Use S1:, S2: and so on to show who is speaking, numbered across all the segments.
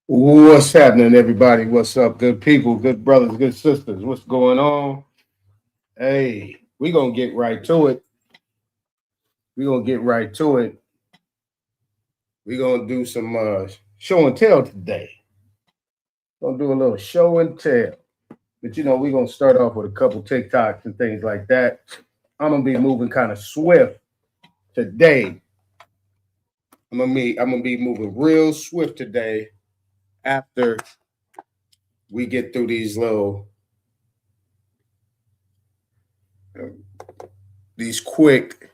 S1: What's happening, everybody? What's up, good people, good brothers, good sisters? What's going on? Hey, we're gonna get right to it. We're gonna get right to it. We're gonna do some show and tell today. Gonna do a little show and tell. But we're gonna start off with a couple TikToks and things like that. I'm gonna be moving kind of swift today. I'm gonna be moving real swift today after we get through these little these quick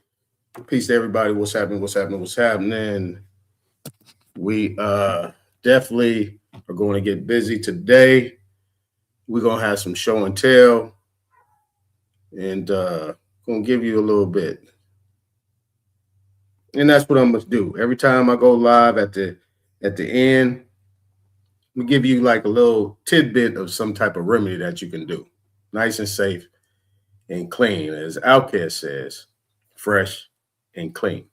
S1: peace to everybody. What's happening? What's happening? What's happening? We definitely are going to get busy today. We're gonna have some show and tell, and gonna give you a little bit. And that's what I'm gonna do. Every time I go live at the end, we give you like a little tidbit of some type of remedy that you can do, nice and safe and clean, as Outcast says, fresh and clean.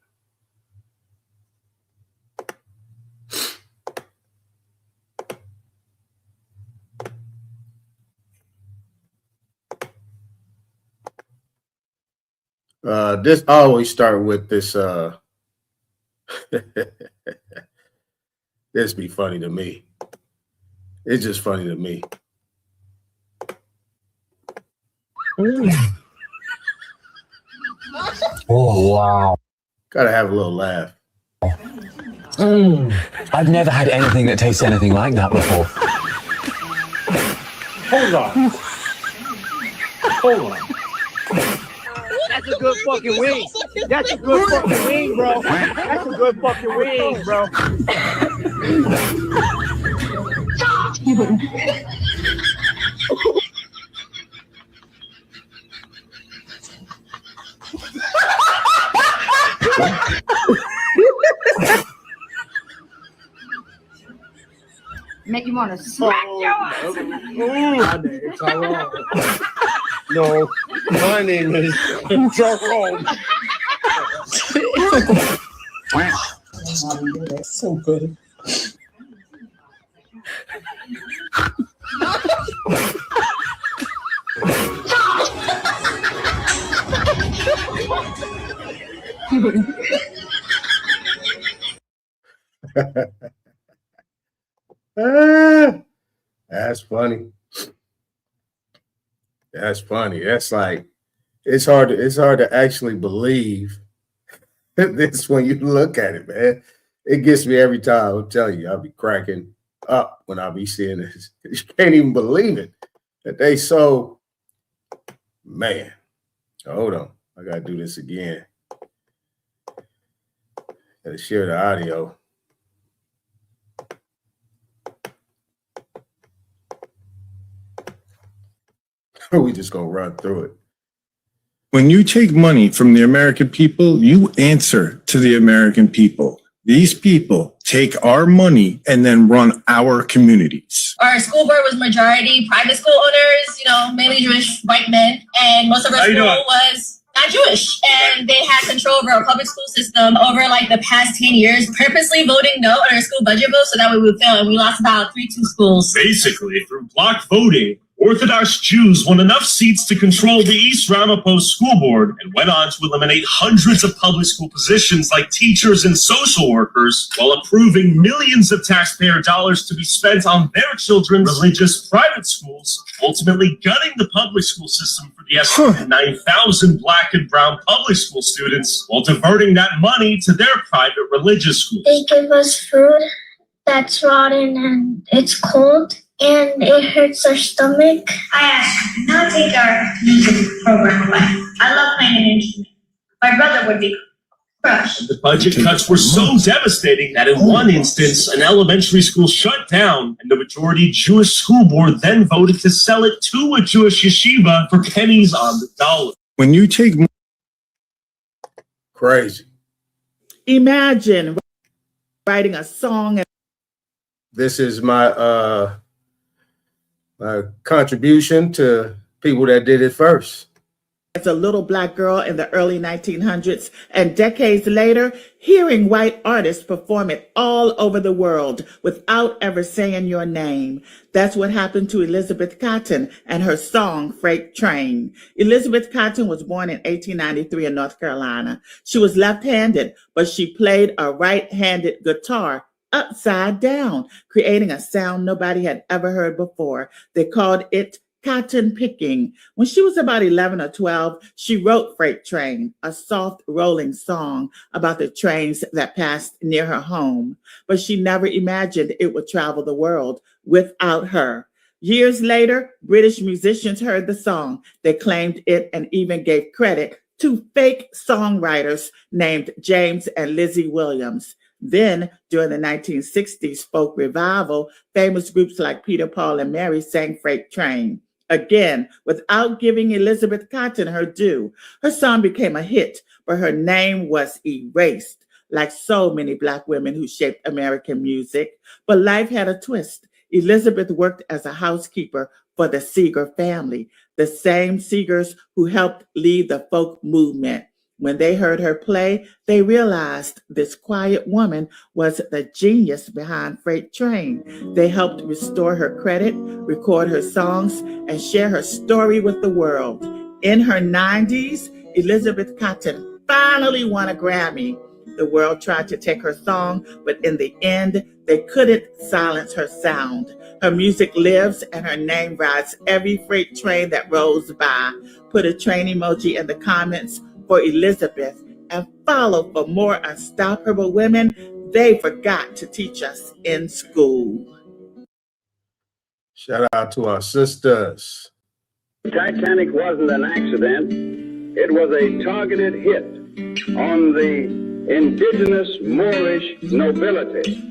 S1: This I always start with this. This be funny to me. It's just funny to me.
S2: Oh, wow.
S1: Gotta have a little laugh.
S2: I've never had anything that tastes anything like that before.
S3: Hold on. Hold on. That's a good fucking wing. That's a good fucking wing, bro. That's a good fucking wing, bro.
S4: Make you want to smack your ass.
S1: No, my name is Jerome.
S5: That's so good.
S1: That's funny. That's funny. That's like it's hard to actually believe this when you look at it, man. It gets me every time. I'll tell you, I'll be cracking up when I'll be seeing this. You can't even believe it that they so man. Hold on, I gotta do this again. Gotta share the audio. We just gonna run through it.
S6: When you take money from the American people, you answer to the American people. These people take our money and then run our communities.
S7: Our school board was majority private school owners, mainly Jewish white men, and most of our school was not Jewish. And they had control over our public school system over like the past 10 years, purposely voting no on our school budget vote so that we would fail. And we lost about 3-2 schools.
S8: Basically, through block voting, Orthodox Jews won enough seats to control the East Ramapo School Board and went on to eliminate hundreds of public school positions like teachers and social workers while approving millions of taxpayer dollars to be spent on their children's religious private schools, ultimately gutting the public school system for the estimated 9,000 black and brown public school students while diverting that money to their private religious schools.
S9: They give us food that's rotten and it's cold. And it hurts our stomach.
S7: I asked, now take our music program away. I love playing an instrument. My brother would be crushed.
S8: The budget cuts were so devastating that in one instance, an elementary school shut down, and the majority Jewish school board then voted to sell it to a Jewish yeshiva for pennies on the dollar.
S6: When you take
S1: Crazy.
S5: Imagine writing a song.
S1: This is my contribution to people that did it first.
S5: as a little black girl in the early 1900s, and decades later, hearing white artists perform it all over the world without ever saying your name. That's what happened to Elizabeth Cotten and her song, Freight Train. Elizabeth Cotten was born in 1893 in North Carolina. She was left-handed, but she played a right-handed guitar upside down, creating a sound nobody had ever heard before. They called it cotton picking. When she was about 11 or 12, she wrote Freight Train, a soft rolling song about the trains that passed near her home. But she never imagined it would travel the world without her. Years later, British musicians heard the song. They claimed it and even gave credit to fake songwriters named James and Lizzie Williams. Then, during the 1960s folk revival, famous groups like Peter, Paul, and Mary sang Freight Train. Again, without giving Elizabeth Cotten her due, her song became a hit, but her name was erased, like so many Black women who shaped American music. But life had a twist. Elizabeth worked as a housekeeper for the Seeger family, the same Seegers who helped lead the folk movement. When they heard her play, they realized this quiet woman was the genius behind Freight Train. They helped restore her credit, record her songs, and share her story with the world. In her 90s, Elizabeth Cotten finally won a Grammy. The world tried to take her song, but in the end, they couldn't silence her sound. Her music lives and her name rides every freight train that rolls by. Put a train emoji in the comments for Elizabeth and follow for more unstoppable women they forgot to teach us in school.
S1: Shout out to our sisters.
S10: Titanic wasn't an accident. It was a targeted hit on the indigenous Moorish nobility.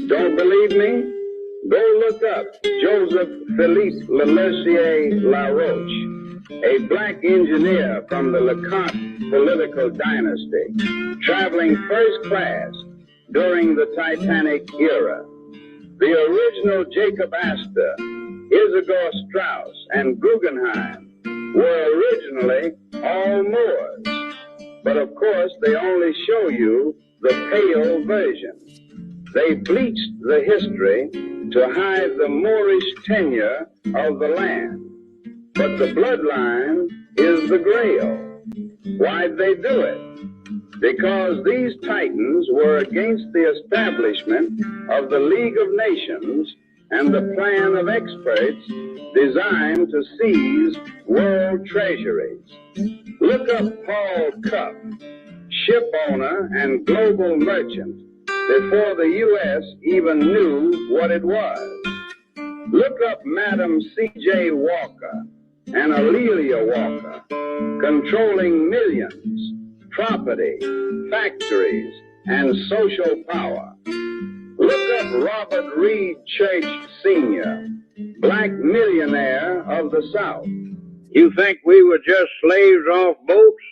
S10: Don't believe me? Go look up Joseph Philippe Lemercier La Roche, a black engineer from the Lecointe political dynasty, traveling first class during the Titanic era. The original Jacob Astor, Isidor Straus, and Guggenheim were originally all Moors, but of course they only show you the pale version. They bleached the history to hide the Moorish tenure of the land. But the bloodline is the Grail. Why'd they do it? Because these titans were against the establishment of the League of Nations and the plan of experts designed to seize world treasuries. Look up Paul Cupp, ship owner and global merchant, before the U.S. even knew what it was. Look up Madam C.J. Walker and Aurelia Walker, controlling millions, property, factories, and social power. Look up Robert Reed Church Sr., black millionaire of the South.
S11: You think we were just slaves off boats?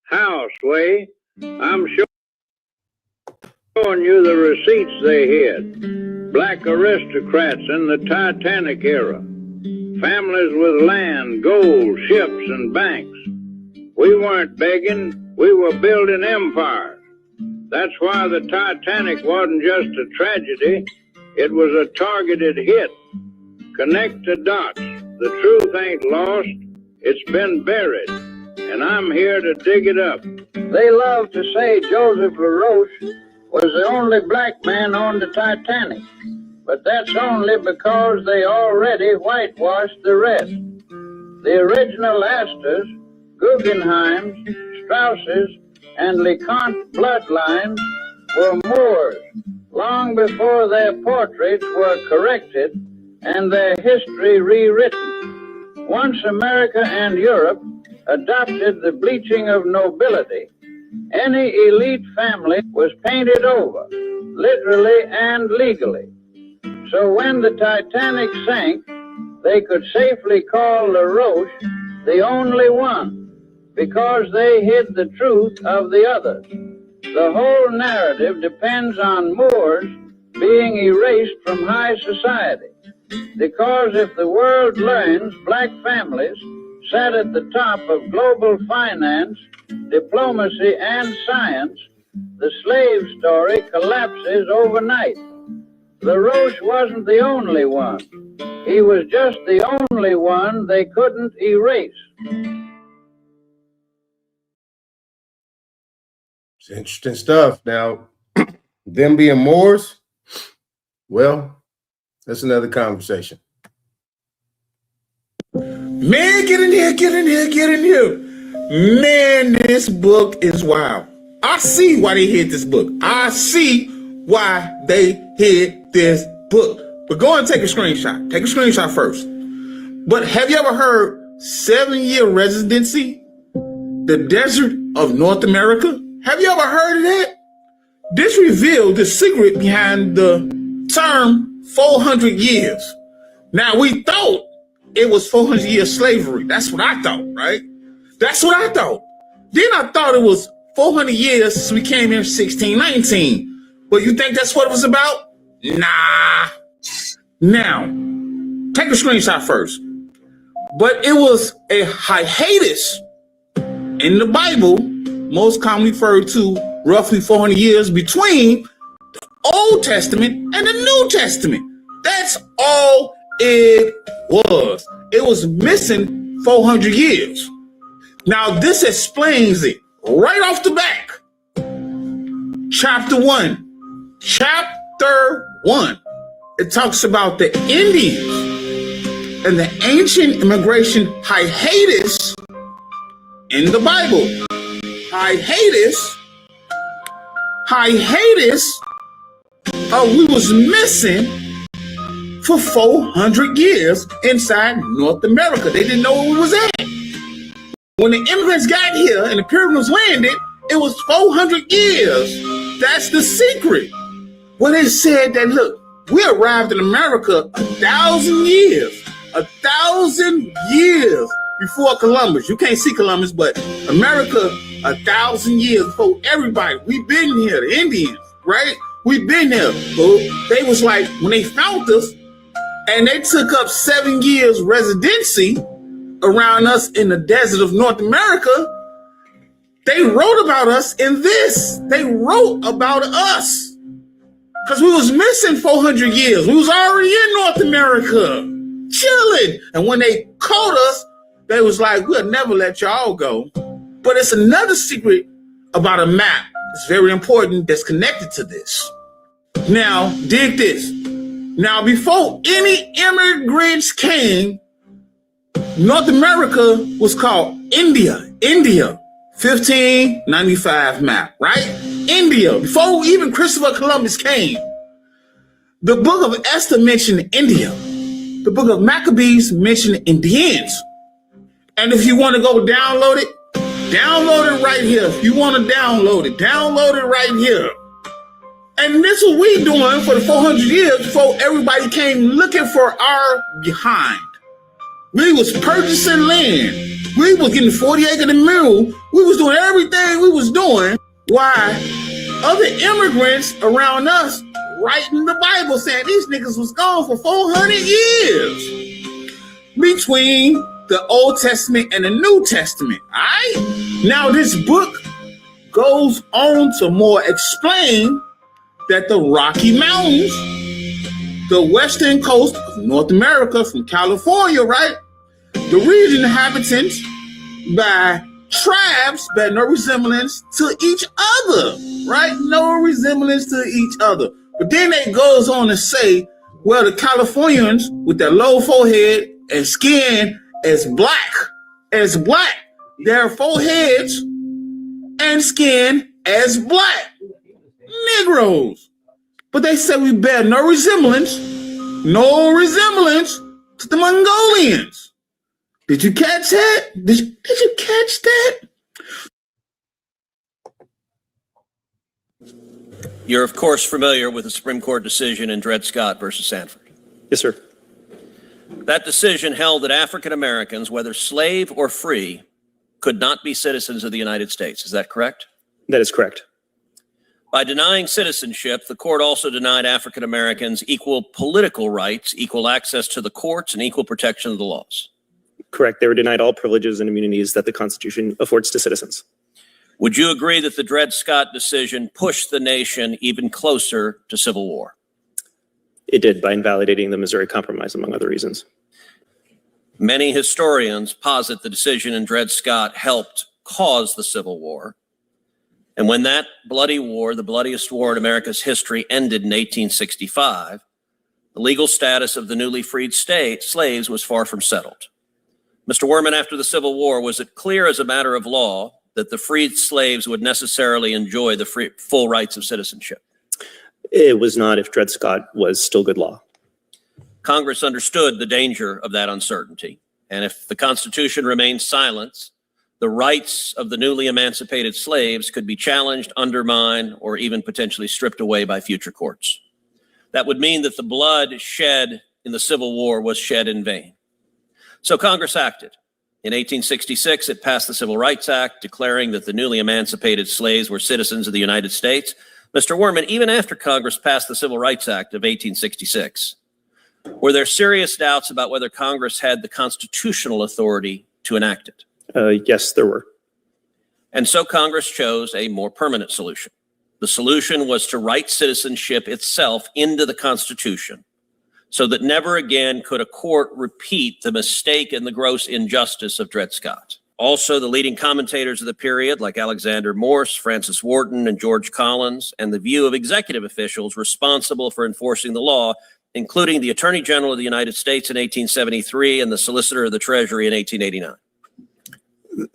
S11: How, Sway? I'm showing you the receipts they hid. Black aristocrats in the Titanic era. Families with land, gold, ships, and banks. We weren't begging, we were building empires. That's why the Titanic wasn't just a tragedy, it was a targeted hit. Connect the dots. The truth ain't lost, it's been buried, and I'm here to dig it up.
S10: They love to say Joseph LaRoche was the only black man on the Titanic, but that's only because they already whitewashed the rest. The original Astors, Guggenheims, Strausses, and LeConte bloodlines were Moors long before their portraits were corrected and their history rewritten. Once America and Europe adopted the bleaching of nobility, any elite family was painted over, literally and legally. So when the Titanic sank, they could safely call LaRoche the only one, because they hid the truth of the others. The whole narrative depends on Moors being erased from high society, because if the world learns black families
S11: sat at the top of global finance, diplomacy, and science, the slave story collapses overnight. LaRoche wasn't the only one. He was just the only one they couldn't erase.
S1: It's interesting stuff. Now, them being Moors, well, that's another conversation.
S12: Man, get in here, get in here, get in here. Man, this book is wild. I see why they hid this book. I see why they hid this book. But go and take a screenshot. Take a screenshot first. But have you ever heard 7-year residency? The desert of North America? Have you ever heard of that? This revealed the secret behind the term 400 years. Now, we thought it was 400 years slavery. That's what I thought, right? That's what I thought. Then I thought it was 400 years since we came in 1619. But you think that's what it was about? Nah. Now, take a screenshot first. But it was a hiatus in the Bible, most commonly referred to roughly 400 years between the Old Testament and the New Testament. That's all it was. It was missing 400 years. Now, this explains it right off the back. Chapter 1. Chapter 1. It talks about the Indians and the ancient immigration hiatus in the Bible. Hiatus. We was missing for 400 years inside North America. They didn't know where we was at. When the immigrants got here and the Pilgrims landed, it was 400 years. That's the secret. Well, they said that, look, we arrived in America 1,000 years. 1,000 years before Columbus. You can't see Columbus, but America, 1,000 years before everybody. We've been here, the Indians, right? We've been here. So they was like, when they found us, and they took up 7 years residency around us in the desert of North America, they wrote about us in this. They wrote about us. Because we was missing 400 years. We was already in North America, chilling. And when they caught us, they was like, we'll never let y'all go. But it's another secret about a map that's very important that's connected to this. Now, dig this. Now, before any immigrants came, North America was called India. India, 1595 map, right? India, before even Christopher Columbus came. The book of Esther mentioned India. The book of Maccabees mentioned Indians. And if you want to go download it right here. If you want to download it right here. And this is what we doing for the 400 years before everybody came looking for our behind. We was purchasing land. We was getting 40 acres of mule. We was doing everything we was doing. Why? Other immigrants around us writing the Bible saying these niggas was gone for 400 years between the Old Testament and the New Testament. All right? Now this book goes on to more explain that the Rocky Mountains, the western coast of North America from California, right? The region inhabitants by tribes bear no resemblance to each other, right? No resemblance to each other. But then it goes on to say, well, the Californians with their low forehead and skin as black, their foreheads and skin as black. Negroes. But they say we bear no resemblance to the Mongolians. Did you catch that? Did you catch that?
S13: You're, of course, familiar with the Supreme Court decision in Dred Scott versus Sanford.
S14: Yes, sir.
S13: That decision held that African Americans, whether slave or free, could not be citizens of the United States. Is that correct?
S14: That is correct.
S13: By denying citizenship, the court also denied African Americans equal political rights, equal access to the courts, and equal protection of the laws.
S14: Correct. They were denied all privileges and immunities that the Constitution affords to citizens.
S13: Would you agree that the Dred Scott decision pushed the nation even closer to civil war?
S14: It did, by invalidating the Missouri Compromise, among other reasons.
S13: Many historians posit the decision in Dred Scott helped cause the Civil War. And when that bloody war, the bloodiest war in America's history, ended in 1865, the legal status of the newly freed slaves was far from settled. Mr. Werman, after the Civil War, was it clear as a matter of law that the freed slaves would necessarily enjoy the full rights of citizenship?
S14: It was not if Dred Scott was still good law.
S13: Congress understood the danger of that uncertainty. And if the Constitution remained silent, the rights of the newly emancipated slaves could be challenged, undermined, or even potentially stripped away by future courts. That would mean that the blood shed in the Civil War was shed in vain. So Congress acted. In 1866, it passed the Civil Rights Act, declaring that the newly emancipated slaves were citizens of the United States. Mr. Werman, even after Congress passed the Civil Rights Act of 1866, were there serious doubts about whether Congress had the constitutional authority to enact it?
S14: Yes, there were.
S13: And so Congress chose a more permanent solution. The solution was to write citizenship itself into the Constitution so that never again could a court repeat the mistake and the gross injustice of Dred Scott. Also, the leading commentators of the period, like Alexander Morse, Francis Wharton, and George Collins, and the view of executive officials responsible for enforcing the law, including the Attorney General of the United States in 1873 and the Solicitor of the Treasury in 1889.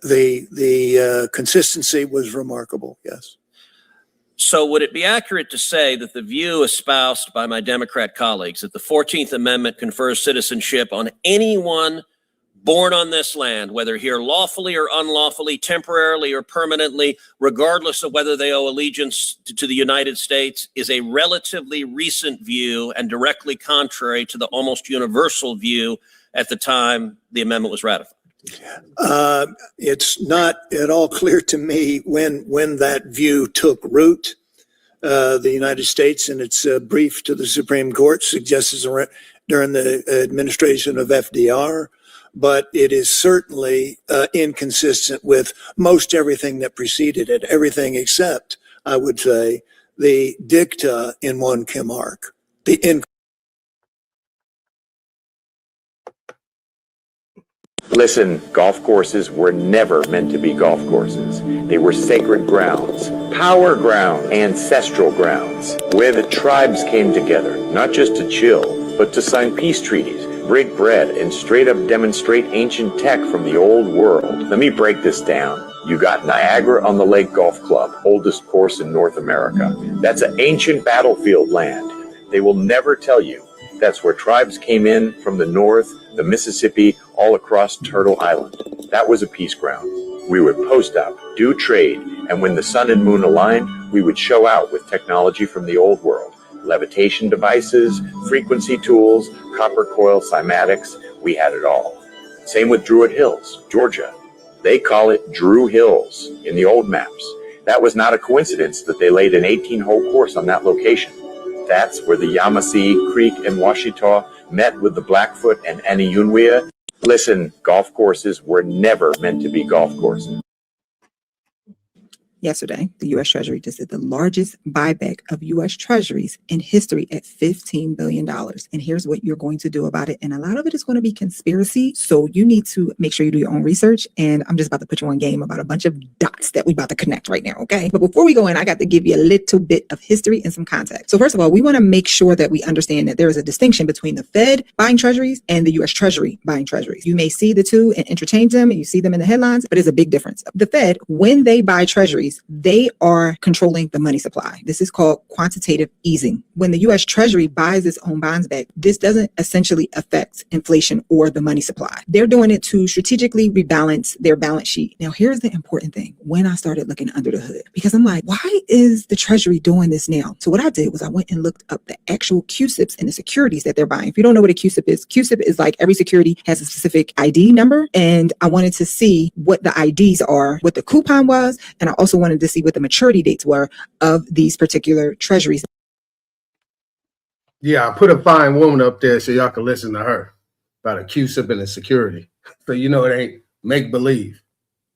S15: The consistency was remarkable, yes.
S13: So would it be accurate to say that the view espoused by my Democrat colleagues that the 14th Amendment confers citizenship on anyone born on this land, whether here lawfully or unlawfully, temporarily or permanently, regardless of whether they owe allegiance to the United States, is a relatively recent view and directly contrary to the almost universal view at the time the amendment was ratified?
S15: It's not at all clear to me when that view took root. The United States, in its brief to the Supreme Court, suggests during the administration of FDR, but it is certainly inconsistent with most everything that preceded it, everything except, I would say, the dicta in 1 Kimark.
S16: Listen, golf courses were never meant to be golf courses. They were sacred grounds, power grounds, ancestral grounds, where the tribes came together, not just to chill, but to sign peace treaties, break bread, and straight up demonstrate ancient tech from the old world. Let me break this down. You got Niagara on the Lake Golf Club, oldest course in North America. That's an ancient battlefield land. They will never tell you that's where tribes came in from the north, the Mississippi, all across Turtle Island. That was a peace ground. We would post up, do trade, and when the sun and moon aligned, we would show out with technology from the old world. Levitation devices, frequency tools, copper coil cymatics, we had it all. Same with Druid Hills, Georgia. They call it Drew Hills in the old maps. That was not a coincidence that they laid an 18-hole course on that location. That's where the Yamasee Creek and Washita met with the Blackfoot and Aniunwea. Listen, golf courses were never meant to be golf courses.
S17: Yesterday, the U.S. Treasury just did the largest buyback of U.S. Treasuries in history at $15 billion. And here's what you're going to do about it. And a lot of it is going to be conspiracy. So you need to make sure you do your own research. And I'm just about to put you on game about a bunch of dots that we're about to connect right now. Okay. But before we go in, I got to give you a little bit of history and some context. So first of all, we want to make sure that we understand that there is a distinction between the Fed buying treasuries and the U.S. Treasury buying treasuries. You may see the two and interchange them and you see them in the headlines, but there's a big difference. The Fed, when they buy treasuries, they are controlling the money supply. This is called quantitative easing. When the U.S. Treasury buys its own bonds back, this doesn't essentially affect inflation or the money supply. They're doing it to strategically rebalance their balance sheet. Now, here's the important thing. When I started looking under the hood, because I'm like, why is the Treasury doing this now? So what I did was I went and looked up the actual CUSIPs and the securities that they're buying. If you don't know what a CUSIP is like every security has a specific ID number. And I wanted to see what the IDs are, what the coupon was. And I also wanted to see what the maturity dates were of these particular treasuries.
S1: Yeah, I put a fine woman up there so y'all can listen to her about a CUSIP and a security. So you know it ain't make believe.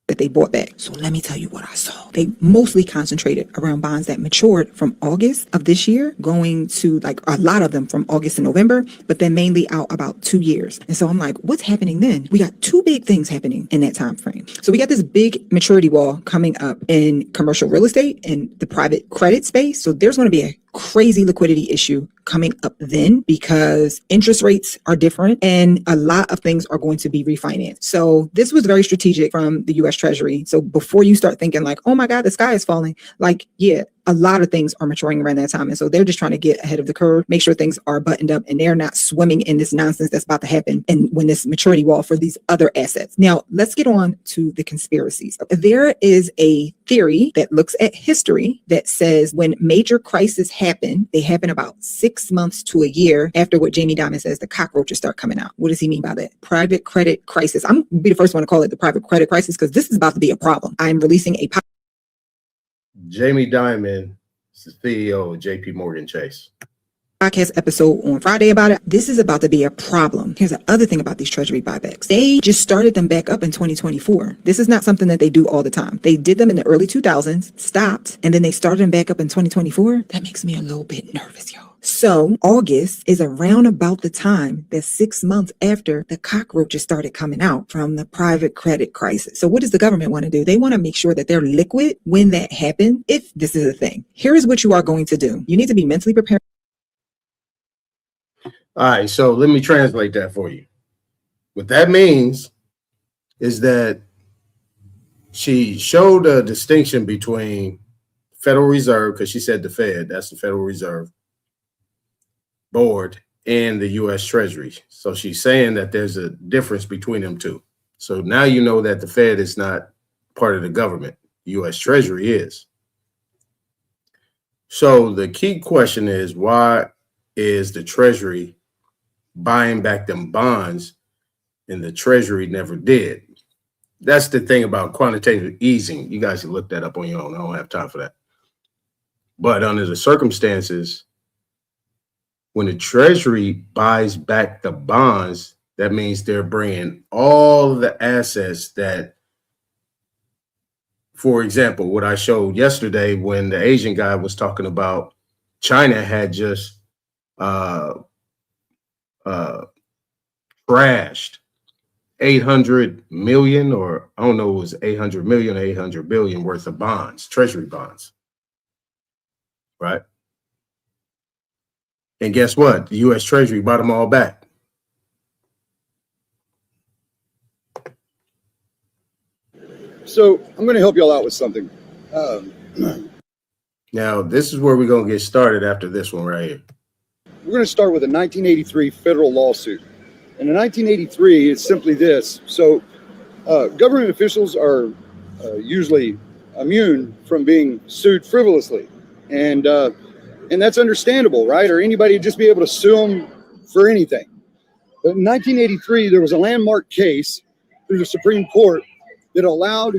S17: That they bought back. So let me tell you what I saw. They mostly concentrated around bonds that matured from August of this year, going to like a lot of them from August to November, but then mainly out about 2 years. And so I'm like, what's happening then? We got two big things happening in that time frame. So we got this big maturity wall coming up in commercial real estate and the private credit space. So there's going to be a crazy liquidity issue coming up then because interest rates are different and a lot of things are going to be refinanced. So this was very strategic from the US Treasury. So before you start thinking like, oh my God, the sky is falling, like, yeah, a lot of things are maturing around that time. And so they're just trying to get ahead of the curve, make sure things are buttoned up and they're not swimming in this nonsense that's about to happen. And when this maturity wall for these other assets. Now, let's get on to the conspiracies. There is a theory that looks at history that says when major crises happen, they happen about 6 months to a year after what Jamie Dimon says, the cockroaches start coming out. What does he mean by that? Private credit crisis. I'm going to be the first one to call it the private credit crisis because this is about to be a problem. I'm releasing a
S1: Jamie Dimon is the CEO of JP Morgan Chase.
S17: Podcast episode on Friday about it. This is about to be a problem. Here's the other thing about these treasury buybacks. They just started them back up in 2024. This is not something that they do all the time. They did them in the early 2000s, stopped, and then they started them back up in 2024. That makes me a little bit nervous, y'all. So August is around about the time that 6 months after the cockroaches started coming out from the private credit crisis. So what does the government want to do? They want to make sure that they're liquid when that happens, if this is a thing. Here is what you are going to do. You need to be mentally prepared.
S1: All right, so let me translate that for you. What that means is that she showed a distinction between Federal Reserve, because she said the Fed, that's the Federal Reserve Board, and the U.S. Treasury. So she's saying that there's a difference between them two. So now you know that the Fed is not part of the government. The U.S. Treasury is. So the key question is, why is the Treasury buying back them bonds and the Treasury never did? That's the thing about quantitative easing. You guys can look that up on your own. I don't have time for that. But under the circumstances, when the Treasury buys back the bonds, that means they're bringing all the assets that, for example, what I showed yesterday when the Asian guy was talking about China had just trashed 800 million, or I don't know, it was 800 million, 800 billion worth of bonds, Treasury bonds, right? And guess what? The U.S. Treasury bought them all back.
S18: So I'm going to help you all out with something.
S1: Now, this is where we're going to get started after this one right here.
S18: We're going to start with a 1983 federal lawsuit. And in 1983, it's simply this. So government officials are usually immune from being sued frivolously. And that's understandable, right? Or anybody would just be able to sue them for anything. But in 1983, there was a landmark case through the Supreme Court that allowed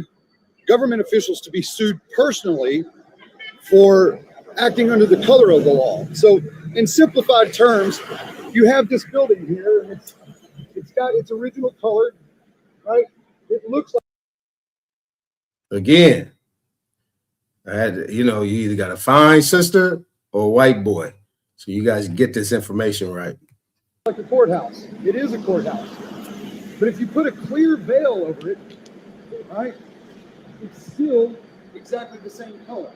S18: government officials to be sued personally for acting under the color of the law. So in simplified terms, you have this building here, and it's got its original color, right? It looks like.
S1: Again, you either got a fine sister or a white boy. So you guys get this information right.
S18: Like a courthouse. It is a courthouse. But if you put a clear veil over it, right, it's still exactly the same color,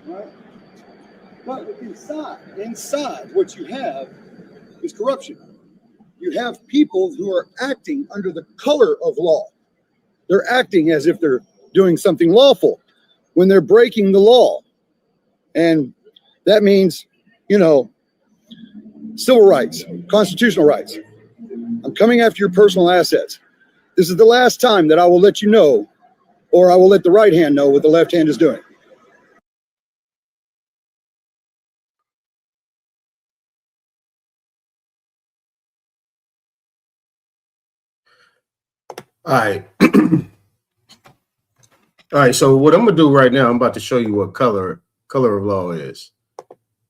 S18: right? But inside what you have is corruption. You have people who are acting under the color of law. They're acting as if they're doing something lawful when they're breaking the law. And that means, civil rights, constitutional rights. I'm coming after your personal assets. This is the last time that I will let you know, or I will let the right hand know what the left hand is doing.
S1: All right. All right. So what I'm going to do right now, I'm about to show you what color of law is.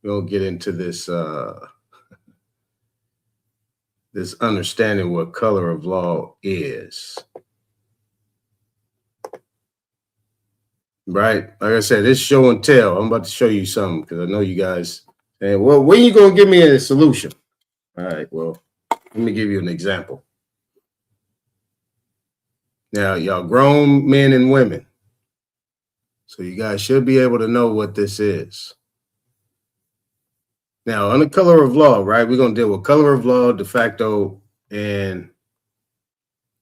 S1: We'll get into this this understanding what color of law is. Right? Like I said, it's show and tell. I'm about to show you something because I know you guys. And well, when you gonna give me a solution? All right, well, let me give you an example. Now, y'all grown men and women. So you guys should be able to know what this is. Now, on the color of law, right? We're gonna deal with color of law, de facto, and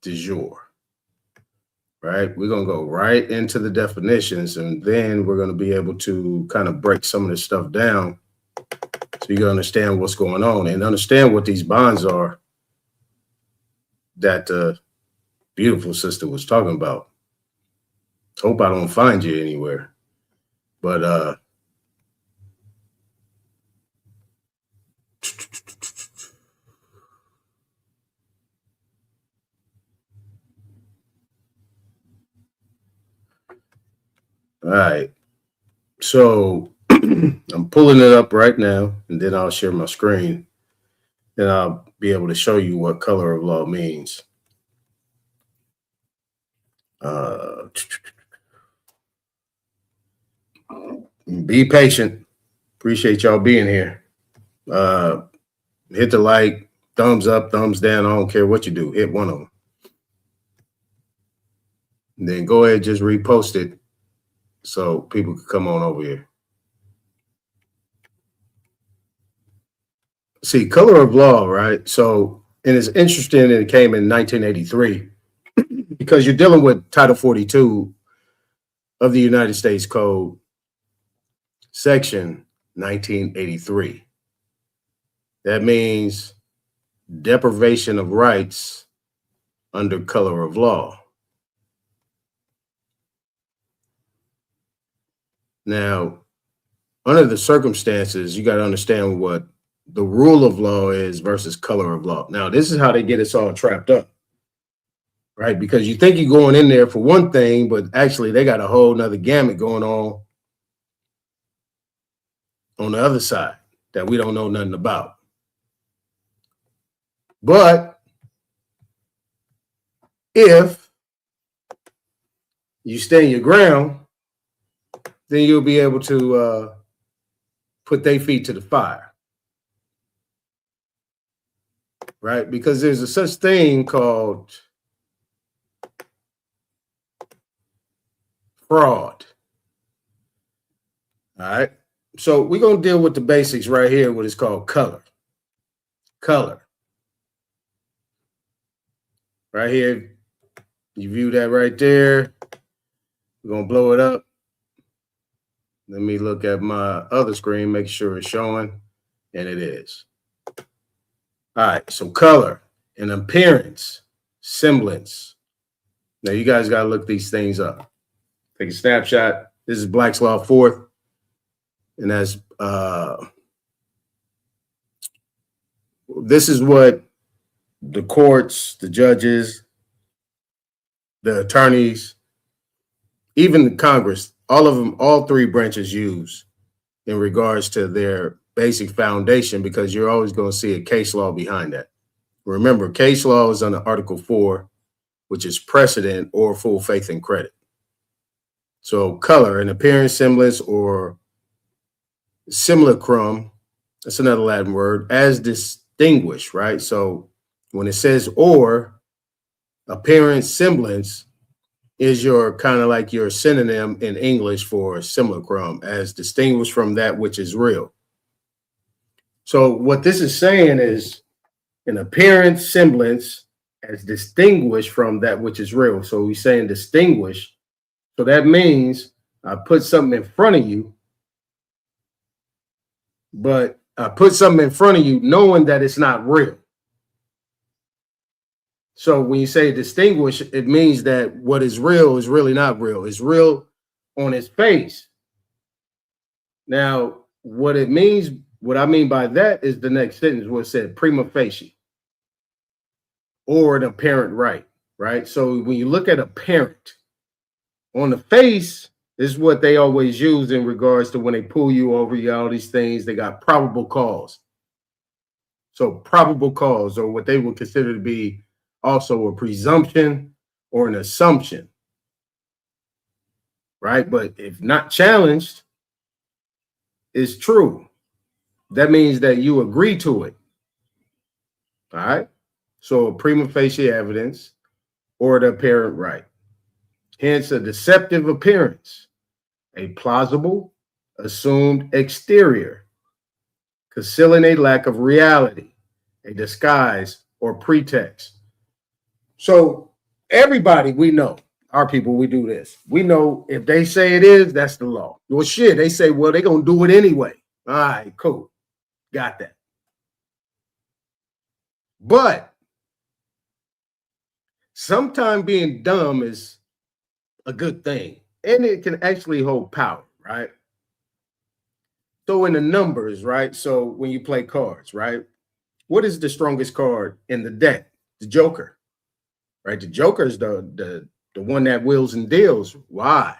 S1: de jure. Right? We're going to go right into the definitions, and then we're going to be able to kind of break some of this stuff down so you can understand what's going on and understand what these bonds are that the beautiful sister was talking about. Hope I don't find you anywhere. But all right. So I'm pulling it up right now, and then I'll share my screen. Then I'll be able to show you what color of law means. Be patient. Appreciate y'all being here. Hit the like, thumbs up, thumbs down. I don't care what you do. Hit one of them. And then go ahead, just repost it so people can come on over here. See, color of law, right? So, and it's interesting that it came in 1983 because you're dealing with Title 42 of the United States Code, Section 1983. That means deprivation of rights under color of law. Now, under the circumstances, you got to understand what the rule of law is versus color of law. Now, this is how they get us all trapped up, right? Because you think you're going in there for one thing, but actually they got a whole nother gamut going on the other side that we don't know nothing about. But if you stand your ground, then you'll be able to put their feet to the fire, right? Because there's a such thing called fraud. All right. So we're going to deal with the basics right here, what is called color. Color. Right here. You view that right there. We're going to blow it up. Let me look at my other screen, make sure it's showing, and it is. All right, so color and appearance, semblance. Now you guys got to look these things up. Take a snapshot. This is Black's Law 4th, and that's this is what the courts, the judges, the attorneys, even the Congress, all of them, all three branches use in regards to their basic foundation, because you're always going to see a case law behind that. Remember, case law is under Article 4, which is precedent or full faith and credit. So color and appearance, semblance, or simulacrum, that's another Latin word, as distinguished, right? So when it says or, appearance, semblance is your kind of like your synonym in English for simulacrum, as distinguished from that which is real. So what this is saying is an appearance, semblance, as distinguished from that which is real. So we're saying distinguish. So that means I put something in front of you, but I put something in front of you knowing that it's not real. So when you say distinguish, it means that what is real is really not real. It's real on its face. Now, what it means, what I mean by that is the next sentence where it said prima facie or an apparent right, right? So when you look at apparent on the face, this is what they always use in regards to when they pull you over, you all these things, they got probable cause. So probable cause, or what they would consider to be also a presumption or an assumption, right? But if not challenged, it's true. That means that you agree to it, all right? So prima facie evidence or the apparent right. Hence a deceptive appearance, a plausible, assumed exterior, concealing a lack of reality, a disguise or pretext. So everybody we know, our people, we do this. We know if they say it is, that's the law. Well, shit, they say, well, they're going to do it anyway. All right, cool. Got that. But sometimes being dumb is a good thing, and it can actually hold power, right? So in the numbers, right? So when you play cards, right? What is the strongest card in the deck? The Joker, right? The Joker is the one that wheels and deals. Why?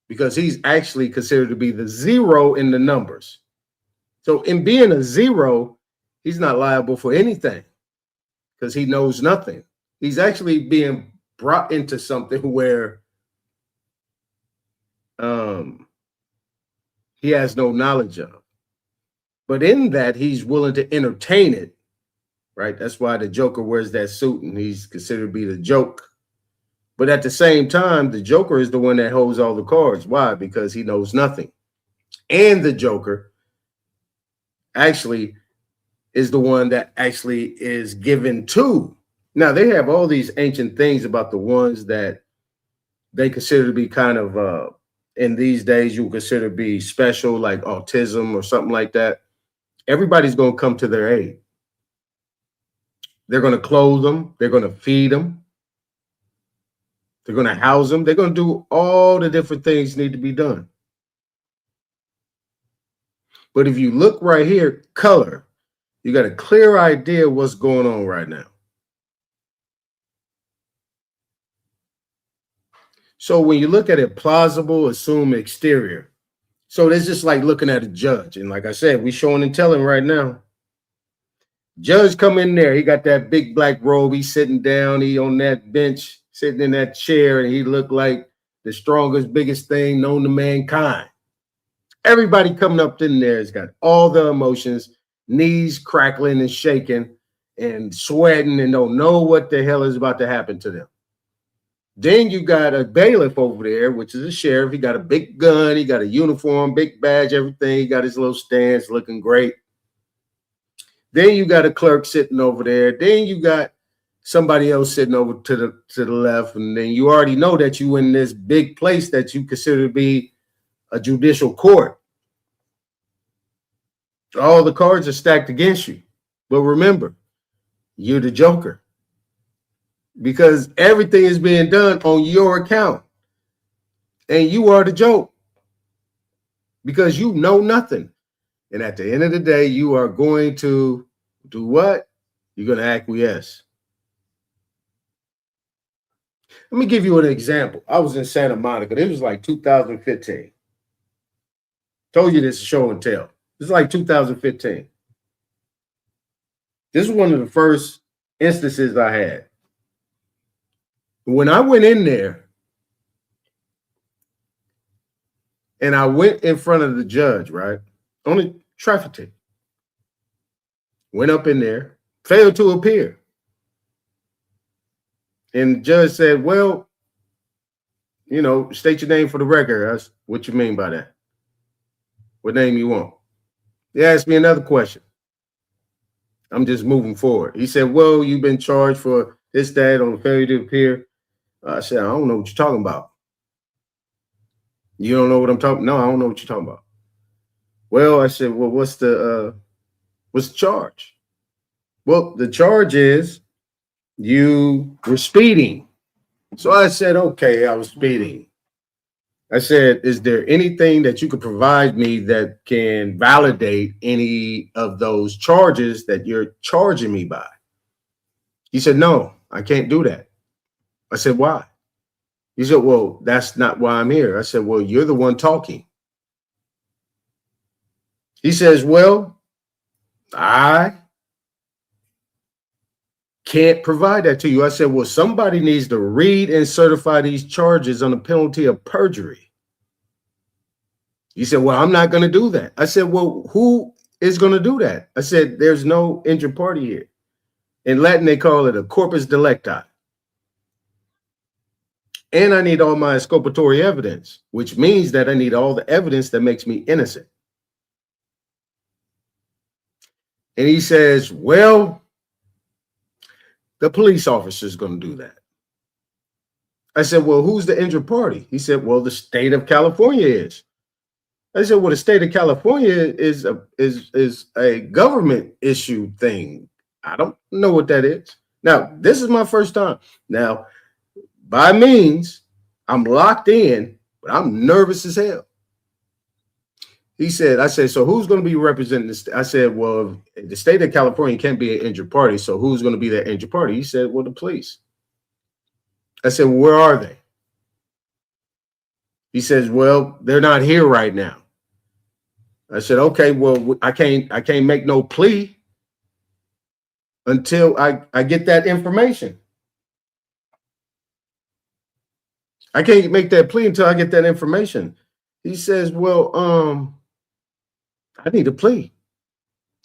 S1: Because he's actually considered to be the zero in the numbers. So in being a zero, he's not liable for anything because he knows nothing. He's actually being brought into something where he has no knowledge of. But in that, he's willing to entertain it, right? That's why the Joker wears that suit and he's considered to be the joke. But at the same time, the Joker is the one that holds all the cards. Why? Because he knows nothing. And the Joker actually is the one that actually is given to. Now, they have all these ancient things about the ones that they consider to be kind of, in these days, you would consider to be special, like autism or something like that. Everybody's going to come to their aid. They're going to clothe them. They're going to feed them. They're going to house them. They're going to do all the different things need to be done. But if you look right here, color, you got a clear idea what's going on right now. So when you look at it, plausible, assume exterior. So it's just like looking at a judge. And like I said, we showing and telling right now. Judge come in there. He got that big black robe. He's sitting down. He on that bench, sitting in that chair. And he looked like the strongest, biggest thing known to mankind. Everybody coming up in there has got all the emotions, knees crackling and shaking and sweating and don't know what the hell is about to happen to them. Then you got a bailiff over there, which is a sheriff. He got a big gun. He got a uniform, big badge, everything. He got his little stance looking great. Then you got a clerk sitting over there. Then you got somebody else sitting over to the left. And then you already know that you in this big place that you consider to be a judicial court. All the cards are stacked against you. But remember, you're the Joker. Because everything is being done on your account. And you are the joke. Because you know nothing. And at the end of the day, you are going to do what? You're going to acquiesce. Let me give you an example. I was in Santa Monica. This was like 2015. Told you this is show and tell. This is like 2015. This is one of the first instances I had. When I went in there and I went in front of the judge, right? On a traffic ticket. Went up in there, failed to appear. And the judge said, well, you know, state your name for the record. That's what you mean by that. What name you want? He asked me another question. I'm just moving forward. He said, well, you've been charged for this, that, on failure to appear. I said, I don't know what you're talking about. You don't know what I'm talking? No, I don't know what you're talking about. Well, I said, well, what's the charge? Well, the charge is you were speeding. So I said, okay, I was speeding. I said, is there anything that you could provide me that can validate any of those charges that you're charging me by? He said, no, I can't do that. I said, why? He said, well, that's not why I'm here. I said, well, you're the one talking. He says, well, I can't provide that to you. I said, well, somebody needs to read and certify these charges on the penalty of perjury. He said, well, I'm not going to do that. I said, well, who is going to do that? I said, there's no injured party here. In Latin, they call it a corpus delicti. And I need all my exculpatory evidence, which means that I need all the evidence that makes me innocent. And he says, well, the police officer is going to do that. I said, well, who's the injured party? He said, well, the state of California is. I said, well, the state of California is a government issued thing. I don't know what that is. Now, this is my first time. Now, by means, I'm locked in, but I'm nervous as hell. He said, I said, so who's going to be representing this? I said, well, the state of California can't be an injured party, so who's going to be that injured party? He said, well, the police. I said, well, where are they? He says, well, they're not here right now. I said, okay, well, I can't make no plea until I get that information. I can't make that plea until I get that information. He says, well, I need a plea.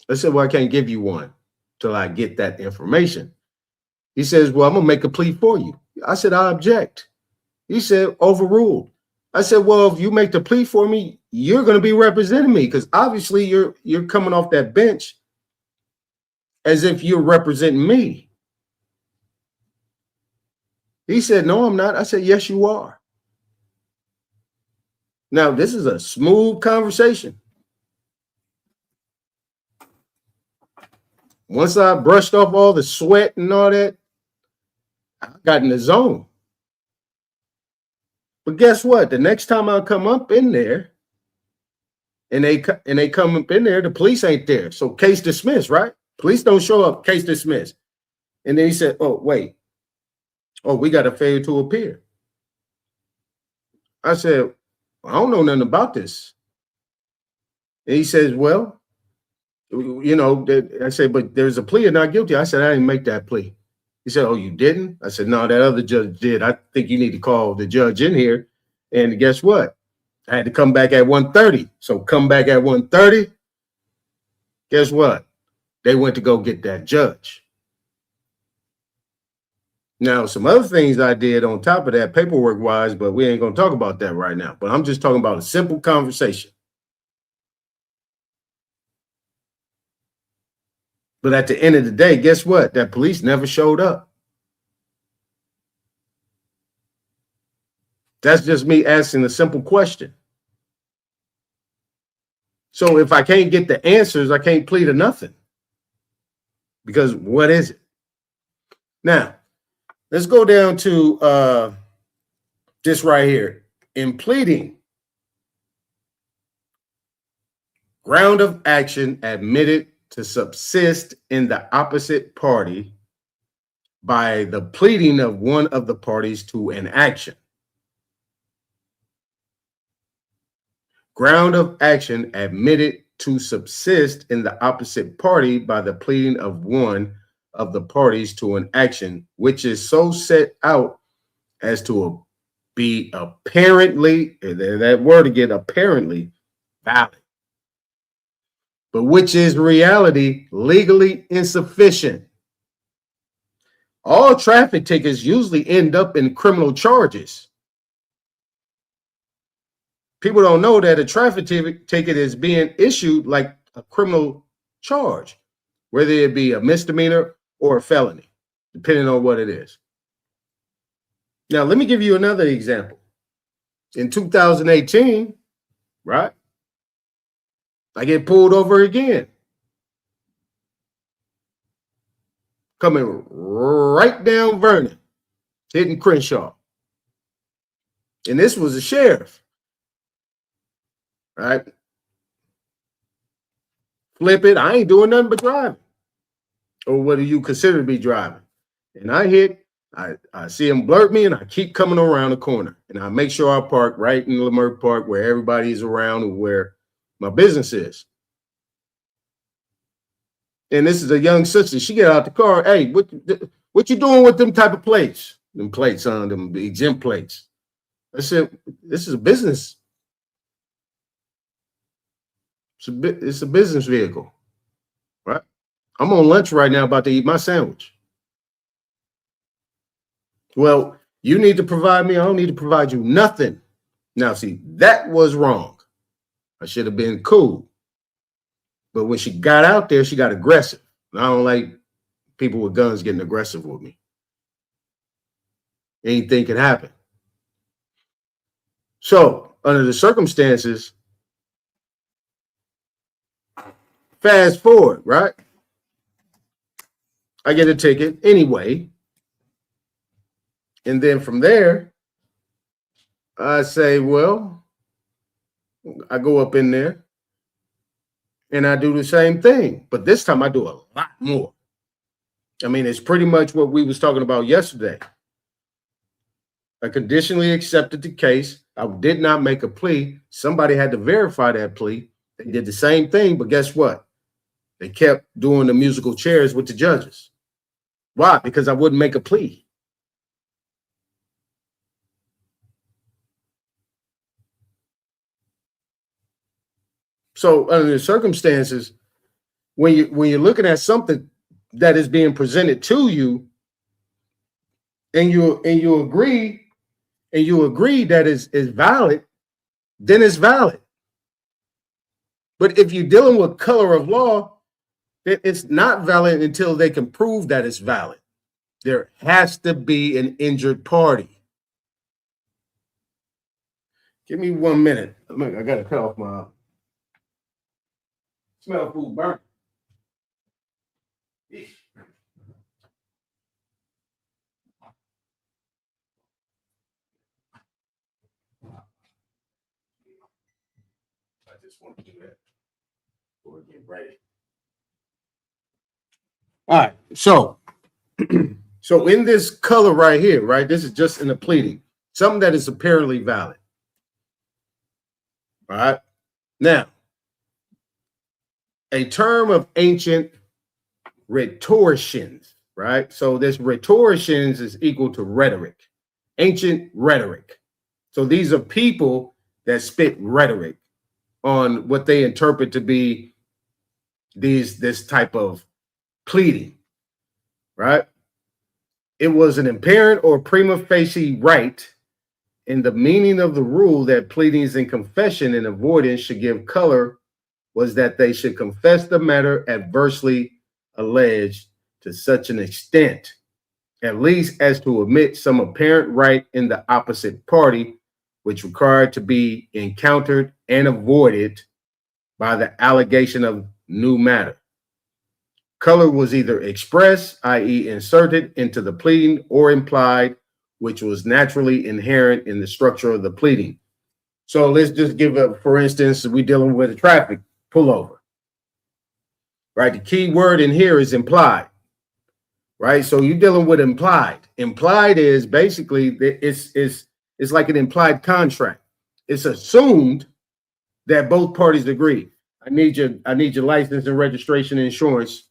S1: I said, well, I can't give you one till I get that information. He says, well, I'm going to make a plea for you. I said, I object. He said, overruled. I said, well, if you make the plea for me, you're going to be representing me because obviously you're coming off that bench as if you're representing me. He said, no, I'm not. I said, yes, you are. Now, this is a smooth conversation. Once I brushed off all the sweat and all that, I got in the zone. But guess what? The next time I come up in there, and they come up in there, the police ain't there. So case dismissed, right? Police don't show up, case dismissed. And then he said, oh, wait. Oh, we got a failure to appear. I said, I don't know nothing about this. And he says, well, you know, I said, but there's a plea of not guilty. I said, I didn't make that plea. He said, oh, you didn't? I said, no, that other judge did. I think you need to call the judge in here. And guess what? I had to come back at 1:30. So come back at 1:30. Guess what? They went to go get that judge. Now, some other things I did on top of that paperwork-wise, but we ain't going to talk about that right now. But I'm just talking about a simple conversation. But at the end of the day, guess what? That police never showed up. That's just me asking a simple question. So if I can't get the answers, I can't plead to nothing. Because what is it? Now, let's go down to this right here. In pleading, ground of action admitted to subsist in the opposite party by the pleading of one of the parties to an action. Ground of action admitted to subsist in the opposite party by the pleading of one of the parties to an action, which is so set out as to be apparently, that word again, apparently valid, but which is reality legally insufficient. All traffic tickets usually end up in criminal charges. People don't know that a traffic ticket is being issued like a criminal charge, whether it be a misdemeanor or a felony, depending on what it is. Now, let me give you another example. In 2018, right, I get pulled over again. Coming right down Vernon, hitting Crenshaw. And this was a sheriff. Right? Flip it. I ain't doing nothing but driving. Or what do you consider to be driving? And I hit, I see him blurt me and I keep coming around the corner. And I make sure I park right in Leimert Park where everybody's around and where my business is. And this is a young sister. She get out the car. Hey, what you doing with them type of plates? Them plates on them exempt plates. I said, this is a business. It's a business vehicle, right? I'm on lunch right now, about to eat my sandwich. Well, you need to provide me. I don't need to provide you nothing. Now, see, that was wrong. I should have been cool. But when she got out there, she got aggressive. I don't like people with guns getting aggressive with me. Anything can happen. So, under the circumstances, fast forward, right? I get a ticket anyway. And then from there, I say, well, I go up in there and I do the same thing. But this time I do a lot more. I mean, it's pretty much what we was talking about yesterday. I conditionally accepted the case. I did not make a plea. Somebody had to verify that plea. They did the same thing, but guess what? They kept doing the musical chairs with the judges. Why? Because I wouldn't make a plea. So under the circumstances, when you're looking at something that is being presented to you, and you agree that is valid, then it's valid. But if you're dealing with color of law, it's not valid until they can prove that it's valid. There has to be an injured party. Give me 1 minute. I gotta cut off my smell food burn. I just want to do that before we get ready. All right, so in this color right here, right? This is just in the pleading, something that is apparently valid. All right. Now, a term of ancient rhetoricians, right? So this rhetoricians is equal to rhetoric, ancient rhetoric. So these are people that spit rhetoric on what they interpret to be this type of pleading, right? It was an apparent or prima facie right in the meaning of the rule that pleadings in confession and avoidance should give color was that they should confess the matter adversely alleged to such an extent, at least as to admit some apparent right in the opposite party, which required to be encountered and avoided by the allegation of new matter. Color was either expressed, i.e. inserted into the pleading, or implied, which was naturally inherent in the structure of the pleading. So let's just give a, for instance, we're dealing with a traffic pullover, right? The key word in here is implied, right? So you're dealing with implied. Implied is basically, it's like an implied contract. It's assumed that both parties agree. I need your license and registration and insurance.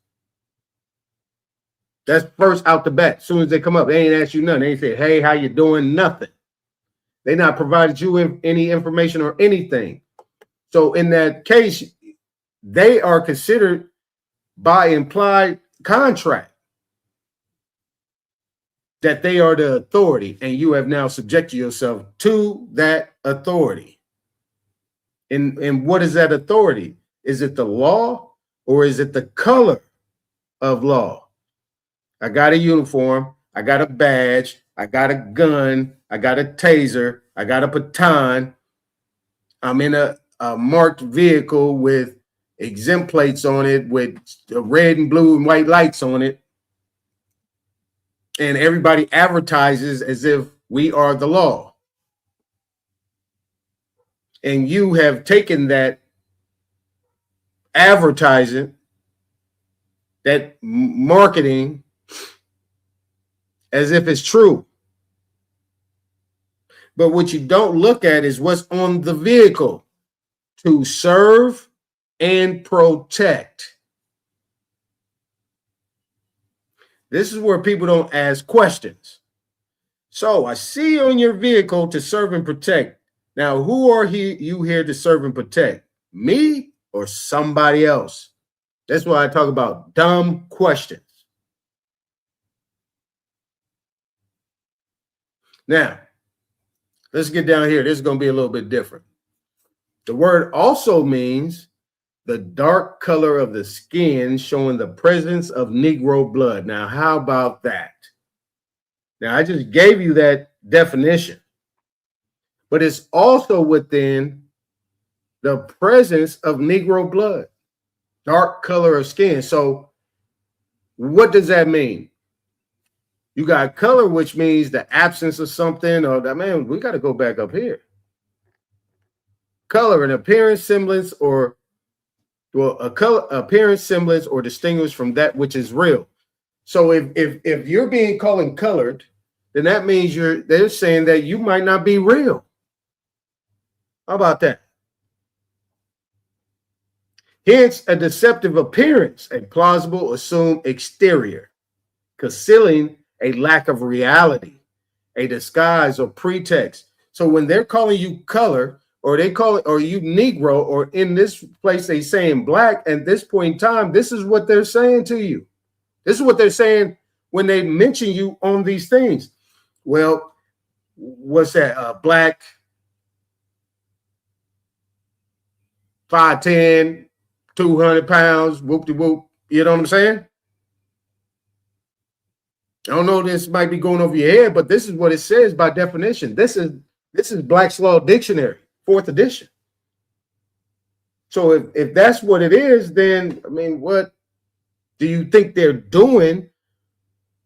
S1: That's first out the bat. As soon as they come up, they ain't asked you nothing. They ain't say, hey, how you doing? Nothing. They not provided you any information or anything. So in that case, they are considered by implied contract that they are the authority, and you have now subjected yourself to that authority. And what is that authority? Is it the law or is it the color of law? I got a uniform, I got a badge, I got a gun, I got a taser, I got a baton. I'm in a marked vehicle with exempt plates on it with red and blue and white lights on it. And everybody advertises as if we are the law. And you have taken that advertising, that marketing, as if it's true. But what you don't look at is what's on the vehicle: to serve and protect. This is where people don't ask questions. So I see on your vehicle to serve and protect. Now, who are you here to serve and protect? Me or somebody else? That's why I talk about dumb questions. Now, let's get down here. This is going to be a little bit different. The word also means the dark color of the skin showing the presence of Negro blood. Now, how about that? Now, I just gave you that definition, but it's also within the presence of Negro blood, dark color of skin. So what does that mean? You got color, which means the absence of something, or that, man, we got to go back up here. Color, an appearance, semblance, or a color, appearance, semblance, or distinguished from that which is real. So if you're being called colored, then that means they're saying that you might not be real. How about that? Hence, a deceptive appearance, a plausible assumed exterior, concealing a lack of reality, a disguise or pretext. So when they're calling you color, or they call it, or you Negro, or in this place they saying black, at this point in time, this is what they're saying to you. This is what they're saying when they mention you on these things. Well, what's that? Black, 5'10", 200 pounds, whoop-de-whoop. You know what I'm saying? I don't know, this might be going over your head, but this is what it says by definition. This is Black's Law Dictionary, 4th edition. So if that's what it is, then, I mean, what do you think they're doing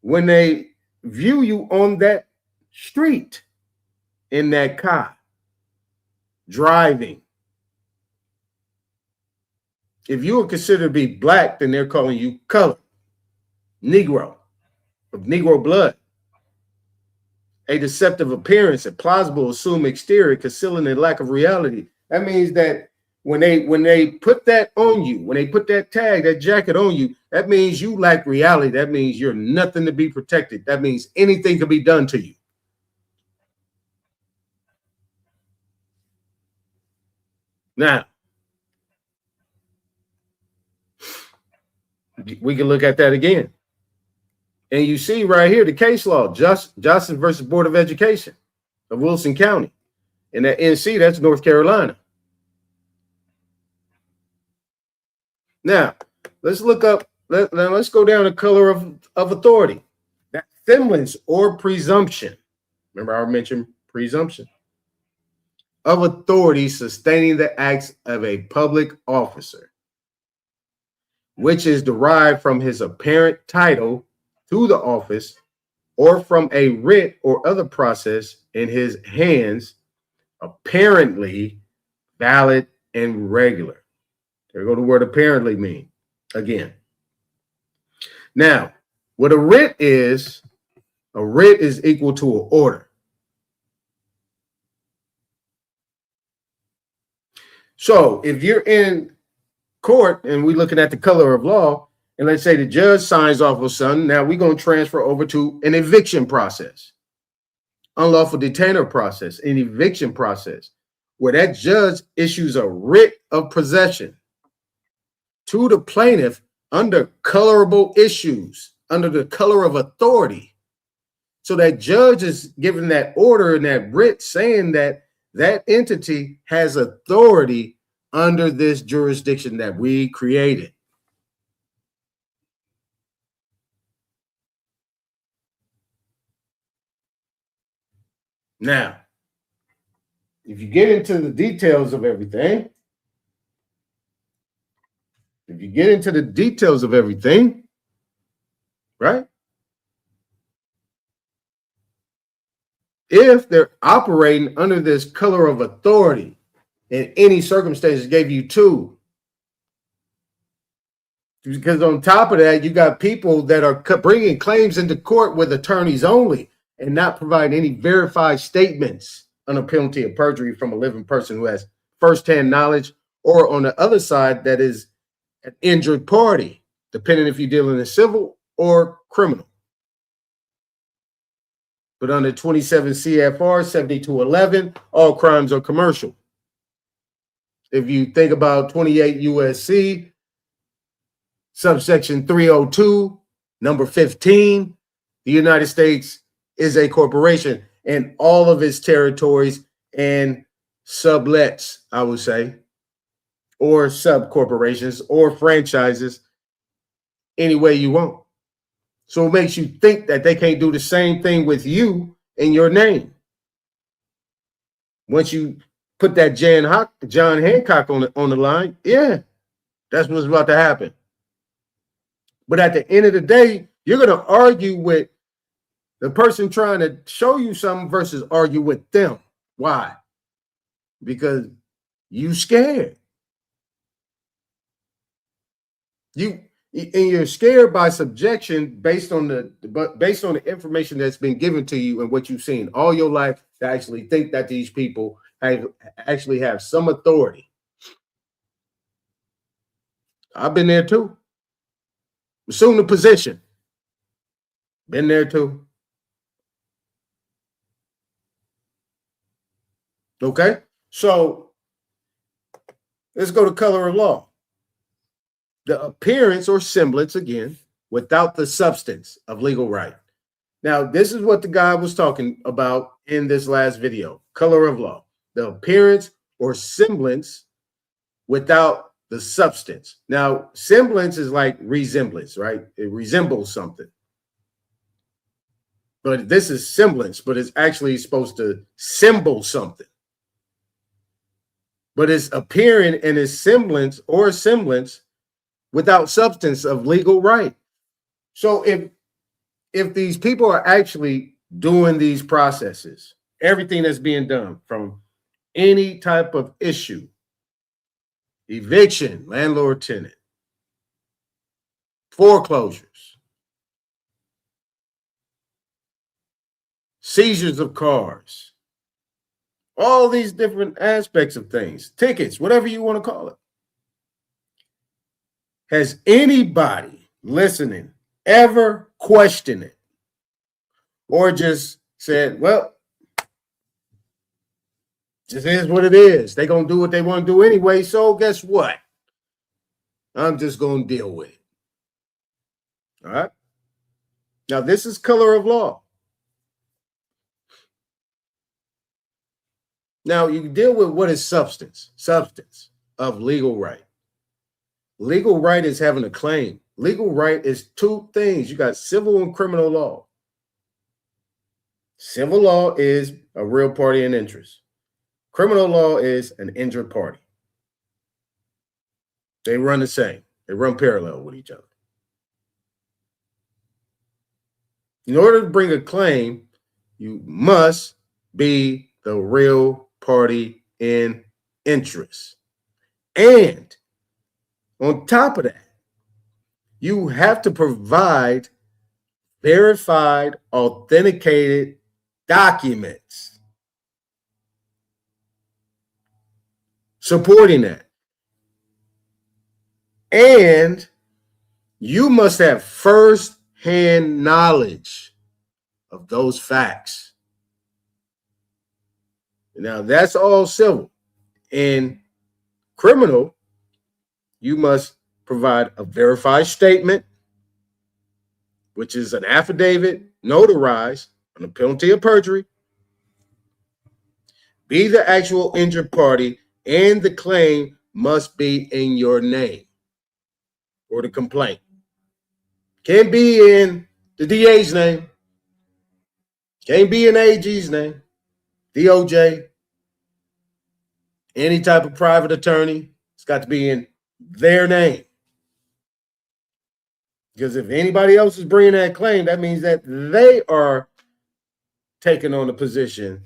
S1: when they view you on that street, in that car, driving? If you are considered to be black, then they're calling you color, Negro, of Negro blood. A deceptive appearance, a plausible assumed exterior, concealing a lack of reality. That means that when they put that on you, when they put that tag, that jacket on you, that means you lack reality. That means you're nothing to be protected. That means anything can be done to you. Now, we can look at that again. And you see right here the case law, Johnson versus Board of Education of Wilson County. And that NC, that's North Carolina. Now, let's look up, let's go down the color of authority. That semblance or presumption. Remember I mentioned presumption. Of authority sustaining the acts of a public officer, which is derived from his apparent title to the office or from a writ or other process in his hands, apparently valid and regular. There go the word apparently mean again. Now, what a writ is equal to an order. So if you're in court and we're looking at the color of law, and let's say the judge signs off on something, now we're going to transfer over to an eviction process, unlawful detainer process, an eviction process, where that judge issues a writ of possession to the plaintiff under colorable issues, under the color of authority. So that judge is giving that order and that writ saying that that entity has authority under this jurisdiction that we created. Now, if you get into the details of everything, right? If they're operating under this color of authority in any circumstances, gave you two. Because on top of that, you got people that are bringing claims into court with attorneys only and not providing any verified statements under penalty of perjury from a living person who has firsthand knowledge, or on the other side, that is an injured party, depending if you're dealing in civil or criminal. But under 27 CFR 7211, all crimes are commercial. If you think about 28 USC, subsection 302, number 15, the United States is a corporation, and all of its territories and sublets, I would say, or sub-corporations or franchises, any way you want. So it makes you think that they can't do the same thing with you in your name. Once you put that John Hancock on the line, yeah, that's what's about to happen. But at the end of the day, you're going to argue with the person trying to show you something versus argue with them. Why? Because you scared. You're scared by subjection based on the information that's been given to you and what you've seen all your life, to actually think that these people actually have some authority. I've been there too. Assume the position. Been there too. Okay, so let's go to color of law. The appearance or semblance, again, without the substance of legal right. Now, this is what the guy was talking about in this last video, color of law. The appearance or semblance without the substance. Now, semblance is like resemblance, right? It resembles something. But this is semblance, but it's actually supposed to symbol something. But it's appearing in its semblance or semblance without substance of legal right. So if these people are actually doing these processes, everything that's being done from any type of issue, eviction, landlord tenant, foreclosures, seizures of cars, all these different aspects of things, tickets, whatever you want to call it. Has anybody listening ever questioned it or just said, well, this is what it is. They're going to do what they want to do anyway, so guess what? I'm just going to deal with it. All right? Now, this is color of law. Now, you deal with what is substance of legal right. Legal right is having a claim. Legal right is two things. You got civil and criminal law. Civil law is a real party in interest. Criminal law is an injured party. They run the same. They run parallel with each other. In order to bring a claim, you must be the real party in interest. And on top of that, you have to provide verified, authenticated documents supporting that. And you must have first-hand knowledge of those facts. Now, that's all civil. In criminal, you must provide a verified statement, which is an affidavit notarized on the penalty of perjury, be the actual injured party, and the claim must be in your name or the complaint. Can't be in the DA's name. Can't be in AG's name, DOJ, any type of private attorney. It's got to be in their name. Because if anybody else is bringing that claim, that means that they are taking on the position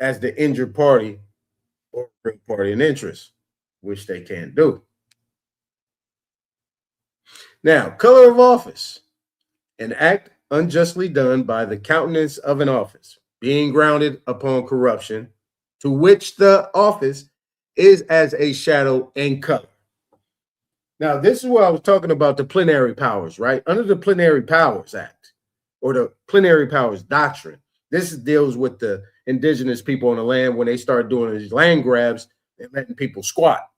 S1: as the injured party or party in interest, which they can't do. Now, color of office, an act unjustly done by the countenance of an office, being grounded upon corruption, to which the office is as a shadow and color. Now, this is where I was talking about the plenary powers, right? Under the Plenary Powers Act or the Plenary Powers Doctrine, This deals with the indigenous people on the land when they start doing these land grabs and letting people squat.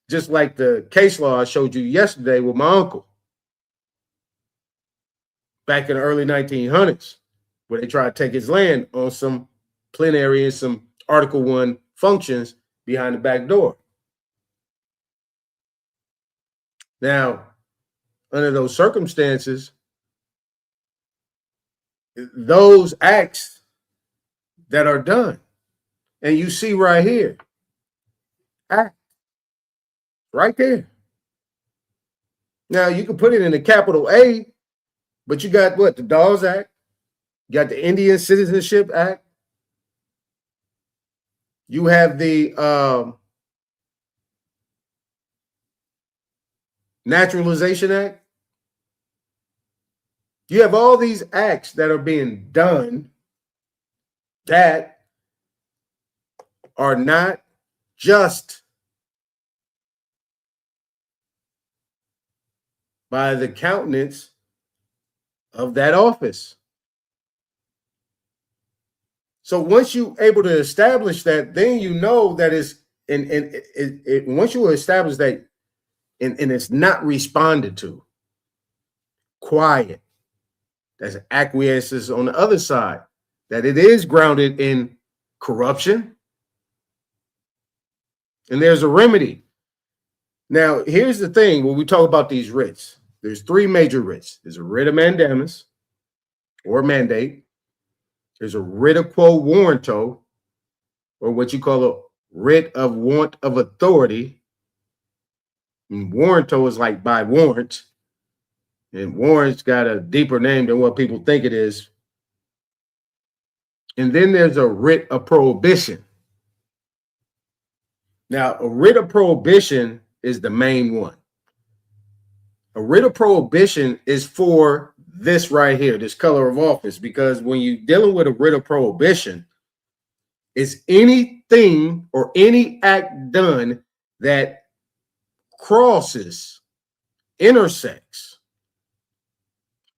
S1: Just like the case law I showed you yesterday with my uncle back in the early 1900s, where they tried to take his land on some plenary and some Article 1 functions behind the back door. Now, under those circumstances, those acts that are done, and you see right here, act right there. Now, you can put it in a capital A, but you got what? The Dawes Act, you got the Indian Citizenship Act, you have the Naturalization Act. You have all these acts that are being done that are not just by the countenance of that office. So once you're able to establish that, then you know that it's once you establish that and it's not responded to, quiet, that's acquiescence on the other side, that it is grounded in corruption, and there's a remedy. Now, here's the thing when we talk about these writs, there's three major writs. There's a writ of mandamus or mandate. There's a writ of quo warranto, or what you call a writ of warrant of authority. And warranto is like by warrant. And warrant's got a deeper name than what people think it is. And then there's a writ of prohibition. Now, a writ of prohibition is the main one. A writ of prohibition is for this right here, this color of office, because when you're dealing with a writ of prohibition, it's anything or any act done that crosses, intersects,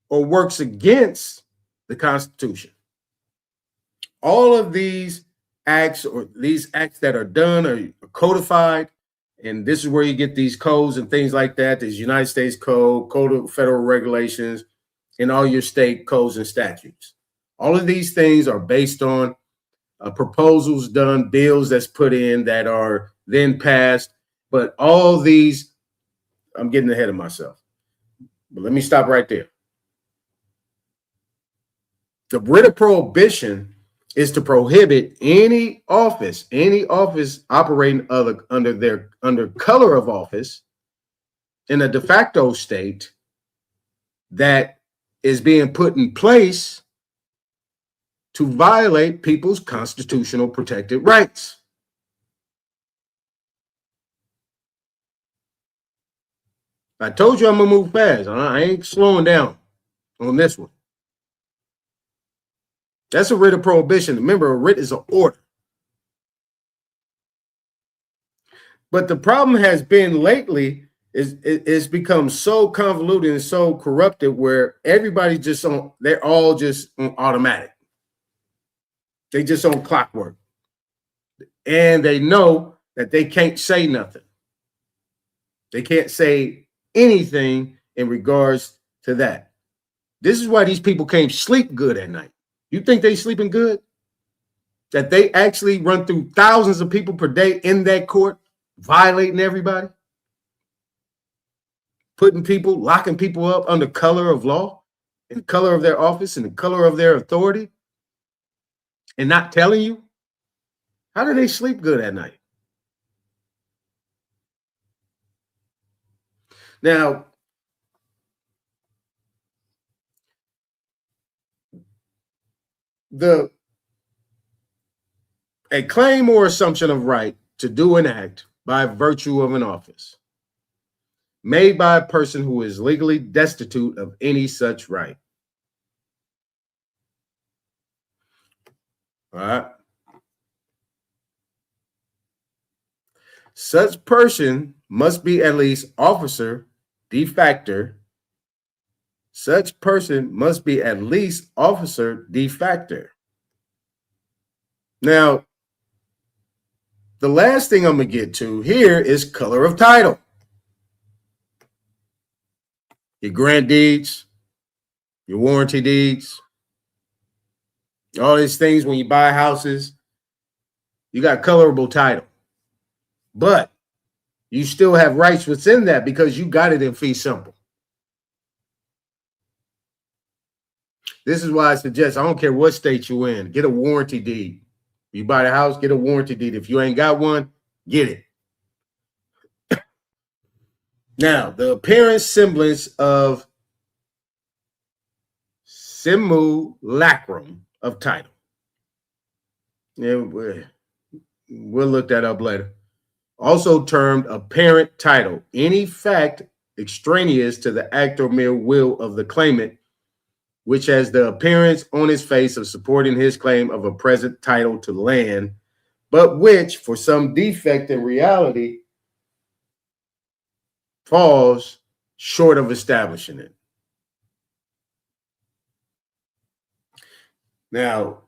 S1: or works against the Constitution. All of these acts or these acts that are done are codified, and this is where you get these codes and things like that. There's United States Code, Code of Federal Regulations, and all your state codes and statutes. All of these things are based on proposals done, bills that's put in that are then passed. But all these, I'm getting ahead of myself. But let me stop right there. The writ of prohibition is to prohibit any office operating under color of office in a de facto state that is being put in place to violate people's constitutional protected rights. I told you I'm gonna move fast. I ain't slowing down on this one. That's a writ of prohibition. Remember, a writ is an order. But the problem has been lately is it's become so convoluted and so corrupted where everybody just on, they're all just on automatic. They just on clockwork. And they know that they can't say nothing. They can't say anything in regards to that. This is why these people can't sleep good at night. You think they sleeping good? That they actually run through thousands of people per day in that court, violating everybody, putting people, locking people up under color of law, and the color of their office and the color of their authority, and not telling you? How do they sleep good at night? Now, a claim or assumption of right to do an act by virtue of an office made by a person who is legally destitute of any such right. All right. Such person must be at least officer de facto such person must be at least officer de facto. Now, the last thing I'm going to get to here is color of title. Your grant deeds, your warranty deeds, all these things when you buy houses, you got colorable title. But you still have rights within that because you got it in fee simple. This is why I suggest, I don't care what state you in, get a warranty deed. You buy the house, get a warranty deed. If you ain't got one, get it. Now, the appearance semblance of simulacrum of title. Yeah, we'll look that up later. Also termed apparent title, any fact extraneous to the act or mere will of the claimant, which has the appearance on his face of supporting his claim of a present title to land, but which, for some defect in reality, falls short of establishing it. Now,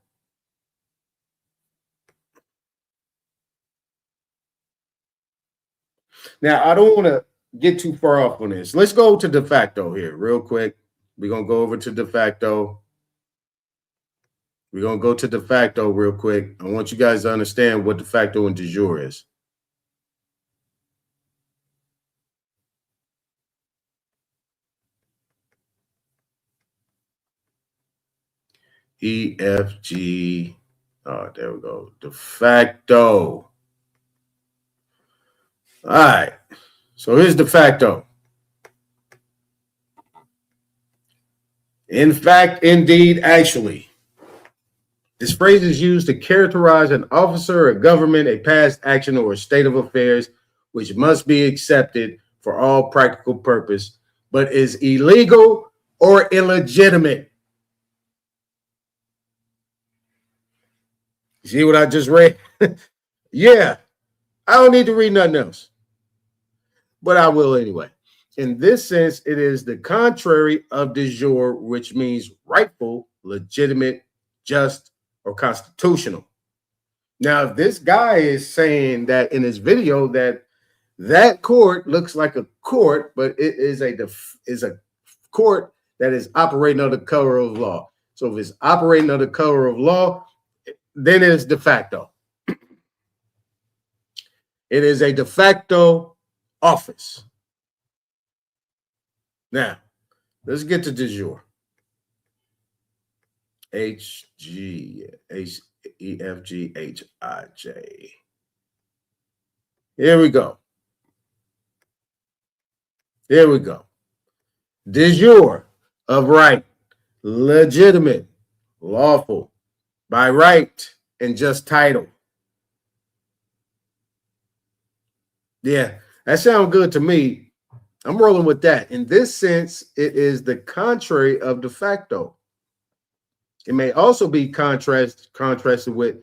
S1: I don't want to get too far off on this. Let's go to de facto here real quick. We're going to go over to de facto. We're going to go to de facto real quick. I want you guys to understand what de facto and de jure is. EFG. Oh, there we go. De facto. All right. So here's de facto. In fact, indeed, actually. This phrase is used to characterize an officer, a government, a past action, or a state of affairs which must be accepted for all practical purpose, but is illegal or illegitimate. See what I just read? Yeah, I don't need to read nothing else, but I will anyway. In this sense, it is the contrary of de jure, which means rightful, legitimate, just, or constitutional. Now, if this guy is saying that in his video that court looks like a court, but it is a court that is operating under the color of law. So if it's operating under the color of law, then it's de facto. It is a de facto office. Now, let's get to de jure. HGEFGHIJ. Here we go. Here we go. De jure, of right, legitimate, lawful, by right, and just title. Yeah, that sounds good to me. I'm rolling with that. In this sense, it is the contrary of de facto. It may also be contrasted with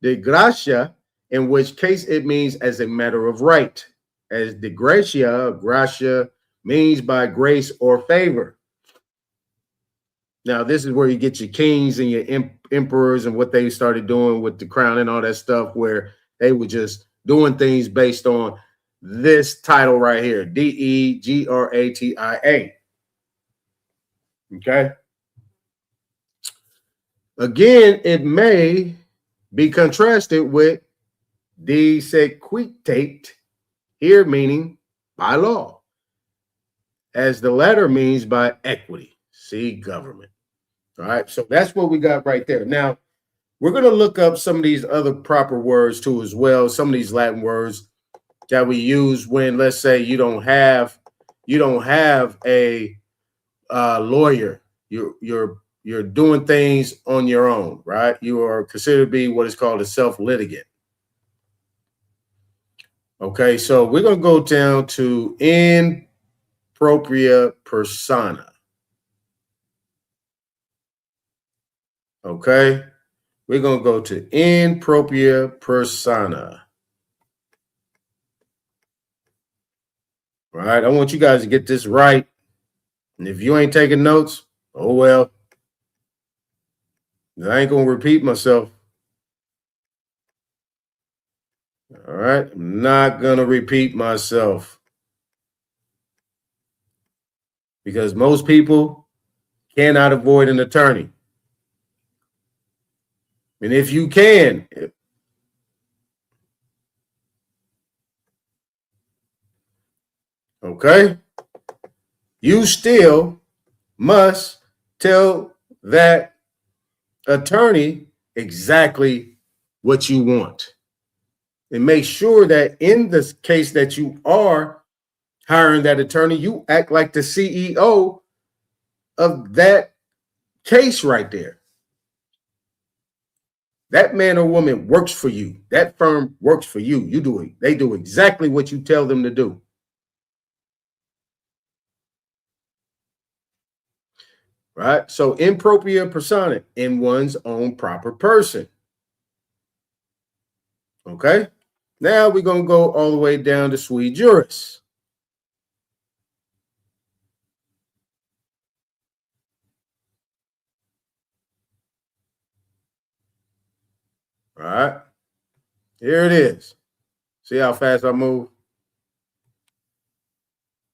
S1: de gratia, in which case it means as a matter of right, as de gratia means by grace or favor. Now, this is where you get your kings and your emperors and what they started doing with the crown and all that stuff, where they were just doing things based on this title right here, DEGRATIA. Okay. Again, it may be contrasted with de sequitate, here meaning by law, as the latter means by equity. See, government. All right, so that's what we got right there. Now, we're going to look up some of these other proper words too as well, some of these Latin words that we use when, let's say, you don't have a lawyer. You're doing things on your own, right? You are considered to be what is called a self-litigant. Okay, so we're going to go down to in propria persona. Okay, we're going to go to in propria persona. All right, I want you guys to get this right. And if you ain't taking notes, oh well. I ain't going to repeat myself. All right? I'm not going to repeat myself. Because most people cannot avoid an attorney. And if you can, okay, you still must tell that attorney exactly what you want. And make sure that in the case that you are hiring that attorney, you act like the CEO of that case right there. That man or woman works for you. That firm works for you. You do it. They do exactly what you tell them to do. Right? So impropria persona, in one's own proper person. Okay? Now we're going to go all the way down to sui juris. All right? Here it is. See how fast I move?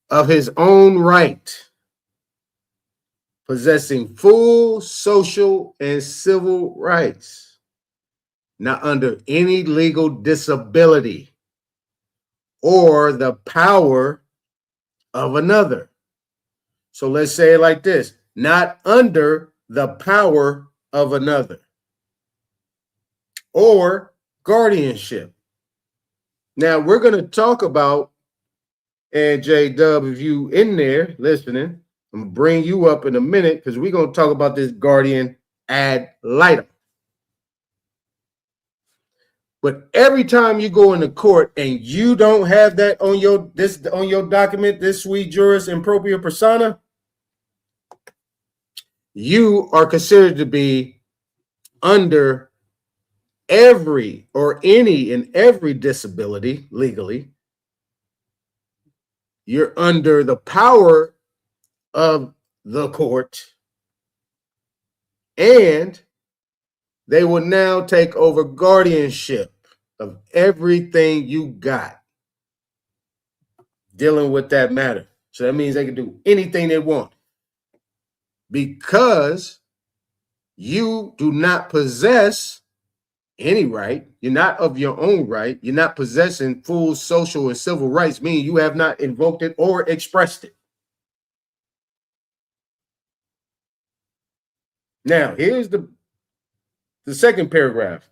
S1: Of his own right, possessing full social and civil rights, not under any legal disability or the power of another. So let's say it like this: not under the power of another or guardianship. Now we're going to talk about, and J-Dub, if you in there listening, I'm going to bring you up in a minute because we're going to talk about this guardian ad litem. But every time you go into court and you don't have that on your document, this sui juris impropria persona, you are considered to be under every or any and every disability legally. You're under the power of the court, and they will now take over guardianship of everything you got dealing with that matter. So that means they can do anything they want because you do not possess any right. You're not of your own right. You're not possessing full social and civil rights, meaning you have not invoked it or expressed it. Now, here's the second paragraph.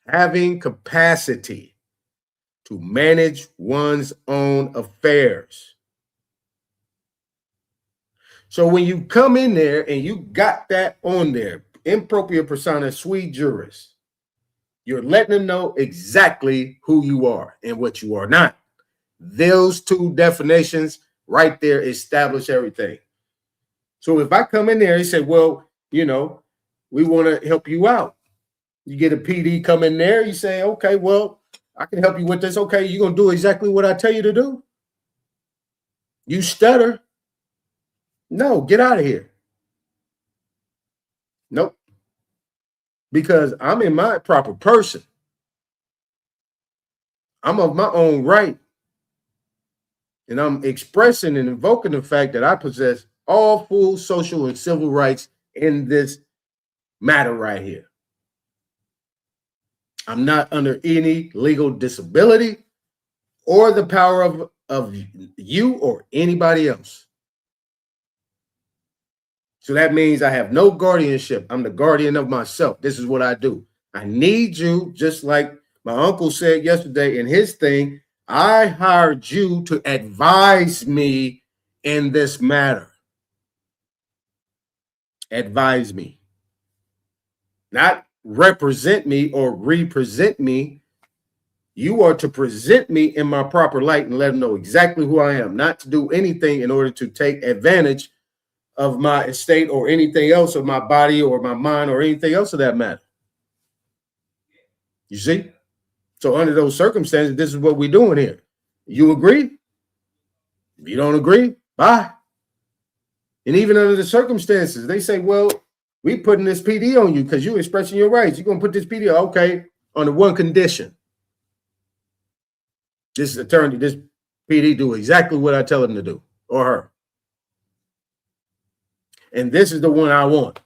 S1: Having capacity to manage one's own affairs. So when you come in there and you got that on there, impropria persona sui juris, you're letting them know exactly who you are and what you are not. Those two definitions right there establish everything. So if I come in there and say, well, you know, we want to help you out. You get a PD come in there, you say, okay, well, I can help you with this. Okay, you're going to do exactly what I tell you to do? You stutter. No, get out of here. Nope. Because I'm in my proper person. I'm of my own right. And I'm expressing and invoking the fact that I possess all full social and civil rights in this matter right here. I'm not under any legal disability or the power of you or anybody else. So that means I have no guardianship. I'm the guardian of myself. This is what I do. I need you, just like my uncle said yesterday in his thing. I hired you to advise me in this matter. Advise me. Not represent me or represent me. You are to present me in my proper light and let them know exactly who I am, not to do anything in order to take advantage of my estate or anything else, of my body or my mind or anything else of that matter. You see? So under those circumstances, this is what we're doing here. You agree? If you don't agree, bye. And even under the circumstances, they say, well, we putting this PD on you because you're expressing your rights. You're going to put this PD on. Okay, on the one condition. This attorney, this PD do exactly what I tell him to do, or her. And this is the one I want.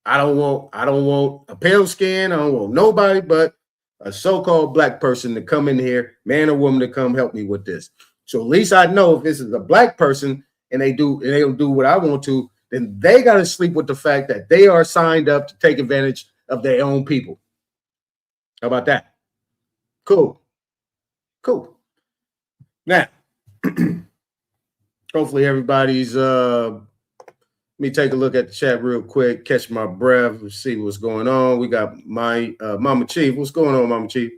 S1: I don't want a pale skin. I don't want nobody but a so-called black person to come in here, man or woman, to come help me with this. So at least I know if this is a black person and they don't do what I want to, then they got to sleep with the fact that they are signed up to take advantage of their own people. How about that? Cool. Cool. Now, hopefully everybody's let me take a look at the chat real quick, catch my breath, see what's going on. We got my Mama Chief. What's going on, Mama Chief?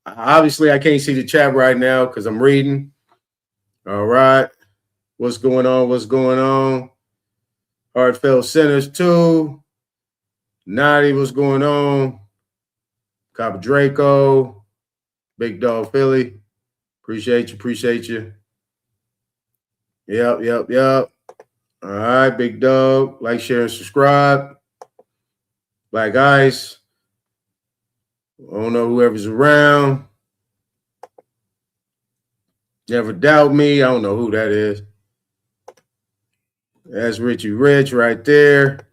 S1: Obviously, I can't see the chat right now because I'm reading. All right. What's going on? What's going on? Heartfelt Sinners 2. Naughty, what's going on? Copper Draco. Big Dog Philly. Appreciate you. Appreciate you. Yep. All right, Big Dog. Like, share, and subscribe. Black Ice. I don't know whoever's around. Never Doubt Me. I don't know who that is. That's Richie Rich right there.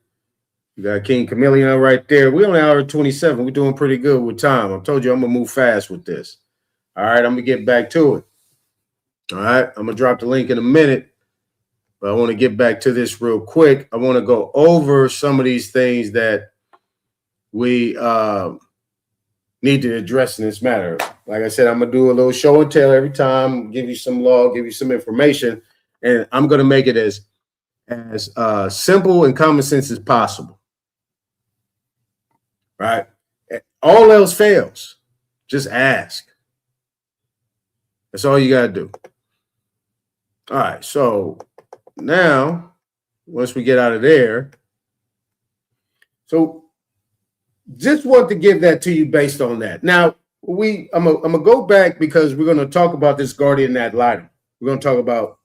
S1: You got King Chameleon right there. We're on hour 27. We're doing pretty good with time. I told you I'm going to move fast with this. All right, I'm going to get back to it. All right, I'm going to drop the link in a minute. But I want to get back to this real quick. I want to go over some of these things that we need to address in this matter. Like I said, I'm going to do a little show and tell every time, give you some law, give you some information, and I'm going to make it as simple and common sense as possible. Right? All else fails. Just ask. That's all you got to do. All right, so now, once we get out of there, so just want to give that to you based on that. Now, I'm gonna go back because we're going to talk about this guardian ad litem. We're going to talk about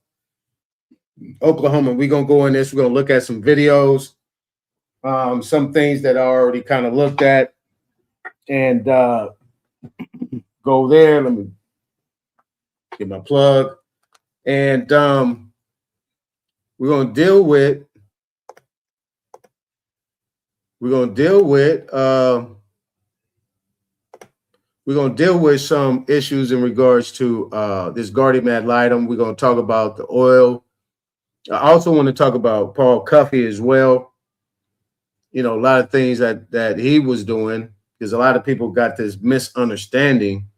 S1: Oklahoma. We're going to go in this. We're going to look at some videos, some things that I already kind of looked at, and go there. Let me get my plug. And we're going to deal with some issues in regards to this guardian ad litem. We're going to talk about the oil. I also want to talk about Paul Cuffey as well. You know, a lot of things that he was doing, because a lot of people got this misunderstanding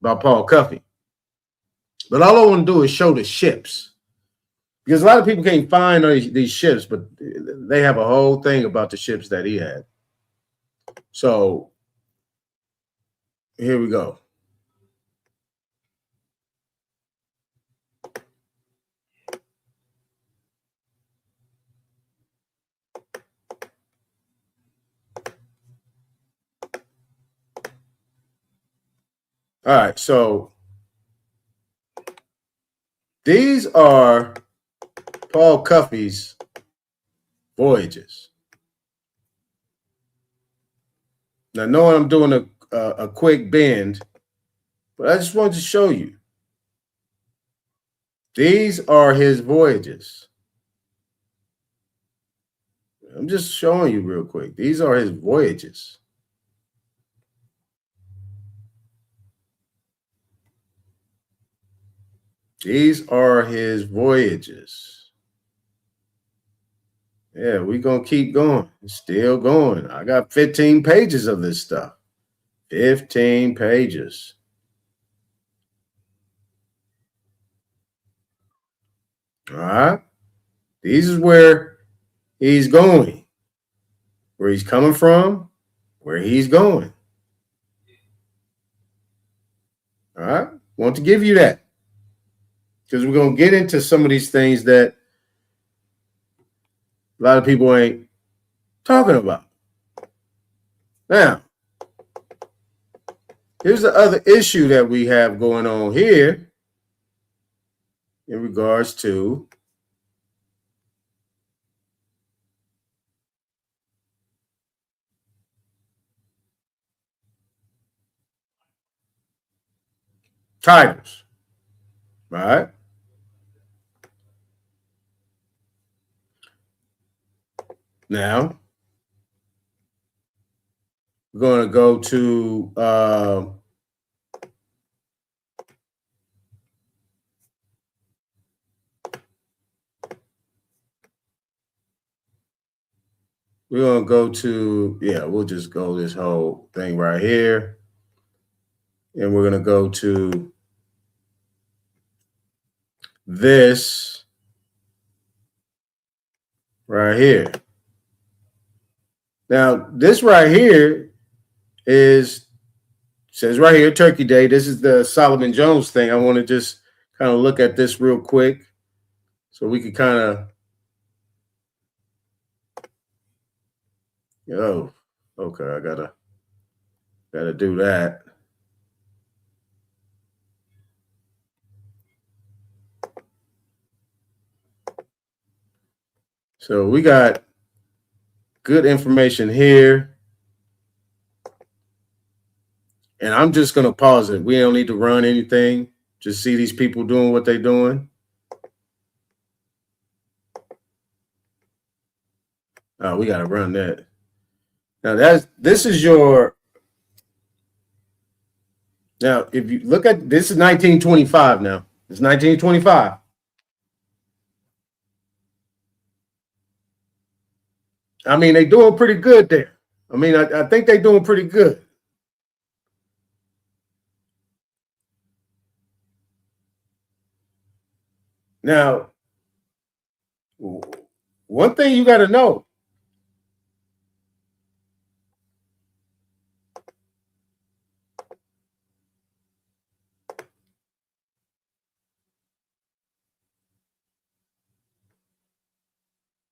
S1: about Paul Cuffey. But all I want to do is show the ships. Because a lot of people can't find these ships, but they have a whole thing about the ships that he had. So here we go. All right, so these are Paul Cuffey's voyages. Now, knowing I'm doing a quick bend, but I just wanted to show you. These are his voyages. I'm just showing you real quick. These are his voyages. These are his voyages. Yeah, we're going to keep going. It's still going. I got 15 pages of this stuff. 15 pages. All right. This is where he's going, where he's coming from, where he's going. All right. Want to give you that, because we're going to get into some of these things that a lot of people ain't talking about. Now, here's the other issue that we have going on here in regards to titles. Right? Now, we're going to go to we'll just go this whole thing right here. And we're going to go to this right here. Now, this right here says right here, Turkey Day. This is the Solomon Jones thing. I want to just kind of look at this real quick so we could kind of, okay, I gotta do that. So we got good information here. And I'm just going to pause it. We don't need to run anything. Just see these people doing what they're doing. Oh, we got to run that. Now this is your. Now, if you look at this is 1925 now. It's 1925. I mean, they're doing pretty good there. I mean, I think they're doing pretty good. Now, one thing you got to know.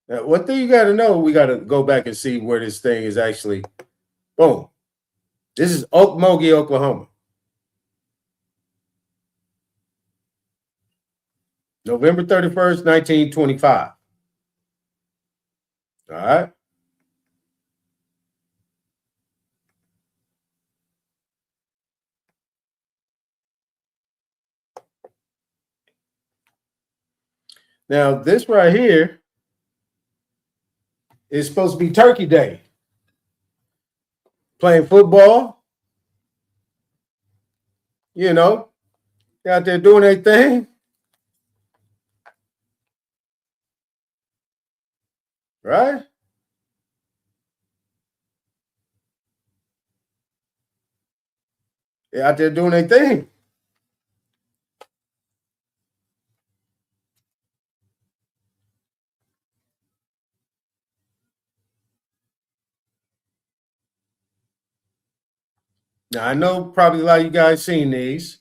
S1: Now, one thing you got to know, we got to go back and see where this thing is actually. Boom. This is Okmulgee, Oklahoma. November 31st, 1925. All right. Now, this right here is supposed to be Turkey Day. Playing football. You know, out there doing their thing. Right? They're out there doing their thing. Now, I know probably a lot of you guys seen these.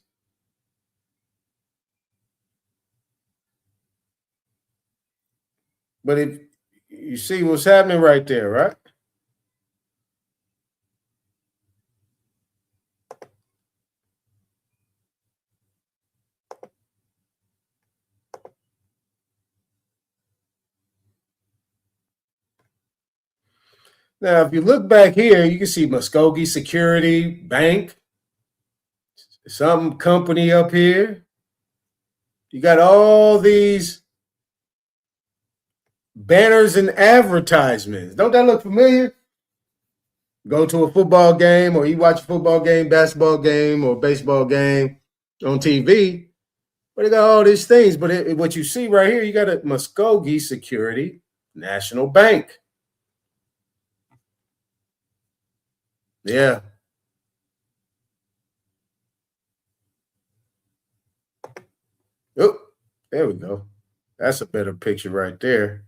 S1: But if you see what's happening right there, right? Now, if you look back here, you can see Muskogee Security Bank, some company up here. You got all these banners and advertisements. Don't that look familiar? Go to a football game or you watch a football game, basketball game, or baseball game on TV. But they got all these things. But what you see right here, you got a Muskogee Security National Bank. Yeah. Oh, there we go. That's a better picture right there.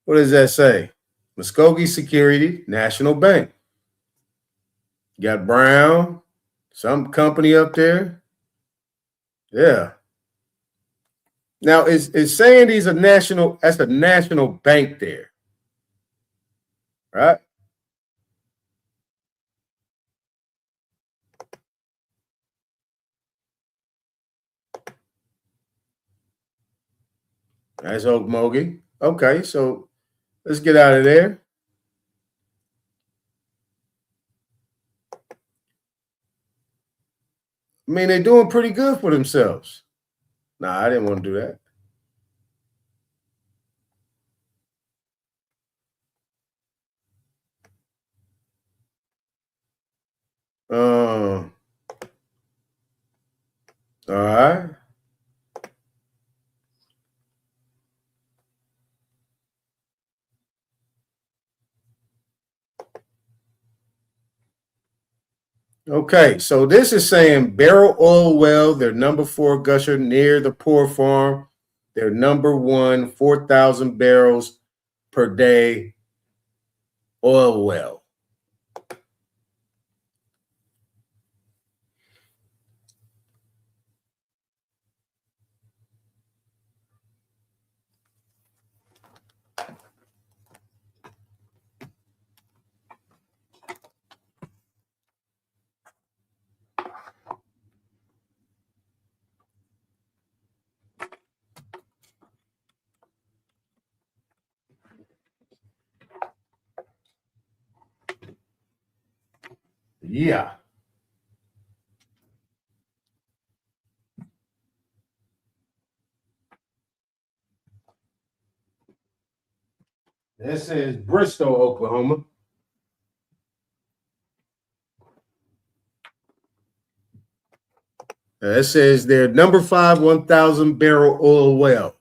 S1: What does that say? Muskogee Security National Bank. You got Brown, some company up there. Yeah. Now, it's saying these are national, that's a national bank there. Right? That's Okmulgee. Okay, so let's get out of there. I mean, they're doing pretty good for themselves. Nah, I didn't want to do that. All right. Okay, so this is saying Barrel Oil Well, their number 4 gusher near the Poor Farm, their number 1, 4,000 barrels per day oil well. Yeah. This is Bristol, Oklahoma. It says their number 5, 1,000 barrel oil well.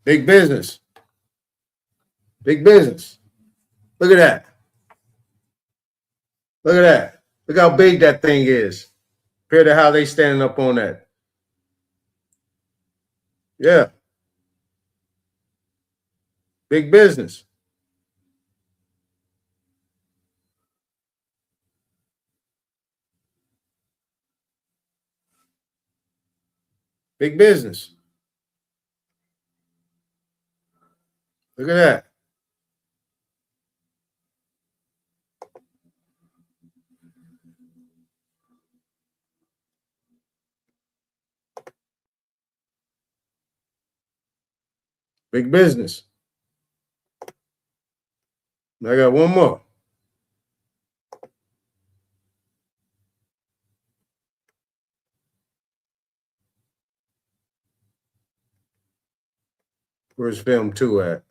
S1: Big business. Big business. Look at that. Look at that. Look how big that thing is compared to how they standing up on that. Yeah. Big business. Big business. Look at that. Big business. I got one more. Where's film 2 at?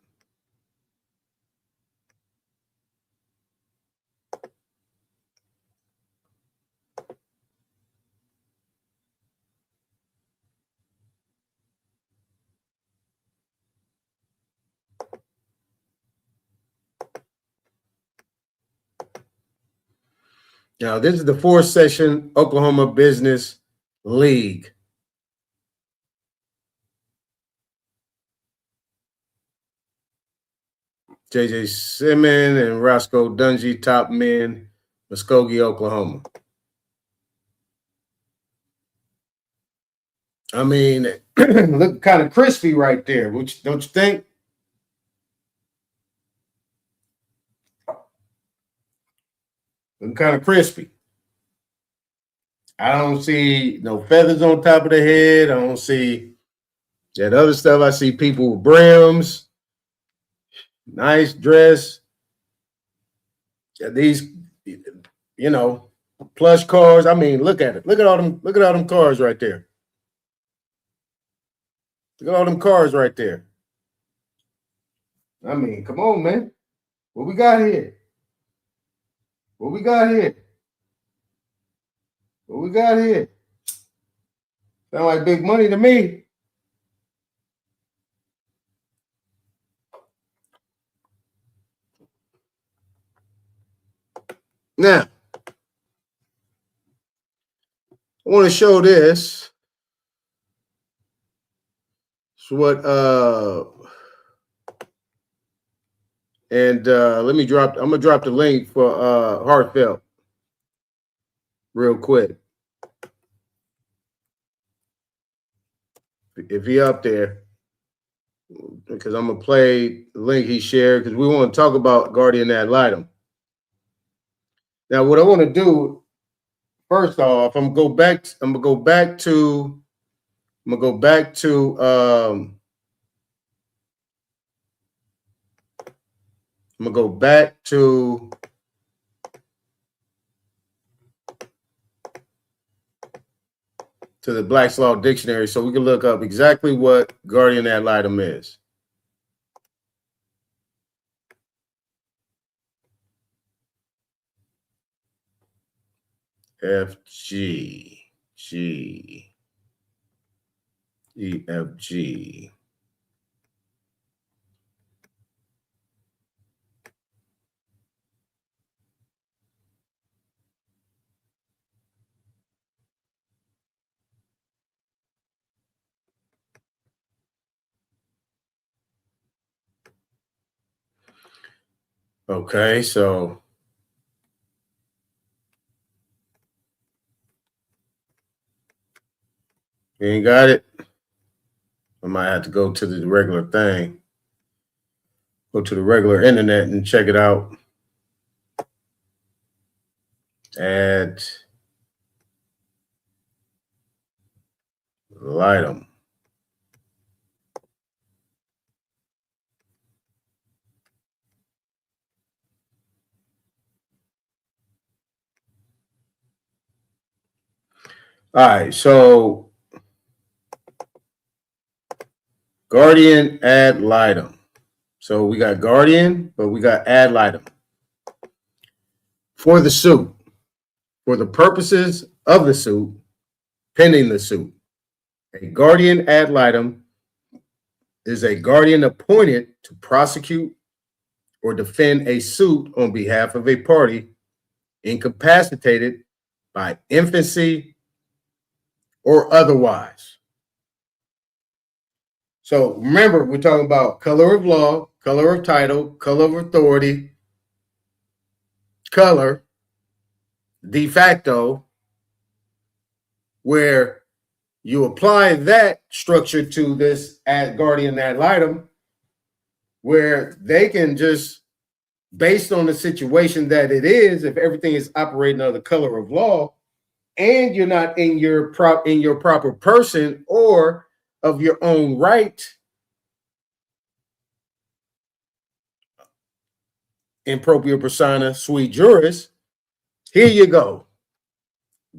S1: Now, this is the 4-session Oklahoma Business League. J.J. Simmons and Roscoe Dungy, top men, Muskogee, Oklahoma. I mean, look kind of crispy right there. Don't you think? Look kind of crispy. I don't see no feathers on top of the head. I don't see that other stuff. I see people with brims, nice dress. These, you know, plush cars. I mean, look at it. Look at all them. Look at all them cars right there. Look at all them cars right there. I mean, come on, man. What we got here? What we got here? What we got here? Sound like big money to me. Now, I want to show this. It's what let me drop. I'm gonna drop the link for Heartfelt real quick. If he up there, because I'm gonna play the link he shared because we want to talk about guardian ad litem. Now, what I want to do first off, I'm gonna go back to I'm gonna go back to the Black's Law Dictionary so we can look up exactly what guardian ad litem is. EFG. Okay, so you ain't got it. I might have to go to the regular thing. Go to the regular internet and check it out. Ad litem. All right, so guardian ad litem. So we got guardian, but we got ad litem. For the suit, for the purposes of the suit, pending the suit, a guardian ad litem is a guardian appointed to prosecute or defend a suit on behalf of a party incapacitated by infancy or otherwise. So remember, we're talking about color of law, color of title, color of authority, color, de facto, where you apply that structure to this guardian ad litem, where they can just, based on the situation that it is, if everything is operating under the color of law, and you're not in your proper person or of your own right, in propria persona sui juris, here you go.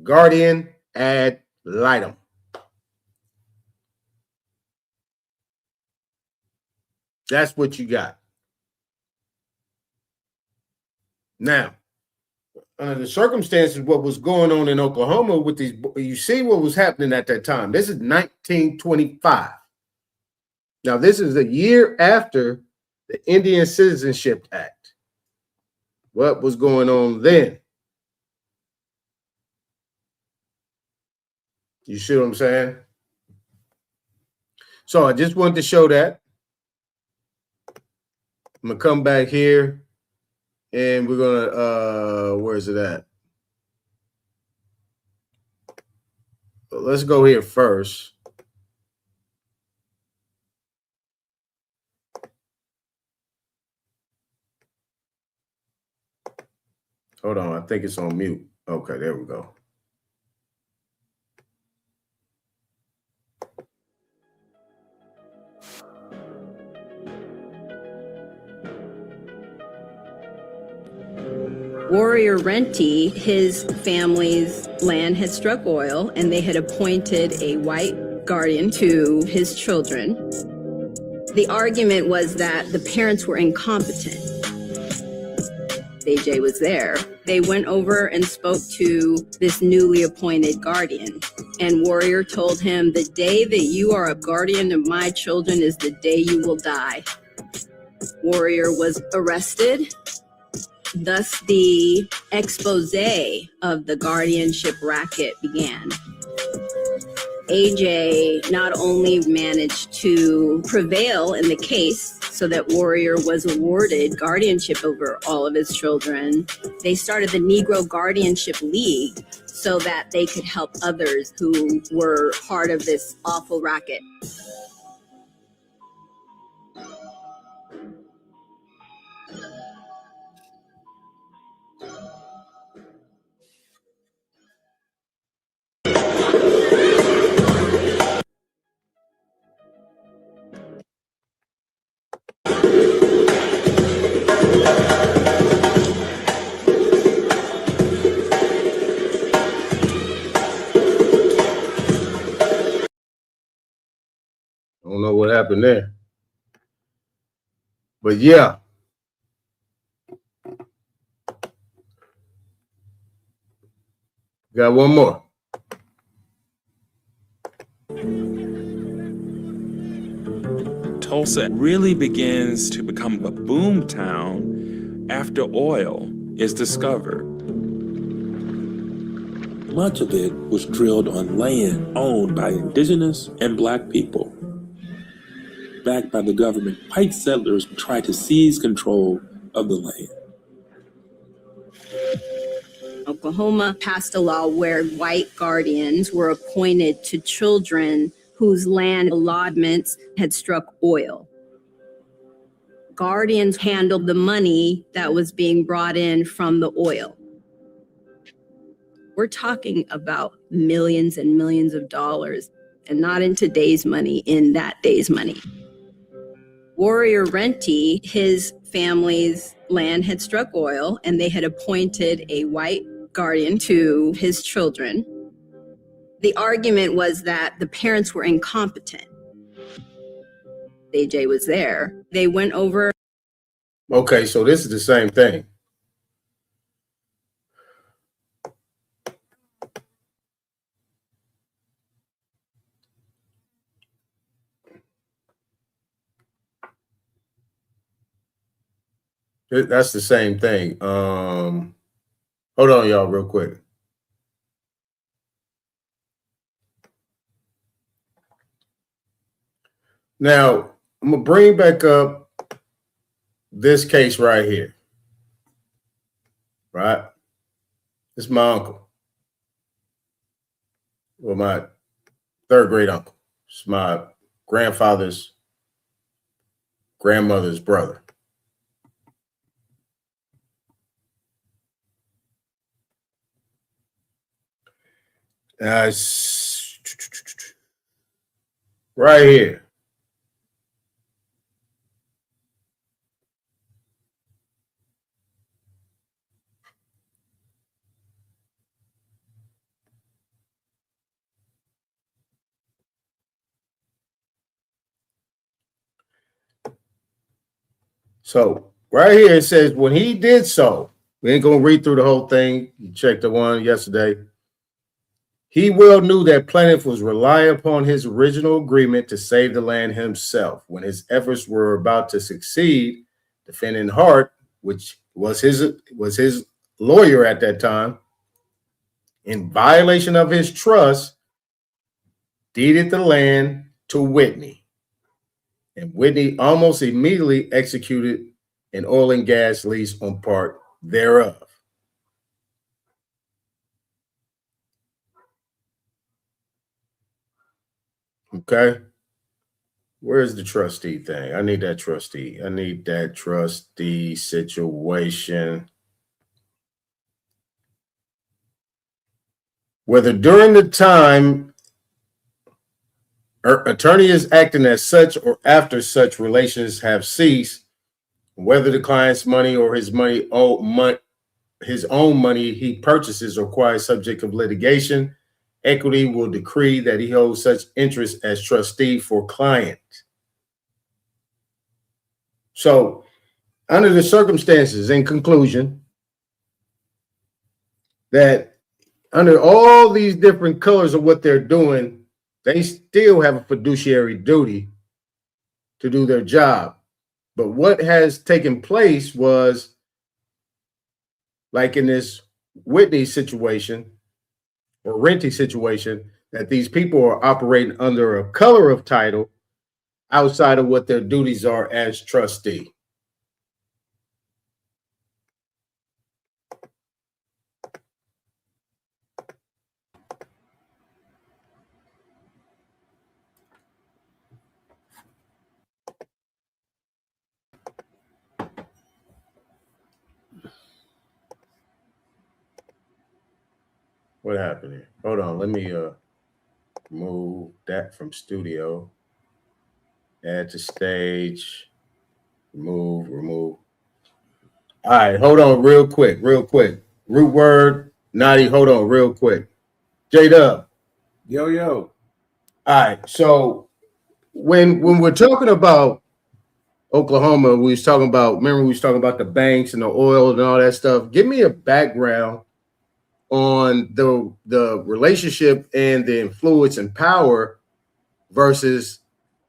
S1: Guardian ad litem. That's what you got. Now, under the circumstances, what was going on in Oklahoma with these, you see what was happening at that time. This is 1925. Now, this is a year after the Indian Citizenship Act. What was going on then? You see what I'm saying? So I just wanted to show that. I'm gonna come back here and we're gonna where is it at? Let's go here first. Hold on, I think it's on mute. Okay, there we go.
S19: Warrior Renty, his family's land had struck oil, and they had appointed a white guardian to his children. The argument was that the parents were incompetent. AJ was there. They went over and spoke to this newly appointed guardian, and Warrior told him, "The day that you are a guardian of my children is the day you will die." Warrior was arrested. Thus, the expose of the guardianship racket began. AJ not only managed to prevail in the case so that Warrior was awarded guardianship over all of his children, they started the Negro Guardianship League so that they could help others who were part of this awful racket.
S1: don't know what happened there. But yeah. Got one more.
S20: Tulsa really begins to become a boom town after oil is discovered.
S21: Much of it was drilled on land owned by indigenous and black people. Backed by the government, white settlers tried to seize control of the land.
S19: Oklahoma passed a law where white guardians were appointed to children whose land allotments had struck oil. Guardians handled the money that was being brought in from the oil. We're talking about millions and millions of dollars, and not in today's money, in that day's money. Warrior Renty, his family's land had struck oil, and they had appointed a white guardian to his children. The argument was that the parents were incompetent. AJ was there. They went over.
S1: Okay, so this is the same thing. That's the same thing. Hold on, y'all, real quick. Now, I'm going to bring back up this case right here. Right? This is my uncle. Well, my third great uncle. It's my grandfather's grandmother's brother. Right here. So right here it says when he did so, we ain't gonna read through the whole thing. You checked the one yesterday. He well knew that Plaintiff was relying upon his original agreement to save the land himself. When his efforts were about to succeed, defendant Hart, which was his lawyer at that time, in violation of his trust, deeded the land to Whitney. And Whitney almost immediately executed an oil and gas lease on part thereof. Okay. Where's the trustee thing? I need that trustee. I need that trustee situation. Whether during the time attorney is acting as such or after such relations have ceased, whether the client's money or his own money he purchases or acquires subject of litigation, equity will decree that he holds such interest as trustee for client. So, under the circumstances, in conclusion, that under all these different colors of what they're doing, they still have a fiduciary duty to do their job. But what has taken place was, like in this Whitney situation or Renty situation, that these people are operating under a color of title outside of what their duties are as trustee. What happened here? Hold on, let me move that from studio. Add to stage. Remove. All right, hold on real quick. Root word, Naughty, hold on real quick. J-Dub.
S22: Yo.
S1: All right, so when we're talking about Oklahoma, we was talking about, remember we was talking about the banks and the oil and all that stuff. Give me a background on the relationship and the influence and power versus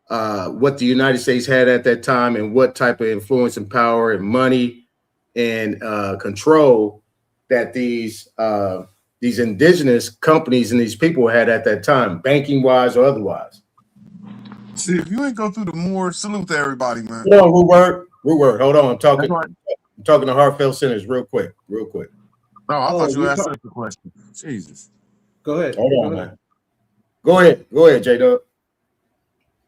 S1: what the United States had at that time, and what type of influence and power and money and control that these indigenous companies and these people had at that time, banking wise or otherwise.
S2: See, if you ain't go through the more, salute to everybody, man.
S1: No, Woodward. Hold on, I'm talking to Heartfelt Sinners real quick.
S2: Oh, I thought you asked us the question. Jesus.
S22: Go ahead.
S1: Hold on, man. Go ahead, J-Dub.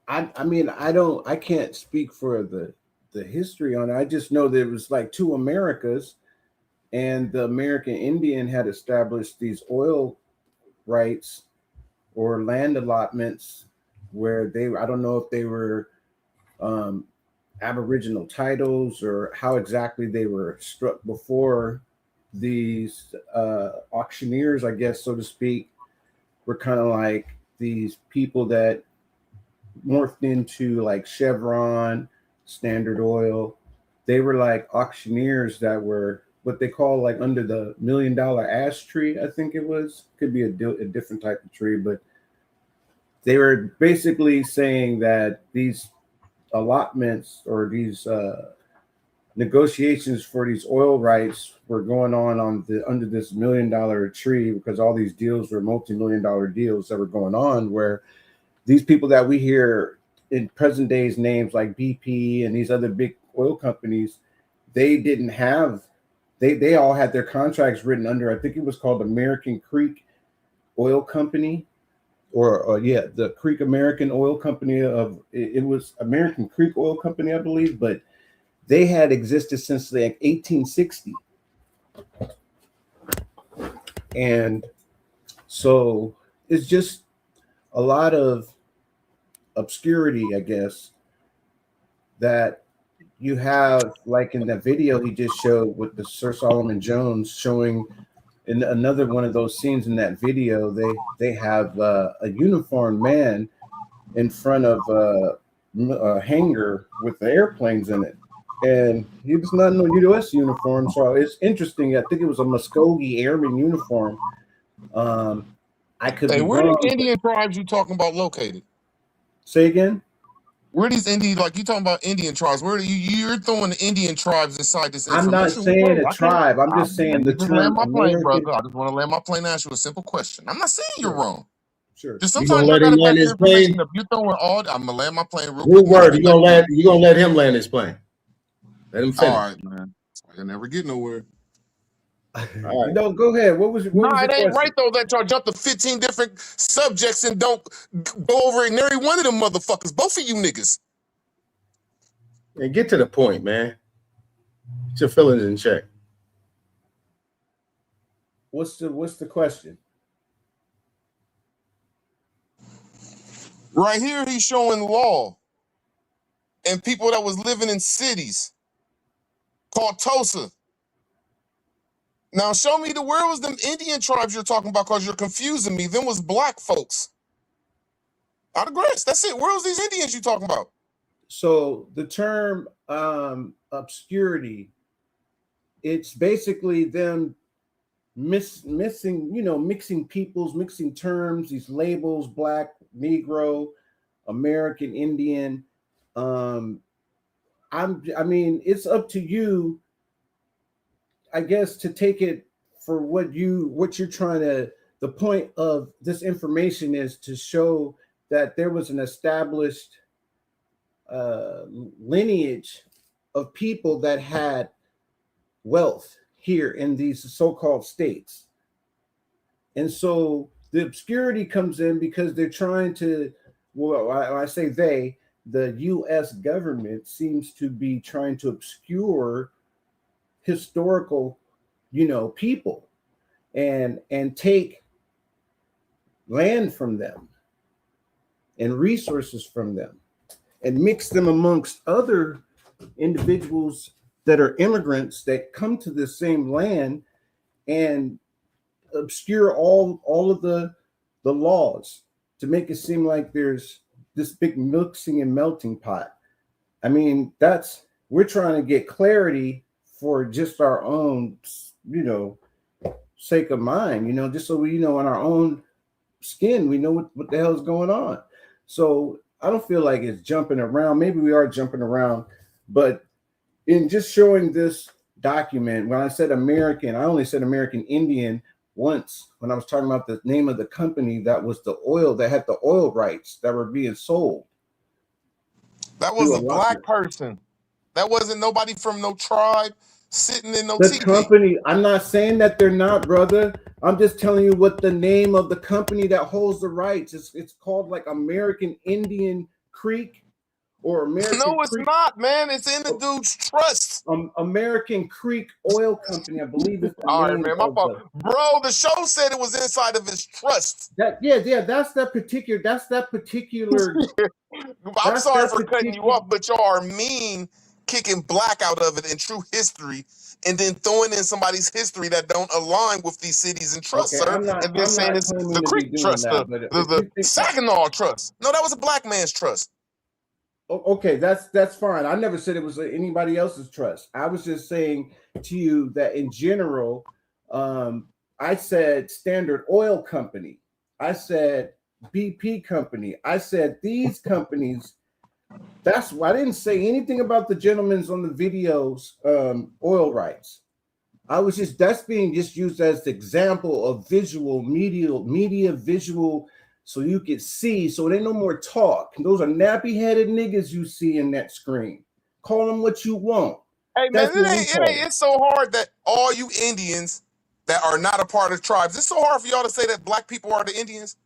S22: I mean, I can't speak for the history on it. I just know there was like two Americas, and the American Indian had established these oil rights or land allotments where I don't know if they were Aboriginal titles or how exactly they were struck before these auctioneers, I guess, so to speak, were kind of like these people that morphed into like Chevron, Standard Oil. They were like auctioneers that were what they call like under the $1 million ash tree, I think it was. Could be a different type of tree, but they were basically saying that these allotments or these negotiations for these oil rights were going on under this $1 million tree, because all these deals were multi-million-dollar deals that were going on, where these people that we hear in present days names like BP and these other big oil companies, they didn't have, they all had their contracts written under, I think it was called American Creek Oil Company, or the Creek American Oil Company it was American Creek Oil Company, I believe, but they had existed since like 1860. And so it's just a lot of obscurity, I guess, that you have, like in that video he just showed with the Sir Solomon Jones showing in another one of those scenes in that video, they have a uniformed man in front of a hangar with the airplanes in it. And he was not in a U.S. uniform, so it's interesting. I think it was a Muskogee Airman uniform. I could be
S2: where
S22: wrong.
S2: these Indian tribes you talking about located?
S22: Say again?
S2: Where these Indian, like you talking about Indian tribes? Where you're throwing the Indian tribes inside this information?
S22: I'm not saying a tribe. I'm just saying the
S2: just
S22: term
S2: land my plane,
S22: American.
S2: brother. I just want to land my plane and ask you a simple question. I'm not saying you're wrong.
S22: Sure.
S2: Just
S1: You gonna
S2: sometimes I
S1: let him
S2: gotta
S1: land
S2: back
S1: his
S2: your information
S1: plane?
S2: up. You're throwing all. I'm gonna land my plane real
S1: Good
S2: quick.
S1: word. You gonna let him land his plane? Let him finish.
S2: All right, man. I never get nowhere.
S1: All right.
S22: No, go ahead. What was
S2: Nah,
S22: your
S2: it ain't
S22: question?
S2: right though that y'all jump to 15 different subjects and don't go over it in every one of them motherfuckers. Both of you niggas.
S1: And get to the point, man. Get your feelings in check.
S22: What's the question?
S2: Right here, he's showing law and people that was living in cities called Tulsa. Now show me where was them Indian tribes you're talking about, because you're confusing me. Them was black folks. I digress. That's it. Where was these Indians you talking about?
S22: So the term obscurity, it's basically them mixing peoples, mixing terms, these labels, black, Negro, American Indian. I mean, it's up to you, I guess, to take it for what you're trying to. The point of this information is to show that there was an established lineage of people that had wealth here in these so-called states. And so the obscurity comes in because they're trying to, well, I say the U.S. government seems to be trying to obscure historical, people and take land from them and resources from them and mix them amongst other individuals that are immigrants that come to this same land and obscure all of the laws to make it seem like there's this big mixing and melting pot. I mean, we're trying to get clarity for just our own, sake of mind, just so we, in our own skin, we know what the hell is going on. So I don't feel like it's jumping around. Maybe we are jumping around, but in just showing this document, when I said American, I only said American Indian once when I was talking about the name of the company that was the oil that had the oil rights that were being sold.
S2: That was a black person. That wasn't nobody from no tribe sitting in no
S22: The
S2: TV.
S22: company, I'm not saying that they're not, brother. I'm just telling you what the name of the company that holds the rights is. It's called like American Indian Creek or American
S2: No, it's
S22: Creek.
S2: not, man. It's in the dude's trust.
S22: American Creek Oil Company, I believe is the
S2: All right,
S22: name
S2: man. My
S22: of
S2: fault. Bro, the show said it was inside of his trust.
S22: that's that particular
S2: I'm sorry for cutting you off, but y'all are mean kicking black out of it in true history and then throwing in somebody's history that don't align with these cities and trusts, sir. And then saying it's the Creek Trust, the Saginaw Trust. No, that was a black man's trust.
S22: Okay, that's fine. I never said it was anybody else's trust. I was just saying to you that in general, I said Standard Oil Company. I said BP Company. I said these companies. That's why I didn't say anything about the gentlemen's on the videos oil rights. I was that's being used as the example of visual media visual. So you can see, so they no more talk. Those are nappy-headed niggas you see in that screen. Call them what you want.
S2: Hey, man, it's so hard that all you Indians that are not a part of tribes, it's so hard for y'all to say that black people are the Indians.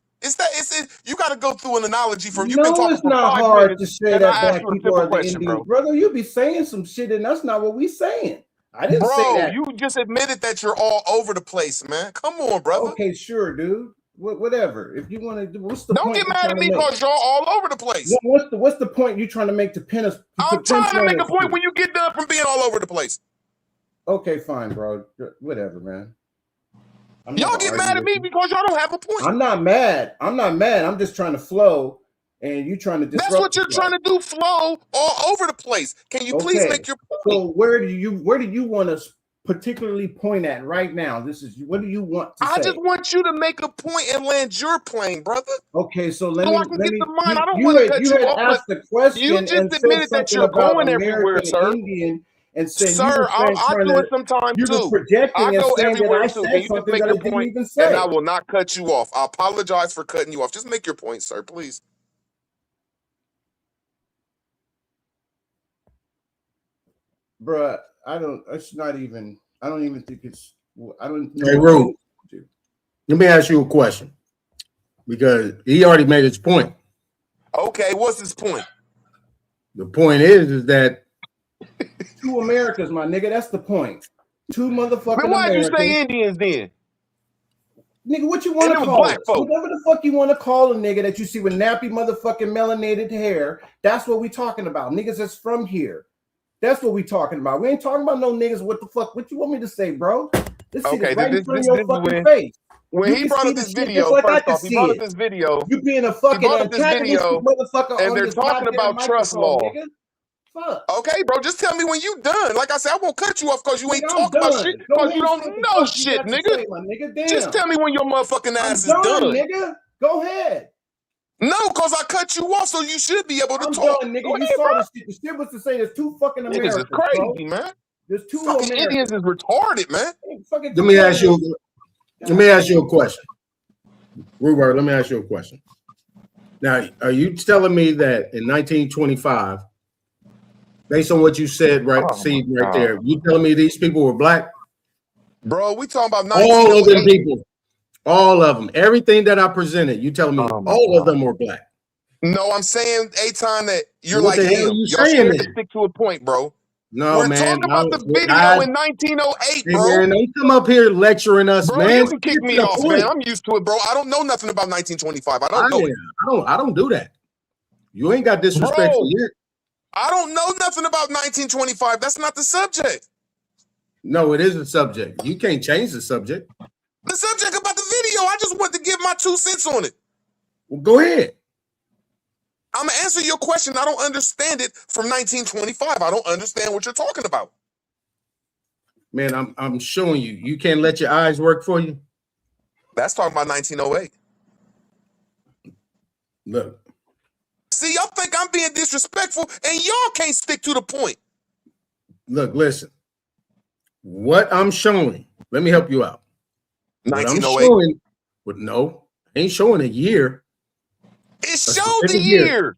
S2: You got to go through an analogy from you've been talking
S22: it's not
S2: for 5
S22: hard
S2: minutes,
S22: to say
S2: and
S22: that
S2: I
S22: black
S2: asked you a
S22: people are
S2: simple
S22: the
S2: question,
S22: Indians.
S2: bro.
S22: Brother, you be saying some shit, and that's not what we saying. I didn't say that.
S2: You just admitted that you're all over the place, man. Come on, brother.
S22: Okay, sure, dude. Whatever. If you want to do, what's the
S2: Don't
S22: point?
S2: get mad at me because y'all all over the place.
S22: What's the point you trying to make to pin us?
S2: I'm trying to make a point when you get done from being all over the place.
S22: Okay, fine, bro. Whatever, man.
S2: Y'all get mad at me because y'all don't have a point.
S22: I'm not mad. I'm just trying to flow, and you trying to disrupt.
S2: That's what you're trying to do. Flow all over the place. Can you please make your point?
S22: So where do you want to particularly point at right now? What do you want to say?
S2: I just want you to make a point and land your plane, brother.
S22: Okay, so
S2: I can get the mind. I don't want to cut you off.
S22: Asked the question.
S2: You just admitted that you're going everywhere, sir.
S22: Indian and saying,
S2: sir, I do it sometimes too. I go everywhere too. Can you just make your point? And I will not cut you off. I apologize for cutting you off. Just make your point, sir, please.
S22: Bruh, I don't even think it's. I don't know.
S1: Hey, Ru, let me ask you a question because he already made his point.
S2: Okay, what's his point?
S1: The point is that
S22: 2 Americas, my nigga. That's the point. 2 motherfucking
S2: Americas. Why did you say Indians then?
S22: Nigga, what you want to call it? Whatever the fuck you want to call a nigga that you see with nappy motherfucking melanated hair, that's what we talking about. Niggas that's from here. That's what we talking about. We ain't talking about no niggas. What the fuck? What you want me to say, bro? This shit is right in front of your fucking face.
S2: When he brought up this video, first off, he brought up this video.
S22: You being a fucking antagonistic motherfucker,
S2: and they're talking about trust law.
S22: Nigga. Fuck.
S2: Okay, bro, just tell me when you done. Like I said, I won't cut you off because you ain't talking about shit because you don't know shit, nigga. Just tell me when your motherfucking ass is done.
S22: Nigga. Go ahead.
S2: No, because I cut you off, so you should be able to talk.
S22: Done, nigga. You saw the shit. The shit was to say there's 2 fucking Americans.
S2: This is crazy, man.
S22: There's 2
S2: fucking
S22: Americans.
S2: Indians is retarded, man.
S1: Let me ask you a question. Rupert, let me ask you a question. Now, are you telling me that in 1925, based on what you said right there, you telling me these people were black?
S2: Bro, we talking about
S1: all of them people. All of them. Everything that I presented, you telling me all of them were black.
S2: No, I'm saying, Aton, that you're
S1: what
S2: like him.
S1: You
S2: Y'all scared to stick to a point, bro.
S1: No,
S2: we're
S1: man.
S2: talking about the video in 1908, bro.
S1: Man, don't come up here lecturing us,
S2: bro,
S1: man.
S2: You can kick me off, man. I'm used to it, bro. I don't know nothing about 1925. I don't know it.
S1: I don't do that. You ain't got disrespectful yet.
S2: I don't know nothing about 1925. That's not the subject.
S1: No, it is a subject. You can't change the subject.
S2: The subject about the video. I just want to give my 2 cents on it.
S1: Well, go ahead.
S2: I'm gonna answer your question. I don't understand it from 1925. I don't understand what you're talking about.
S1: Man, I'm showing you. You can't let your eyes work for you.
S2: That's talking about 1908.
S1: Look.
S2: See, y'all think I'm being disrespectful, and y'all can't stick to the point.
S1: Look, listen. What I'm showing, let me help you out. What I'm
S2: 1908.
S1: showing, but no, I ain't showing a year.
S2: It showed the year.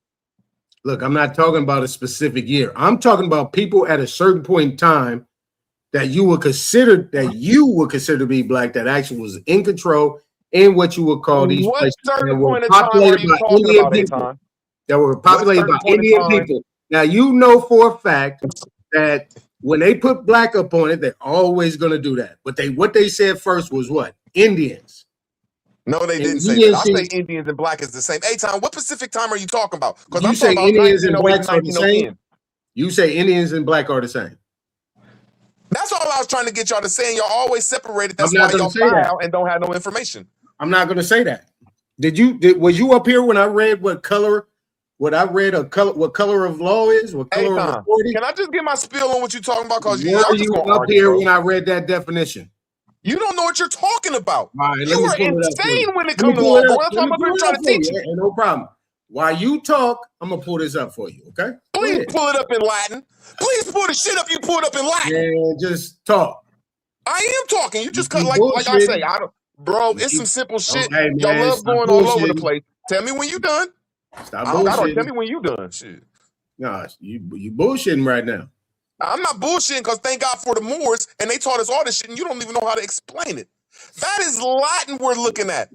S1: Look, I'm not talking about a specific year. I'm talking about people at a certain point in time that you would consider to be black, that actually was in control in what you would call these
S2: What
S1: places that
S2: certain
S1: were
S2: point in time are
S1: populated
S2: you
S1: by
S2: talking
S1: Indian
S2: about,
S1: people.
S2: Aton?
S1: That were populated by
S2: certain point in
S1: Indian
S2: time?
S1: people. Now you know for a fact that when they put black up on it, they're always going to do that. But what they said first was what? Indians.
S2: No, they
S1: And
S2: didn't say that. I say Indians and black is the same. Aton, what Pacific time are you talking about? Because
S1: You
S2: I'm
S1: say
S2: talking about
S1: Indians and
S2: 1908
S1: blacks are the same?
S2: 1910.
S1: You say Indians and black are the same.
S2: That's all I was trying to get y'all to say, and y'all always separated.
S1: I'm
S2: That's
S1: not
S2: why
S1: gonna
S2: y'all
S1: say that.
S2: foul and don't have no information.
S1: I'm not going to say that. Was you up here when I read what color of law is? What color of
S2: Aton,
S1: authority?
S2: can I just get my spiel on what you're talking about? Because
S1: Were
S2: y'all just
S1: you
S2: gonna
S1: up
S2: argue,
S1: here
S2: bro.
S1: when I read that definition?
S2: You don't know what you're talking about.
S1: All right,
S2: You
S1: let me
S2: are
S1: pull it up for you.
S2: insane when it
S1: Let me
S2: comes to
S1: pull
S2: law,
S1: it
S2: bro.
S1: up.
S2: That's
S1: Let
S2: why
S1: me
S2: I'm up
S1: pull
S2: here
S1: it
S2: trying
S1: up
S2: to
S1: for
S2: teach
S1: you.
S2: you.
S1: Ain't no problem. While you talk, I'm gonna pull this up for you. Okay?
S2: Please pull it up in Latin. Please pull the shit up you pulled up in Latin.
S1: And just talk.
S2: I am talking. You just cut
S1: keep
S2: like I say.
S1: bullshitting.
S2: I don't, bro.
S1: You
S2: It's
S1: keep-
S2: some simple shit.
S1: Okay,
S2: Y'all
S1: man.
S2: love
S1: Stop
S2: going all over the
S1: bullshitting.
S2: place. Tell me when you done.
S1: Stop
S2: I don't got to
S1: bullshitting.
S2: tell me when you done. Shit.
S1: Nah, you bullshitting right now.
S2: I'm not bullshitting because thank God for the Moors and they taught us all this shit and you don't even know how to explain it. That is Latin we're looking at.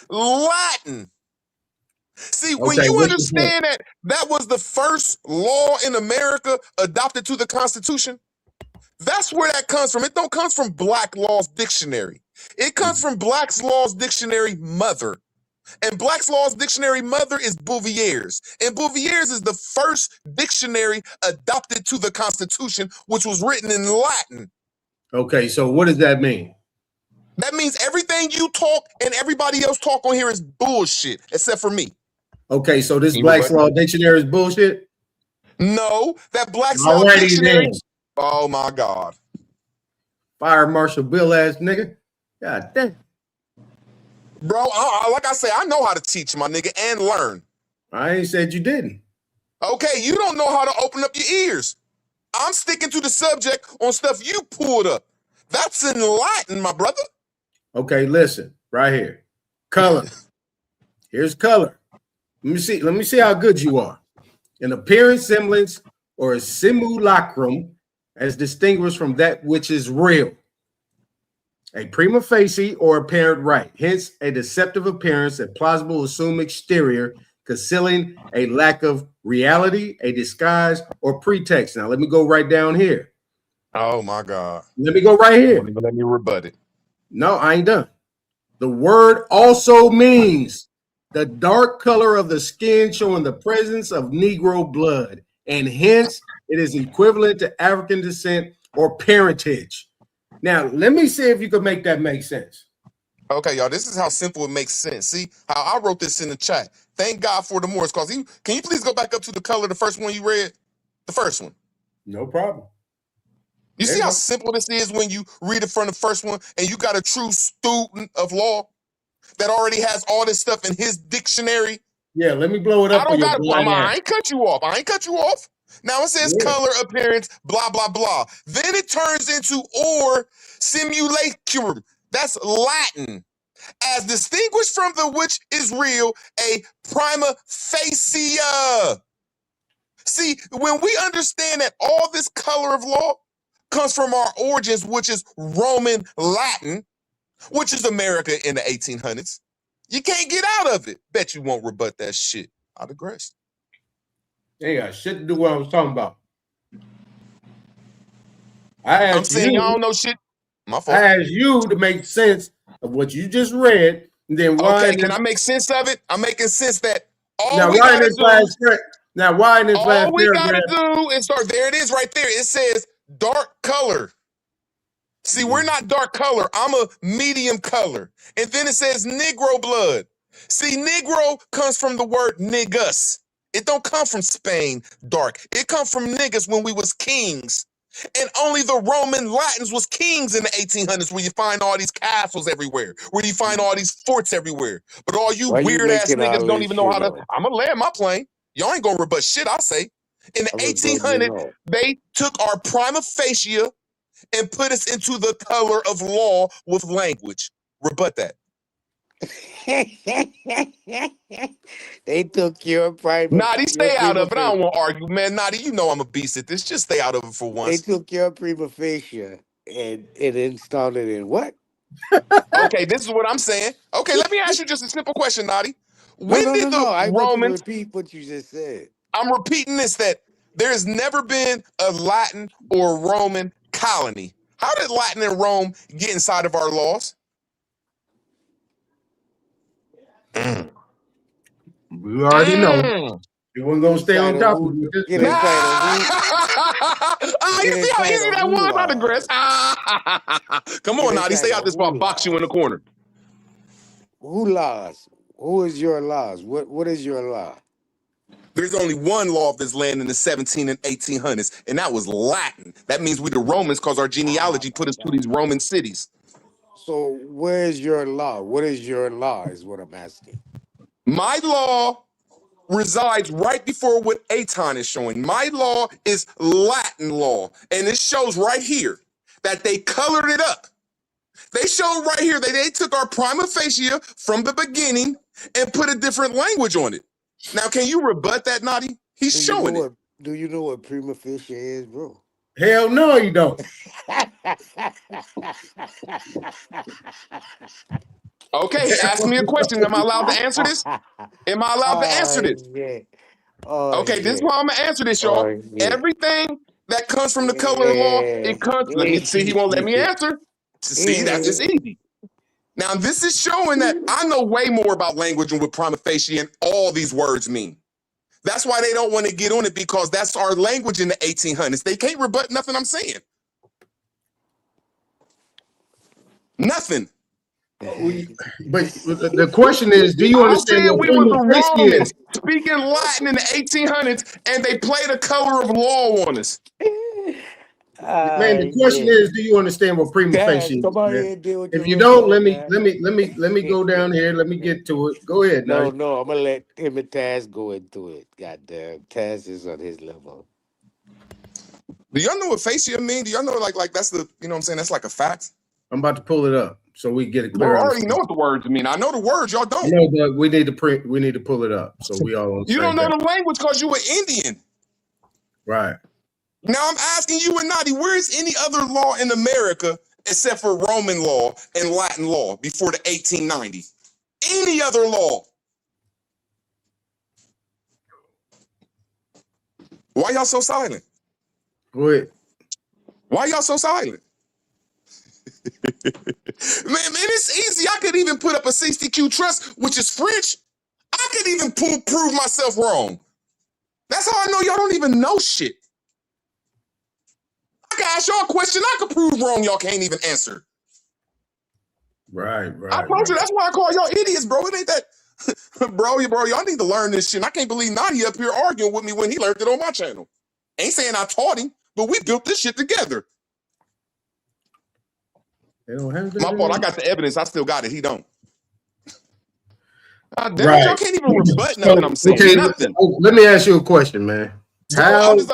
S2: Latin. See, when
S1: Okay,
S2: you
S1: what's your point?
S2: understand that was the first law in America adopted to the Constitution, that's where that comes from. It don't come from Black Law's Dictionary. It comes from Black's Law's Dictionary Mother. And Black's Law's Dictionary Mother is Bouvier's. And Bouvier's is the first dictionary adopted to the Constitution, which was written in Latin.
S1: Okay, so what does that mean?
S2: That means everything you talk and everybody else talk on here is bullshit, except for me.
S1: Okay, so this Black's Law Dictionary is bullshit?
S2: No, that Black's Law
S1: Alrighty
S2: Dictionary.
S1: then.
S2: Oh my God.
S1: Fire Marshal Bill ass nigga. God damn.
S2: Bro, like I say, I know how to teach, my nigga, and learn.
S1: I ain't said you didn't.
S2: Okay, you don't know how to open up your ears. I'm sticking to the subject on stuff you pulled up. That's in Latin, my brother.
S1: Okay, listen, right here. Color. Here's color. Let me see how good you are. An appearance, semblance, or a simulacrum as distinguished from that which is real. A prima facie or apparent right, hence a deceptive appearance, a plausible assumed exterior, concealing a lack of reality, a disguise, or pretext. Now, let me go right down here.
S2: Oh, my God.
S1: Let me go right here.
S2: Let me rebut it.
S1: No, I ain't done. The word also means the dark color of the skin showing the presence of Negro blood, and hence it is equivalent to African descent or parentage. Now, let me see if you can make that make sense.
S2: Okay, y'all, this is how simple it makes sense. See how I wrote this in the chat. Thank God for the Moors. Can you please go back up to the color, the first one you read? The first one.
S1: No problem.
S2: You see how simple this is when you read it from the first one and you got a true student of law that already has all this stuff in his dictionary?
S1: Yeah, let me blow it up.
S2: I ain't cut you off. Now it says color, appearance, blah, blah, blah. Then it turns into or simulacrum. That's Latin. As distinguished from the which is real, a prima facie. See, when we understand that all this color of law comes from our origins, which is Roman Latin, which is America in the 1800s, you can't get out of it. Bet you won't rebut that shit. I digress.
S1: Ain't got shit to do what I was talking about. I'm
S2: saying y'all don't know shit. My fault.
S1: I asked you to make sense of what you just read. And then why?
S2: Okay, can I make sense of it? I'm making sense that all
S1: now,
S2: we
S1: why
S2: gotta
S1: in this last now, why in this
S2: all
S1: last
S2: we
S1: paragraph?
S2: gotta do is start. There it is right there. It says dark color. See, we're not dark color. I'm a medium color. And then it says Negro blood. See, Negro comes from the word niggas. It don't come from Spain, dark. It come from niggas when we was kings. And only the Roman Latins was kings in the 1800s, where you find all these castles everywhere, where you find all these forts everywhere. But all you
S3: Why you
S2: weird ass
S3: making
S2: niggas
S3: all
S2: don't
S3: this
S2: even know how
S3: shit
S2: to.
S3: up?
S2: I'm gonna land my plane. Y'all ain't gonna rebut shit I say. In the
S3: I'm rebutting it
S2: 1800s,
S3: all.
S2: they took our prima facie and put us into the color of law with language. Rebut that.
S3: They took your
S2: Nadi,
S3: your
S2: stay out
S3: prima
S2: of it. I
S3: facie.
S2: don't want to argue, man. Nadi, you know I'm a beast at this. Just stay out of it for
S3: They
S2: once.
S3: took your prima facie and installed it in what?
S2: Okay, this is what I'm saying. Okay, let me ask you just a simple question, Nadi. When did
S3: No.
S2: the
S3: I want you to
S2: Romans,
S3: repeat what you just said.
S2: I'm repeating this, that there has never been a Latin or Roman colony. How did Latin and Rome get inside of our laws?
S1: We already know. You wasn't gonna stay on
S3: Inside of
S1: top of
S3: who?
S1: it this
S3: Get
S1: time.
S3: inside of who?
S2: You
S3: Get
S2: see how
S3: inside
S2: easy
S3: of
S2: that
S3: who
S2: was, I
S3: laws?
S2: digress. Come
S3: Get
S2: on, Nadi,
S3: inside
S2: stay out
S3: of
S2: this while I
S3: who
S2: box you in the
S3: laws?
S2: corner.
S3: Who laws? Who is your laws? What is your law?
S2: There's only one law of this land in the 17 and 1800s, and that was Latin. That means we the Romans, because our genealogy put us to these Roman cities.
S3: So where's your law? What is your law is what I'm asking.
S2: My law resides right before what Aton is showing. My law is Latin law, and it shows right here that they colored it up. They showed right here that they took our prima facie from the beginning and put a different language on it. Now, can you rebut that, Nadi? He's showing it.
S3: Do you know what prima facie is, bro?
S1: Hell no, you don't.
S2: Okay, he asked me a question. Am I allowed to answer this? Am I allowed to answer
S3: Oh
S2: this?
S3: shit. Oh
S2: Okay, this is
S3: shit.
S2: why I'm gonna answer this, y'all.
S3: Oh shit.
S2: Everything that comes from the color of law, it comes. Let me see. He won't let me answer. See, that's just easy. Now, this is showing that I know way more about language and what prima facie and all these words mean. That's why they don't want to get on it, because that's our language in the 1800s. They can't rebut nothing I'm saying. Nothing.
S1: But the question is, do you
S2: I'm
S1: understand
S2: saying
S1: what
S2: we were
S1: prima
S2: the
S1: facie
S2: Romans
S1: is?
S2: speaking Latin in the 1800s, and they played a color of law on us.
S1: Man, the question is, do you understand what prima facie is,
S3: Come on
S1: man?
S3: here and deal with
S1: If
S3: your
S1: you don't,
S3: rebuttal, man.
S1: let me go down here. Let me get to it. Go ahead,
S3: No,
S1: Nutty.
S3: I'm gonna let him and Taz go into it. Goddamn, Taz is on his level.
S2: Do y'all know what facie mean? Do y'all know like that's the, you know what I'm saying? That's like a fact.
S1: I'm about to pull it up so we get it
S2: Bro,
S1: clear.
S2: I already know what the words mean. I know the words, y'all
S1: I
S2: don't.
S1: know, but we need to pull it up so we all on the
S2: You
S1: same
S2: don't know
S1: page.
S2: the language because you were Indian.
S1: Right.
S2: Now I'm asking you and Nadi, where is any other law in America except for Roman law and Latin law before the 1890s? Any other law? Why y'all so silent?
S1: Go ahead.
S2: Why y'all so silent? man, it's easy. I could even put up a 60Q trust, which is French. I could even prove myself wrong. That's how I know y'all don't even know shit. I can ask y'all a question I could prove wrong, y'all can't even answer.
S1: Right.
S2: I told you, that's why I call y'all idiots, bro. It ain't that, bro, y'all need to learn this shit. And I can't believe Nadi up here arguing with me when he learned it on my channel. Ain't saying I taught him, but we built this shit together.
S1: They don't have that.
S2: My fault. I got the evidence. I still got it. He don't. Damn it,
S1: Right.
S2: y'all can't even rebut nothing I'm saying.
S1: Okay,
S2: Nothing.
S1: let me ask you a question, man.
S2: Bro,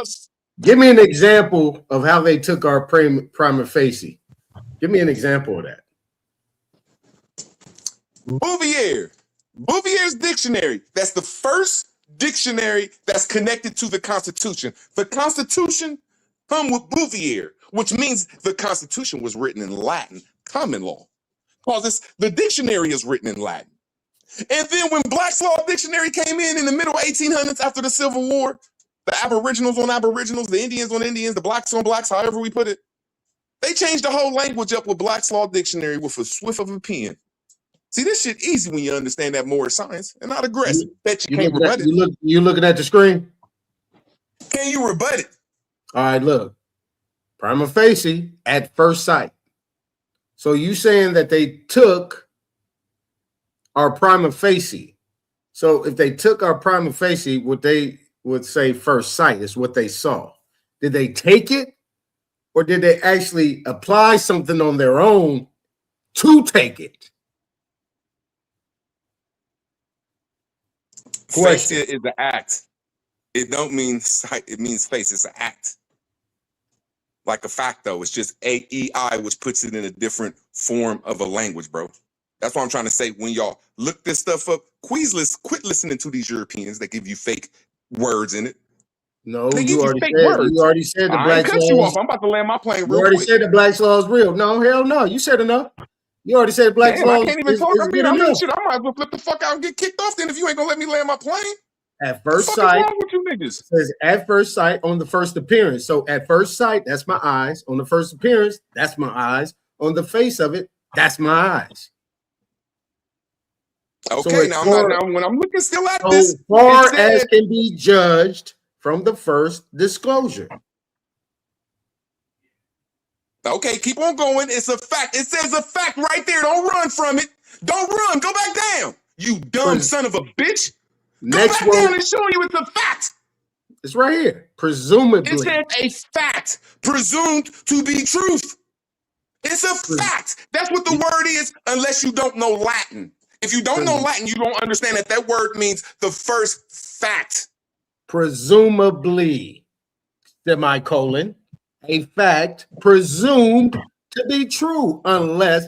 S1: Give me an example of how they took our prima facie. Give me an example of that.
S2: Bouvier's dictionary. That's the first dictionary that's connected to the Constitution. The Constitution come with Bouvier, which means the Constitution was written in Latin, common law. Because the dictionary is written in Latin. And then when Black's Law Dictionary came in the middle 1800s after the Civil War, the Aboriginals on Aboriginals, the Indians on Indians, the blacks on blacks, however we put it, they changed the whole language up with Black's Law Dictionary with a swift of a pen. See, this shit easy when you understand that more science and not aggressive. Bet you can't rebut it.
S1: You looking at the screen?
S2: Can you rebut it?
S1: All right, look. Prima facie at first sight. So you saying that they took our prima facie. So if they took our prima facie, what they would say first sight is what they saw. Did they take it, or did they actually apply something on their own to take it?
S4: Face is the act. It don't mean sight. It means face. It's an act. Like a fact, though. It's just AEI, which puts it in a different form of a language, bro. That's what I'm trying to say. When y'all look this stuff up, quit listening to these Europeans that give you fake words in it.
S1: No,
S4: they give
S1: you
S4: you
S1: already
S4: fake
S1: said.
S4: words.
S1: You already said the
S4: I
S1: black
S4: ain't cut
S1: laws.
S4: you off. I'm about to land my plane
S1: You
S4: real
S1: already
S4: quick.
S1: said the black law is real. No, hell no. You said enough. You already said black
S4: Damn, I
S1: law
S4: can't even
S1: is
S4: talk.
S1: good
S4: I mean,
S1: enough.
S4: shit, I might as well flip the fuck out and get kicked off then if you ain't gonna let me land my plane.
S1: At first
S4: the fuck is
S1: sight,
S4: wrong with you niggas?
S1: it says at first sight on the first appearance. So at first sight, that's my eyes. On the first appearance, that's my eyes. On the face of it, that's my eyes.
S4: Okay,
S1: So
S4: now when I'm looking still at
S1: so
S4: this,
S1: far
S4: it
S1: as
S4: said,
S1: can be judged from the first disclosure.
S4: okay, keep on going. It's a fact. It says a fact right there. Don't run from it. Don't run. Go back down. You dumb son of a bitch.
S1: Next
S4: Go back
S1: one,
S4: down and show you it's a fact.
S1: it's right here. Presumably.
S4: It says a fact presumed to be truth. It's a fact. That's what the word is, unless you don't know Latin. If you don't know Latin, you don't understand that that word means the first fact.
S1: Presumably, semicolon, a fact presumed to be true unless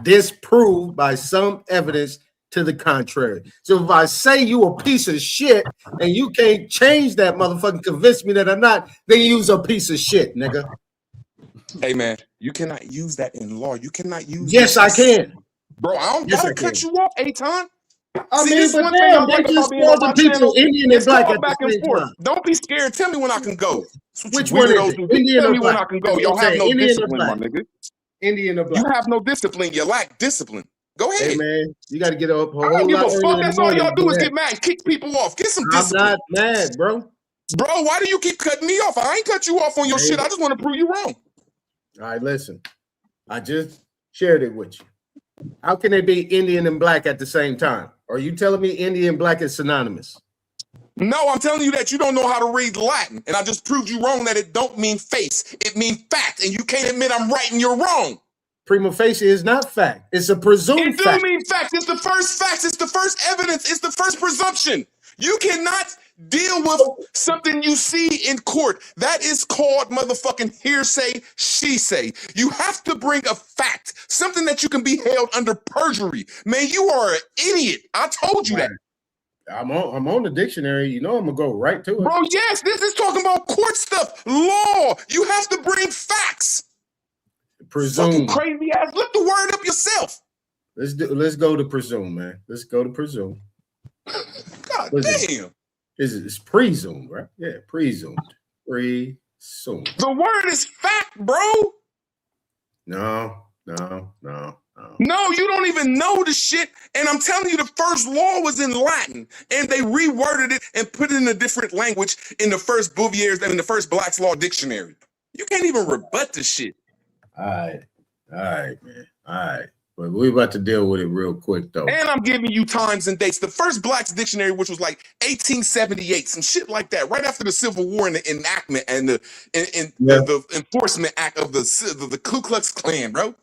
S1: disproved by some evidence to the contrary. So if I say you a piece of shit and you can't change that motherfucker, convince me that I'm not, then use a piece of shit, nigga.
S4: Hey man, you cannot use that in law. You cannot use
S1: Yes, I can.
S4: Bro, I don't cut you off, Aton.
S1: I
S4: See,
S1: mean,
S4: this
S1: but
S4: one thing
S1: damn,
S4: I
S1: they
S4: like about
S1: just
S4: being on
S1: called
S4: my
S1: the people
S4: channel.
S1: Indian and
S4: It's
S1: black
S4: called
S1: at the
S4: back and
S1: same
S4: forth.
S1: time.
S4: Don't be scared. Tell me when I can go. That's what
S1: Which
S4: you
S1: one is
S4: weirdos
S1: it?
S4: do. Just
S1: Indian
S4: tell
S1: or
S4: me when
S1: black?
S4: I can
S1: That's
S4: go.
S1: what I'm
S4: Y'all have
S1: saying.
S4: no
S1: Indian or
S4: discipline, my
S1: black?
S4: nigga.
S1: Indian or
S4: You
S1: black?
S4: have no discipline. You lack discipline. Go ahead.
S1: Hey man, you got to get up a
S4: I don't
S1: whole
S4: give
S1: lot
S4: a
S1: early
S4: fuck.
S1: in the
S4: That's all
S1: morning
S4: y'all
S1: to
S4: do
S1: do
S4: is
S1: that.
S4: get mad, kick people off. Get some
S1: I'm
S4: discipline.
S1: not mad, bro.
S4: Bro, why do you keep cutting me off? I ain't cut you off on your
S1: Hey.
S4: shit. I just want to prove you wrong.
S1: All right, listen. I just shared it with you. How can they be Indian and black at the same time? Are you telling me Indian and black is synonymous?
S4: No, I'm telling you that you don't know how to read Latin. And I just proved you wrong that it don't mean face. It means fact. And you can't admit I'm right and you're wrong.
S1: Prima facie is not fact. It's a presumed
S4: It do
S1: fact.
S4: mean fact. It's the first facts. It's the first evidence. It's the first presumption. You cannot deal with something you see in court. That is called motherfucking hearsay, she say. You have to bring a fact, something that you can be held under perjury. Man, you are an idiot. I told you that.
S1: I'm on the dictionary. You know I'm gonna go right to it.
S4: Bro, yes, this is talking about court stuff. Law. You have to bring facts.
S1: Presume.
S4: Fucking crazy ass. Look the word up yourself.
S1: Let's go to presume, man. Let's go to presume.
S4: God damn.
S1: It's presumed, right? Yeah, presumed. Presumed.
S4: The word is fact, bro.
S1: No.
S4: No, you don't even know the shit. And I'm telling you, the first law was in Latin, and they reworded it and put it in a different language in the first Bouvier's and in the first Black's Law Dictionary. You can't even rebut the shit.
S1: All right, man. All right. But we're about to deal with it real quick, though.
S4: And I'm giving you times and dates. The first Black's Dictionary, which was like 1878, some shit like that, right after the Civil War and the enactment and the Enforcement Act of the Ku Klux Klan, bro.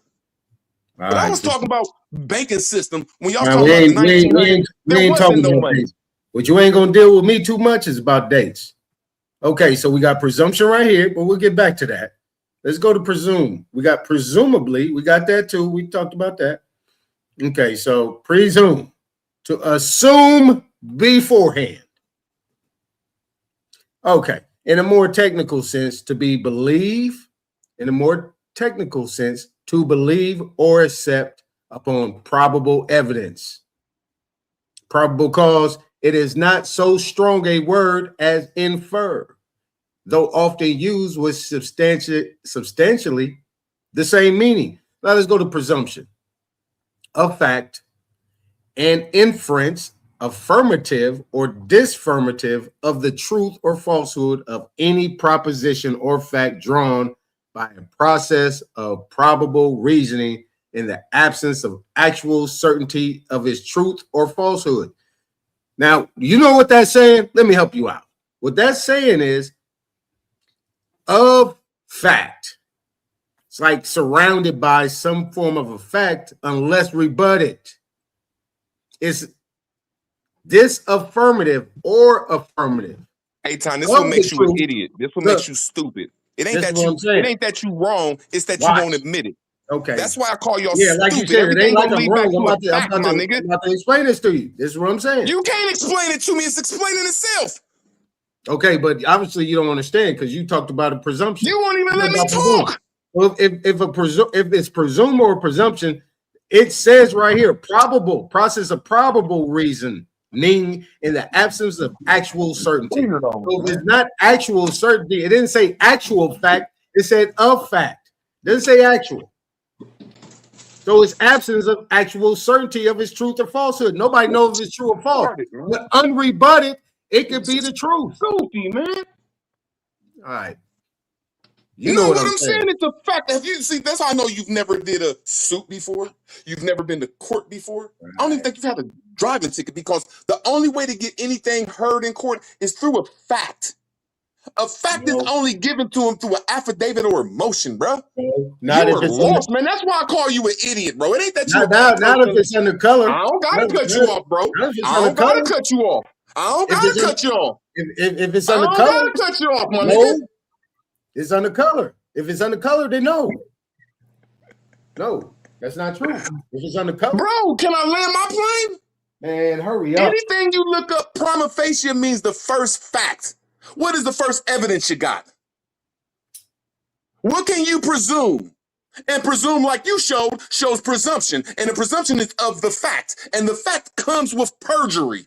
S4: But I was talking about banking system when y'all talking about the 1900s. There wasn't no money.
S1: What you ain't gonna deal with me too much is about dates. Okay, so we got presumption right here, but we'll get back to that. Let's go to presume. We got presumably. We got that too. We talked about that. Okay, so presume, to assume beforehand. Okay, in a more technical sense, to be believe. In a more technical sense, to believe or accept upon probable evidence. Probable cause, it is not so strong a word as infer, though often used with substantially the same meaning. Now let's go to presumption. A fact, an inference, affirmative or disaffirmative of the truth or falsehood of any proposition or fact drawn by a process of probable reasoning in the absence of actual certainty of its truth or falsehood. Now, you know what that's saying? Let me help you out. What that's saying is of fact. It's like surrounded by some form of effect unless rebutted. It's disaffirmative or affirmative.
S4: Aton, this what makes you an idiot. This what makes you stupid. It ain't that you. It ain't that you wrong. It's that you won't admit it.
S1: Okay.
S4: That's why I call y'all
S1: stupid.
S4: Like you said, everything gonna lead back to a fact, my nigga.
S1: I'm about to explain this to you. This is what I'm saying.
S4: You can't explain it to me. It's explaining itself.
S1: Okay, but obviously you don't understand because you talked about a presumption.
S4: You won't even let me talk.
S1: Well, if it's presumed or presumption, it says right here, probable process of probable reasoning in the absence of actual certainty. So if it's not actual certainty, it didn't say actual fact, it said of fact. It didn't say actual. So it's absence of actual certainty of its truth or falsehood. Nobody knows if it's true or false. But unrebutted, it could be the truth.
S4: Goofy, man.
S1: All right.
S4: You know what I'm saying? It's a fact. Have you see? That's how I know you've never did a suit before. You've never been to court before. Right. I don't even think you've had a driving ticket because the only way to get anything heard in court is through a fact. A fact is only given to him through an affidavit or a motion, bro.
S1: Not
S4: you
S1: if
S4: are
S1: it's
S4: lost, man. That's why I call you an idiot, bro. It ain't that you.
S1: Not if it's under color.
S4: I don't gotta cut you off, bro. I don't gotta cut you off. I don't gotta cut you off.
S1: If it's under color,
S4: I don't gotta cut you off, my nigga.
S1: It's under color. If it's under color, then no. No, that's not true. If it's under color.
S4: Bro, can I land my plane?
S1: Man, hurry up.
S4: Anything you look up prima facie means the first fact. What is the first evidence you got? What can you presume? And presume, like you showed, shows presumption. And the presumption is of the fact. And the fact comes with perjury,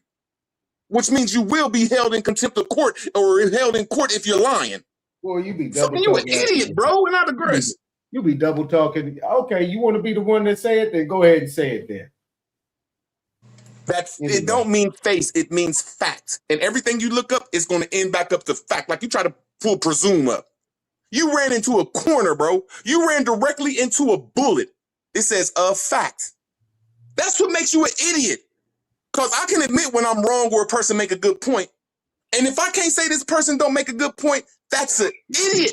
S4: which means you will be held in contempt of court or held in court if you're lying.
S1: Well, you be double
S4: talking. You an idiot, bro. We're not the grace.
S1: You be double talking. Okay, you want to be the one that say it? Then go ahead and say it then.
S4: It don't mean face, it means fact. And everything you look up is going to end back up to fact. Like you try to pull presume up. You ran into a corner, bro. You ran directly into a bullet. It says a fact. That's what makes you an idiot. Because I can admit when I'm wrong or a person make a good point. And if I can't say this person don't make a good point, that's an idiot.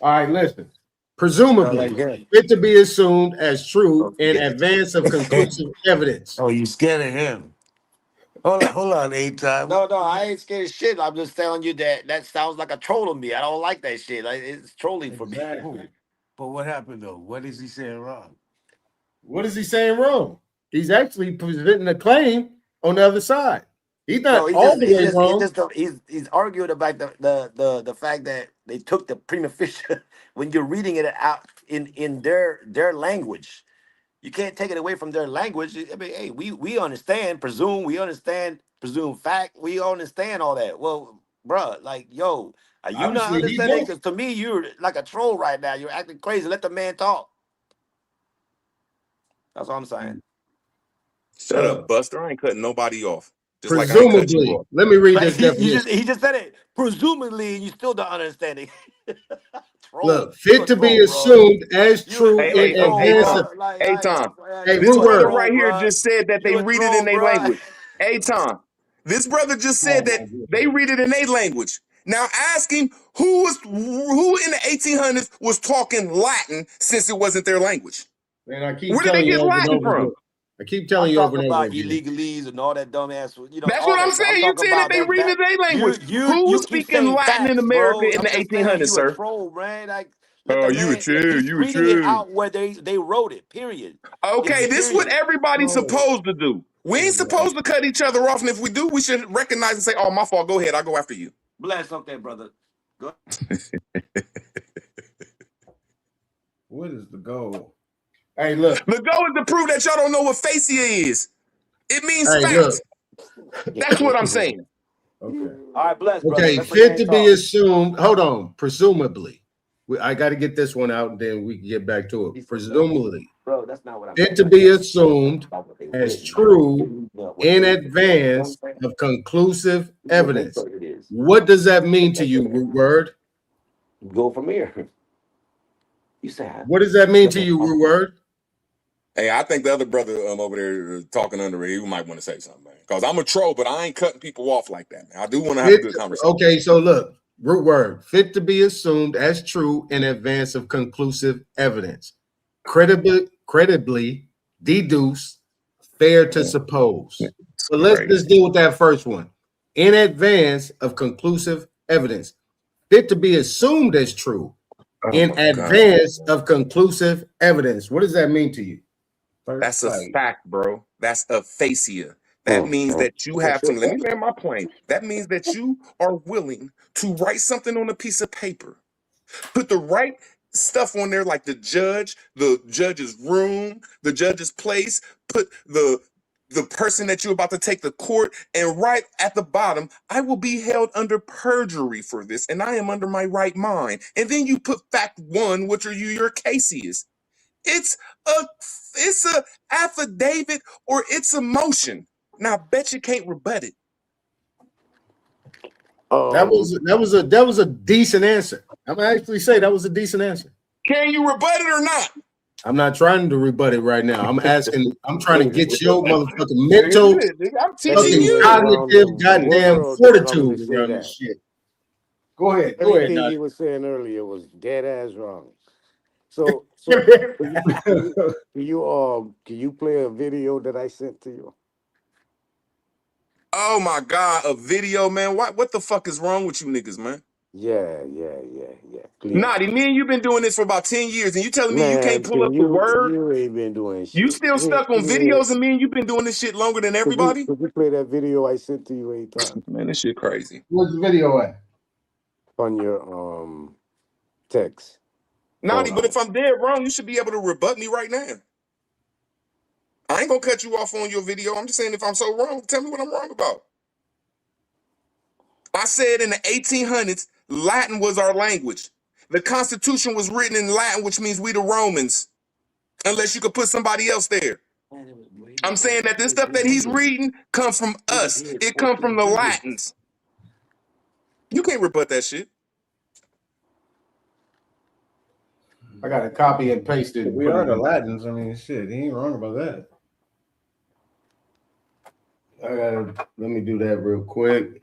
S1: All right, listen. Presumably, it to be assumed as true in advance of conclusive evidence.
S3: Oh, you scared of him? Hold on, Aton.
S7: No, I ain't scared of shit. I'm just telling you that sounds like a troll to me. I don't like that shit. It's trolling for me.
S3: But what happened though? What is he saying wrong?
S1: What is he saying wrong? He's actually presenting a claim on the other side. He's not all the way wrong.
S7: He's arguing about the fact that they took the prima facie when you're reading it out in their language. You can't take it away from their language. I mean, hey, we understand presume, we understand presume fact, we understand all that. Well, bruh, like, yo, are you not understanding? Because to me, you're like a troll right now. You're acting crazy. Let the man talk. That's all I'm saying.
S4: Shut up, Buster. I ain't cutting nobody off.
S1: Just presumably, like let me read this definition.
S7: He just said it. Presumably, and you still don't understand it.
S1: Look, fit to be assumed as true in advance of.
S4: Aton,
S1: this
S4: brother right here just said that they read it in their language. Aton, this brother just said that they read it in their language. Now ask him who in the 1800s was talking Latin since it wasn't their language.
S1: Man, I keep
S4: Where did they get Latin from?
S1: I keep telling you over and over
S7: again. Illegalese and all that dumbass. You know,
S4: that's what I'm saying. You saying that they read in their language. Who's speaking Latin in America in the 1800s, sir?
S7: Troll, man.
S4: You a chill. You a
S7: reading it out where they wrote it. Period.
S4: Okay, this is what everybody's supposed to do. We ain't supposed to cut each other off, and if we do, we should recognize and say, "Oh, my fault. Go ahead. I'll go after you."
S7: Bless up there, brother. Go.
S1: What is the goal? Hey, look.
S4: The goal is to prove that y'all don't know what facie is. It means fact. That's what I'm saying.
S1: Okay.
S7: All right, bless.
S1: Okay,
S7: brother.
S1: fit to be assumed. Hold on. Presumably. I got to get this one out, and then we can get back to it. Presumably.
S7: Bro, that's not what I'm
S1: fit to be assumed as true in advance of conclusive evidence. What does that mean to you, root word?
S7: Go from here. You said.
S1: What does that mean to you, root word?
S4: Hey, I think the other brother over there talking under it, he might want to say something, man. Because I'm a troll, but I ain't cutting people off like that, man. I do want to have a good conversation.
S1: Okay, so look, root word, fit to be assumed as true in advance of conclusive evidence. Credibly deduce, fair to suppose. But let's just deal with that first one. In advance of conclusive evidence. Fit to be assumed as true in advance of conclusive evidence. What does that mean to you?
S4: That's a fact, bro. That's aphasia. That means that you have to, let me land my plane. That means that you are willing to write something on a piece of paper, put the right stuff on there, like the judge's room, the judge's place, put the person that you're about to take to court, and right at the bottom, I will be held under perjury for this, and I am under my right mind. And then you put fact one, which are your case is. It's a affidavit or it's a motion. Now, I bet you can't rebut it.
S1: That was a decent answer. I'm gonna actually say that was a decent answer.
S4: Can you rebut it or not?
S1: I'm not trying to rebut it right now. I'm asking. I'm trying to get your motherfucking mental,
S4: I'm teaching you.
S1: cognitive, goddamn fortitude around this shit. Go ahead.
S3: Everything he was saying earlier was dead ass wrong. So can you play a video that I sent to you?
S4: Oh my God, a video, man. What the fuck is wrong with you niggas, man?
S3: Yeah.
S4: Naughty, me and you been doing this for about 10 years, and you telling me you can't pull up the word?
S3: You ain't been doing shit.
S4: You still stuck on videos, and me and you been doing this shit longer than everybody?
S3: Could you play that video I sent to you 8 times?
S4: Man, this shit crazy.
S1: Where's the video at?
S3: On your text.
S4: Naughty, but if I'm dead wrong, you should be able to rebut me right now. I ain't gonna cut you off on your video. I'm just saying if I'm so wrong, tell me what I'm wrong about. I said in the 1800s, Latin was our language. The Constitution was written in Latin, which means we the Romans, unless you could put somebody else there. I'm saying that this stuff that he's reading comes from us. It comes from the Latins. You can't rebut that shit.
S1: I got to copy and paste it.
S22: We are the Latins. I mean, shit, he ain't wrong about that.
S1: Let me do that real quick.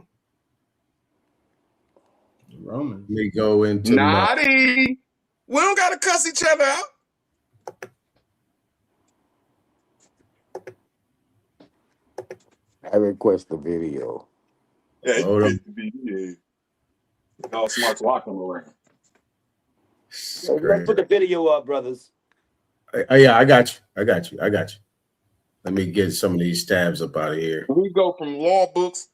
S22: Roman.
S1: Let me go into
S4: Naughty. We don't gotta cuss each other out.
S3: I request the video.
S4: Yeah, all smarts walking around.
S7: Put the video up, brothers.
S1: Yeah, I got you. Let me get some of these tabs up out of here.
S4: We go from law books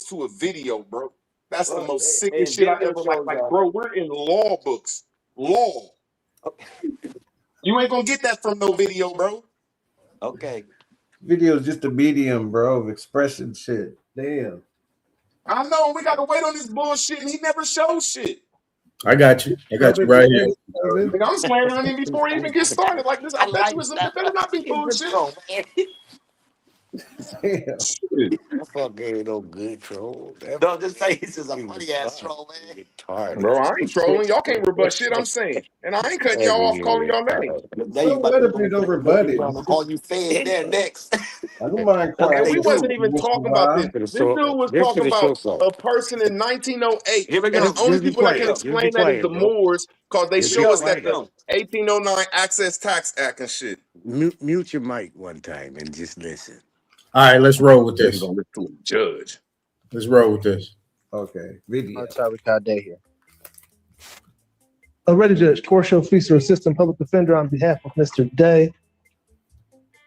S4: to a video, bro. That's the most sickest shit I ever like, bro. We're in law books. Law. You ain't gonna get that from no video, bro.
S7: Okay.
S22: Video is just a medium, bro, of expressing shit. Damn.
S4: I know we gotta wait on this bullshit, and he never shows shit.
S1: I got you right here.
S4: I'm swearing on him before he even gets started. Like this, I bet you it's something better not be bullshit.
S22: Damn.
S3: That fuck ain't no good troll.
S7: No, this face is a funny ass troll, man.
S4: Bro, I ain't trolling. Y'all can't rebut shit I'm saying. And I ain't cutting y'all off calling y'all names.
S22: So what if we don't rebut it?
S7: I'm gonna call you fed there next.
S22: I don't mind
S4: And
S22: crying.
S4: we wasn't even talking about this. This dude was talking about a person in 1908.
S7: Here we go.
S4: And the only
S7: Just be
S4: people that
S7: quiet.
S4: can
S7: Just be
S4: explain that is
S7: quiet,
S4: the
S7: bro.
S4: Moors, because they
S7: Just
S4: show
S7: be
S4: us that
S7: quiet.
S4: the 1809 Access Tax Act and shit.
S3: Mute your mic one time and just listen.
S1: All right, let's roll with this.
S4: Gonna listen to a judge.
S1: Let's roll with this.
S22: Okay. Video.
S8: Day here.
S9: Already, Judge Torsho Feaster, Assistant Public Defender, on behalf of Mr. Day.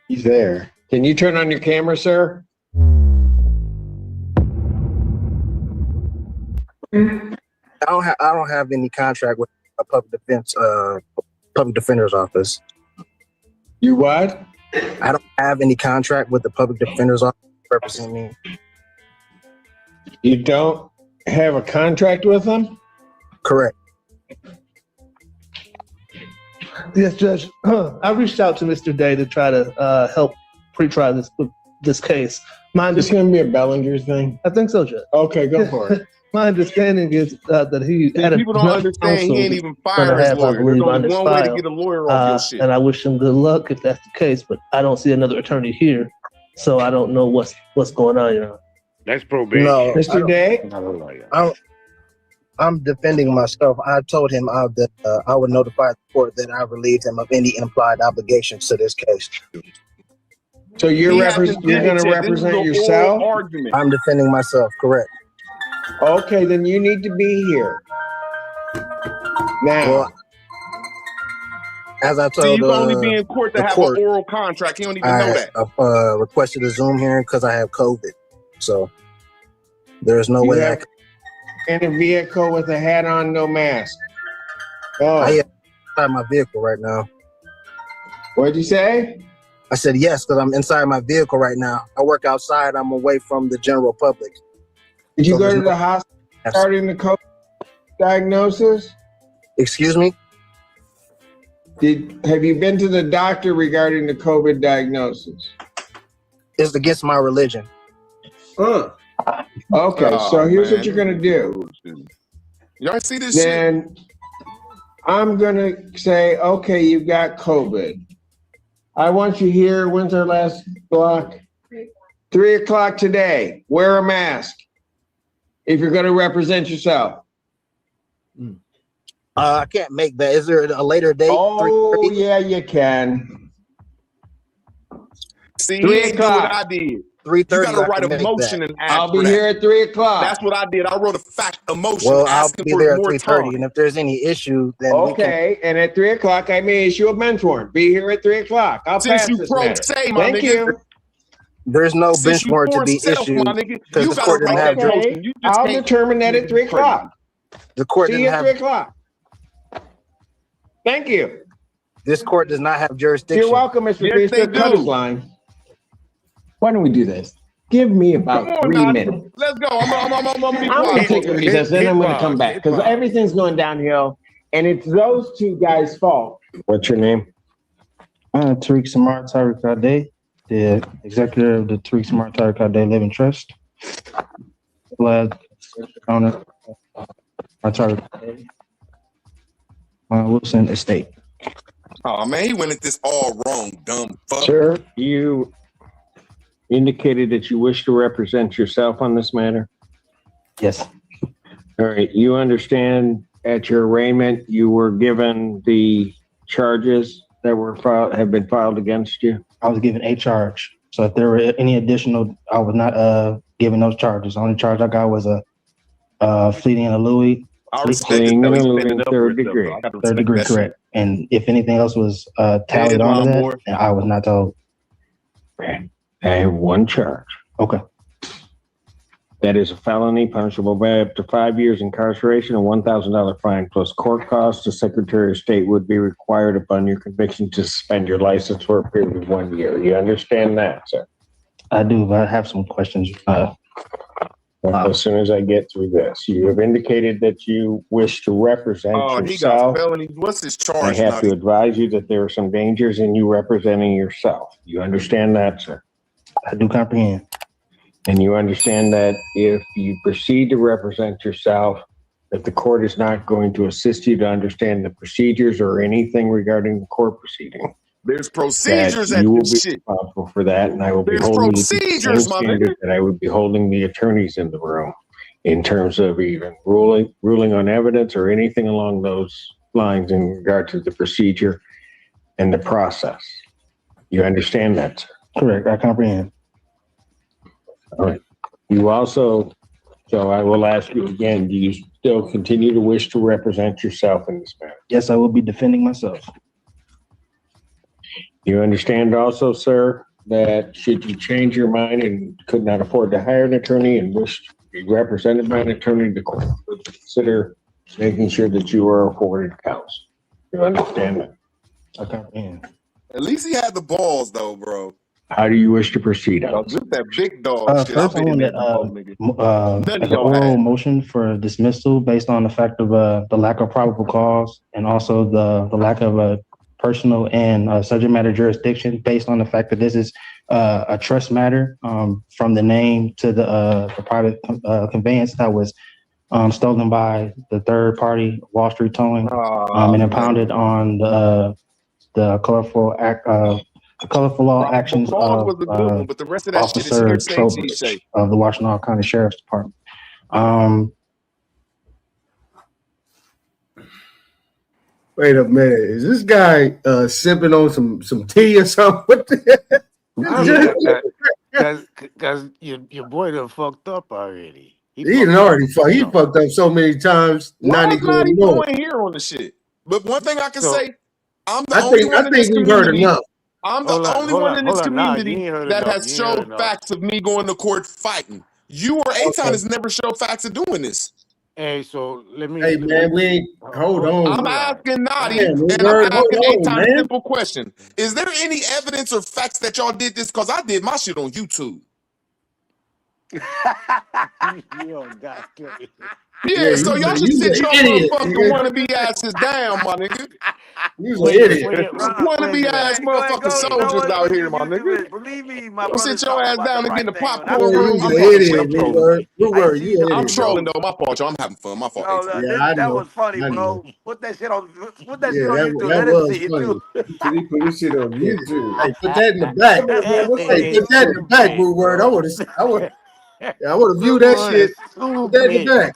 S8: He's there. Can you turn on your camera, sir? I don't have any contract with a public defender's office. You what? I don't have any contract with the public defender's office representing me. You don't have a contract with them? Correct.
S9: Yes, Judge. I reached out to Mr. Day to try to help pre-try this this case.
S1: This going to be a Bellinger's thing?
S9: I think so, Judge.
S1: Okay, go for it.
S9: My understanding is that he
S4: See,
S9: had
S4: people don't understand he ain't even
S9: gonna
S4: fire his
S9: have, I
S4: lawyer. There's
S9: believe, on
S4: only
S9: his
S4: one way to
S9: file.
S4: get a lawyer off your shit.
S9: And I wish him good luck if that's the case, but I don't see another attorney here, so I don't know what's going on, Your Honor.
S3: That's probation.
S8: No,
S1: Mr. Day?
S8: I'm defending myself. I told him that I would notify the court that I relieved him of any implied obligations to this case.
S1: So you're going to represent yourself?
S8: I'm defending myself, correct.
S1: Okay, then you need to be here. Now.
S8: Well, as I told
S2: See, you can only be in court to have an oral contract. He don't even know that.
S8: I requested a Zoom hearing because I have COVID. So there's no way I can.
S1: In a vehicle with a hat on, no mask. Oh.
S8: I am inside my vehicle right now.
S1: What'd you say?
S8: I said yes, because I'm inside my vehicle right now. I work outside. I'm away from the general public.
S1: Did you go to the hospital regarding the COVID diagnosis?
S8: Excuse me?
S1: Have you been to the doctor regarding the COVID diagnosis?
S8: It's against my religion.
S1: Okay, so here's what you're going to do.
S2: Y'all see this
S1: then
S2: shit?
S1: I'm going to say, okay, you've got COVID. I want you here. When's our last block? 3 o'clock today. Wear a mask if you're going to represent yourself.
S8: I can't make that. Is there a later date?
S1: Oh, yeah, you can.
S2: See,
S1: 3
S2: he ain't do what
S1: o'clock.
S2: I did.
S8: 3:30.
S2: You gotta write a motion and ask
S1: I'll be
S2: for that.
S1: here at 3 o'clock.
S2: That's what I did. I wrote a motion
S8: Well, I'll
S2: asking
S8: be
S2: for
S8: there at
S2: more
S8: 3:30,
S2: time.
S8: and if there's any issue, then
S1: okay. And at 3 o'clock, I may issue a bench warrant. Be here at 3 o'clock. I'll
S2: Since
S1: pass
S2: you
S1: this
S2: pro
S1: matter.
S2: se, my
S1: Thank
S2: nigga.
S1: you.
S8: There's no
S2: Since
S8: bench
S2: you
S8: warrant to
S2: for
S8: be
S2: self,
S8: issued
S2: my nigga,
S8: because
S2: you
S8: the
S2: gotta
S8: court didn't
S2: write
S8: have
S2: that motion. You just
S1: I'll
S2: can't-
S1: determine that at 3 o'clock.
S8: the court
S1: See
S8: didn't
S1: you at 3
S8: have.
S1: o'clock. Thank you.
S8: This court does not have jurisdiction.
S1: You're welcome, Mr.
S2: Yes,
S1: Priest.
S2: they
S1: Cut his
S2: do.
S1: line. Why don't we do this? Give me about
S2: Come on,
S1: 3
S2: now.
S1: minutes.
S2: Let's go. I'm gonna be
S1: I'm going to
S2: quiet.
S1: take a recess, then I'm going to come back because everything's going downhill, and it's those two guys' fault.
S5: What's your name?
S6: Tariq Samar Tariq, the executive of the Tariq Samar Tariq Living Trust. Glad owner Tariq Wilson Estate.
S2: Oh man, he went at this all wrong, dumb fuck.
S5: Sir, you indicated that you wish to represent yourself on this matter?
S6: Yes.
S5: All right. You understand at your arraignment you were given the charges that were have been filed against you?
S6: I was given a charge. So if there were any additional, I was not given those charges. The only charge I got was a fleeing in a Louis.
S2: I respect it though. He set it up for himself, though. I gotta
S6: Third
S2: respect
S6: degree,
S2: that shit.
S6: correct. And if anything else was tallied
S2: Hey,
S6: onto
S2: Lawnmower.
S6: that, and I was not told.
S5: I have one charge.
S6: Okay.
S5: That is a felony punishable by up to 5 years incarceration and $1,000 fine plus court costs. The Secretary of State would be required upon your conviction to suspend your license for a period of 1 year. You understand that, sir?
S6: I do, but I have some questions.
S5: As soon as I get through this, you have indicated that you wish to represent
S2: Oh, he
S5: yourself.
S2: got felonies. What's his
S5: I
S2: charge?
S5: have to
S2: Nutty?
S5: advise you that there are some dangers in you representing yourself. You understand that, sir?
S6: I do comprehend.
S5: And you understand that if you proceed to represent yourself, that the court is not going to assist you to understand the procedures or anything regarding the court proceeding.
S2: There's procedures at
S5: you will
S2: this
S5: be
S2: shit.
S5: responsible for that, and I will be
S2: There's
S5: holding you to the same
S2: procedures, my
S5: standard
S2: nigga.
S5: that I would be holding the attorneys in the room in terms of even ruling on evidence or anything along those lines in regard to the procedure and the process. You understand that, sir?
S6: Correct. I comprehend.
S5: All right. You also, so I will ask you again, do you still continue to wish to represent yourself in this matter?
S6: Yes, I will be defending myself.
S5: You understand also, sir, that should you change your mind and could not afford to hire an attorney and wish to be represented by an attorney, the court would consider making sure that you are afforded counsel. You understand that?
S6: I comprehend.
S2: At least he had the balls, though, bro.
S5: How do you wish to proceed on this?
S2: Just that big dog shit.
S6: First, I
S2: I've been in
S6: want
S2: there
S6: to
S2: before, nigga. None of
S6: an
S2: y'all
S6: oral
S2: had.
S6: motion for dismissal based on the fact of the lack of probable cause and also the lack of personal and subject matter jurisdiction based on the fact that this is a trust matter from the name to the private conveyance that was stolen by the third party, Wall Street Towing, and impounded on the colorful law actions
S4: Fraud
S6: of
S4: was a good one, but the rest of that shit is
S6: Officer
S4: hearsay,
S6: Trowbridge
S4: G-say.
S6: of the Washtenaw County Sheriff's Department.
S1: Wait a minute. Is this guy sipping on some tea or something? What the
S3: Because your boy done fucked up already.
S1: He fucked up so many times,
S4: Why
S1: not
S4: is
S1: even
S4: Nadi
S1: know it.
S4: going here on the shit? But one thing I can
S3: So
S4: say, I'm the
S1: I
S4: only one in this
S1: think we've heard
S4: community.
S1: enough.
S4: I'm the only one in this
S3: Nah, you
S4: community
S3: ain't heard
S4: that
S3: enough.
S4: has
S3: You ain't heard
S4: showed
S3: enough.
S4: facts of me going to court fighting. You or Aton has never showed facts of doing this.
S3: Hey, so let me.
S1: Hey man, we ain't hold on.
S4: I'm asking Nadi
S1: Damn,
S4: and I'm
S1: hold
S4: asking
S1: on,
S4: Aton a
S1: man.
S4: simple question. Is there any evidence or facts that y'all did this? Because I did my shit on YouTube. Yeah, so y'all should sit your motherfucking wannabe asses down, my nigga. Wannabe ass motherfucking soldiers out here, my nigga.
S7: Believe me, my
S4: Go sit
S7: brother's
S4: your
S7: talking
S4: ass
S7: about
S4: down
S7: the
S4: and get in the
S7: right thing.
S4: popcorn room. I'm fucking with you. I'm trolling. I'm trolling though. My fault, y'all. I'm having fun. My fault.
S7: No, that was funny, bro. Put that shit on YouTube. Let him see it too.
S22: He put this shit on YouTube.
S1: Hey, put that in the back. Hey, put that in the back, Blue Word. I want to view that shit. Put that in the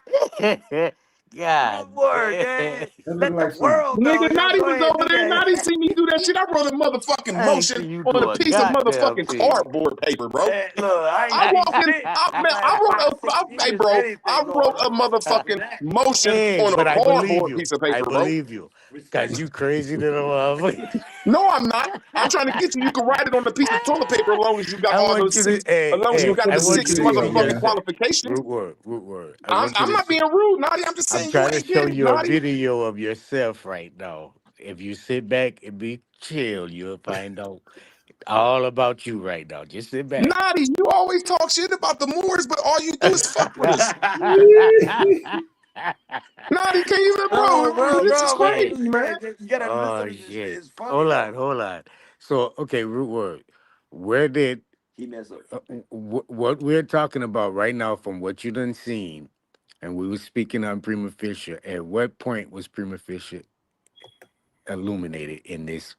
S1: back.
S7: God, word, man. Let the world know.
S4: Nigga,
S7: Y'all
S4: Nadi
S7: go
S4: was
S7: ahead and
S4: over
S7: do
S4: there.
S7: that.
S4: Nadi see me do that shit. I wrote a motherfucking
S7: I ain't
S4: motion
S7: see you
S4: on
S7: do
S4: a
S7: a
S4: piece of
S7: goddamn
S4: motherfucking
S7: thing.
S4: cardboard paper, bro.
S7: Look, I
S4: I
S7: ain't
S4: walked in.
S7: seen shit.
S4: Hey, bro. I wrote a motherfucking motion on a
S3: But I believe
S4: cardboard
S3: you.
S4: piece of
S3: I
S4: paper, bro.
S3: believe you. Because you crazy little motherfucker.
S4: No, I'm not. I'm trying to get you. You can write it on a piece of toilet paper as long as you got
S3: I
S4: all
S3: want
S4: those
S3: you
S4: six.
S3: to,
S4: As long as you got
S3: I
S4: the
S3: want you
S4: six
S3: to see
S4: motherfucking
S3: yourself.
S4: qualifications.
S3: Root word.
S4: I'm not being rude, Nadi. I'm just
S3: I'm
S4: saying you
S3: trying to
S4: ain't
S3: show
S4: did it,
S3: you a
S4: Nadi.
S3: video of yourself right now. If you sit back and be chill, you'll find out all about you right now. Just sit back.
S4: Nadi, you always talk shit about the Moors, but all you do is fuck with us. Nadi, can you, bro? This is crazy, man.
S7: You gotta
S3: Oh
S7: listen.
S3: shit!
S7: It's funny.
S3: Hold on. So okay, root word. Where did
S7: He messed up.
S3: what we're talking about right now, from what you done seen, and we were speaking on prima facie. At what point was prima facie illuminated in this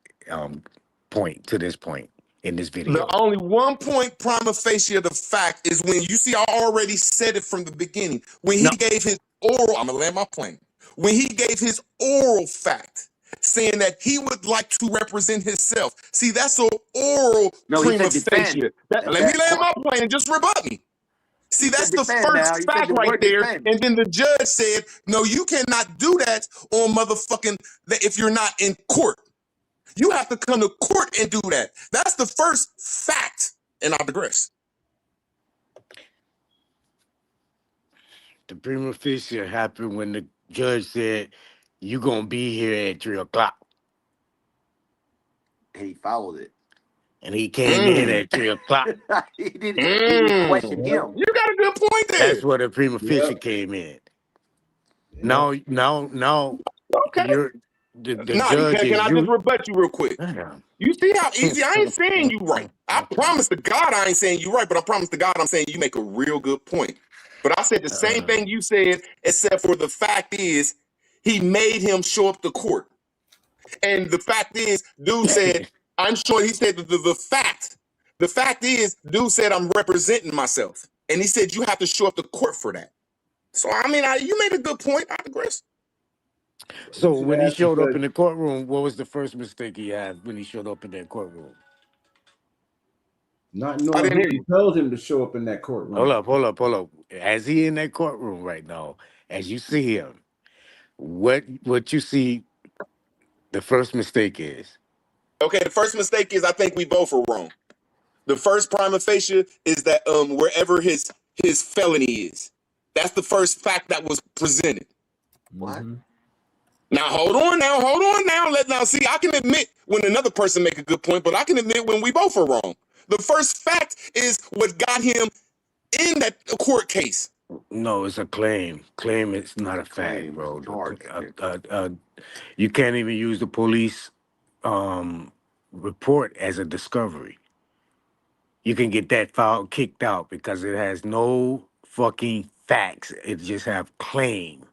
S3: point to this point in this
S4: The
S3: video?
S4: only one point prima facie of the fact is when you see I already said it from the beginning. When he
S3: No.
S4: gave his oral, I'm gonna land my plane. When he gave his oral fact, saying that he would like to represent himself. See, that's an oral
S7: No, he
S4: prima
S7: said
S4: facie.
S7: defend. At
S4: Let me
S7: that
S4: land
S7: point.
S4: my plane and just rebut me. See,
S7: He said
S4: that's the
S7: defend now.
S4: first
S7: He said
S4: fact
S7: the
S4: right
S7: word
S4: there.
S7: defend.
S4: And then the judge said, no, you cannot do that on motherfucking, if you're not in court. You have to come to court and do that. That's the first fact. And I digress.
S3: The prima facie happened when the judge said, "You gonna be here at 3:00,"
S7: And he followed it.
S3: and he came in at 3:00.
S7: He didn't question him.
S4: You got a good point there.
S3: That's where the prima facie came in. Now,
S4: Okay.
S3: you're the
S4: Nadi,
S3: judge
S4: can
S3: is
S4: I just
S3: you.
S4: rebut you real quick? You see how easy? I ain't saying you right. I promise to God I ain't saying you right, but I promise to God I'm saying you make a real good point. But I said the same thing you said, except for the fact is he made him show up to court. And the fact is, dude said, I'm sure he said the fact is, dude said I'm representing myself. And he said you have to show up to court for that. So I mean, you made a good point. I digress.
S3: So when he showed up in the courtroom, what was the first mistake he had when he showed up in that courtroom?
S22: Not knowing who told him to show up in that courtroom.
S3: Hold up. As he in that courtroom right now, as you see him, what you see the first mistake is?
S4: Okay, the first mistake is I think we both are wrong. The first prima facie is that wherever his felony is, that's the first fact that was presented.
S7: What?
S4: Now hold on now. Now see, I can admit when another person make a good point, but I can admit when we both are wrong. The first fact is what got him in that court case.
S3: No, it's a claim. Claim is not a fact, bro. You can't even use the police report as a discovery. you can get that file kicked out because it has no fucking facts. It just have claim.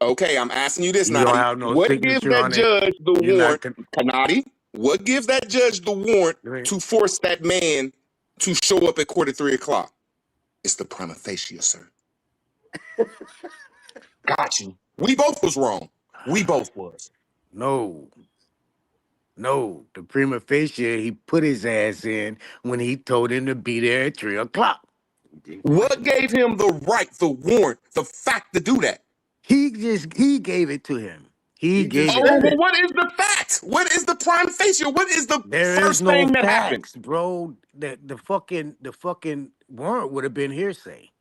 S4: Okay, I'm asking you this,
S3: You don't
S4: Nadi.
S3: have no
S4: What gives
S3: signature
S4: that
S3: on it.
S4: judge the
S3: You're not.
S4: warrant, Kanadi? What gives that judge the warrant to force that man to show up at court at 3 o'clock? It's the prima facie, sir. Got you. We both was wrong. We both was.
S3: No. The prima facie, he put his ass in when he told him to be there at 3 o'clock.
S4: What gave him the right, the warrant, the fact to do that?
S3: He gave it to him. He gave it.
S4: Oh, well, what is the fact? What is the prime facie? What is the
S3: There is
S4: first
S3: no
S4: thing that happened?
S3: facts, bro. The fucking warrant would have been hearsay.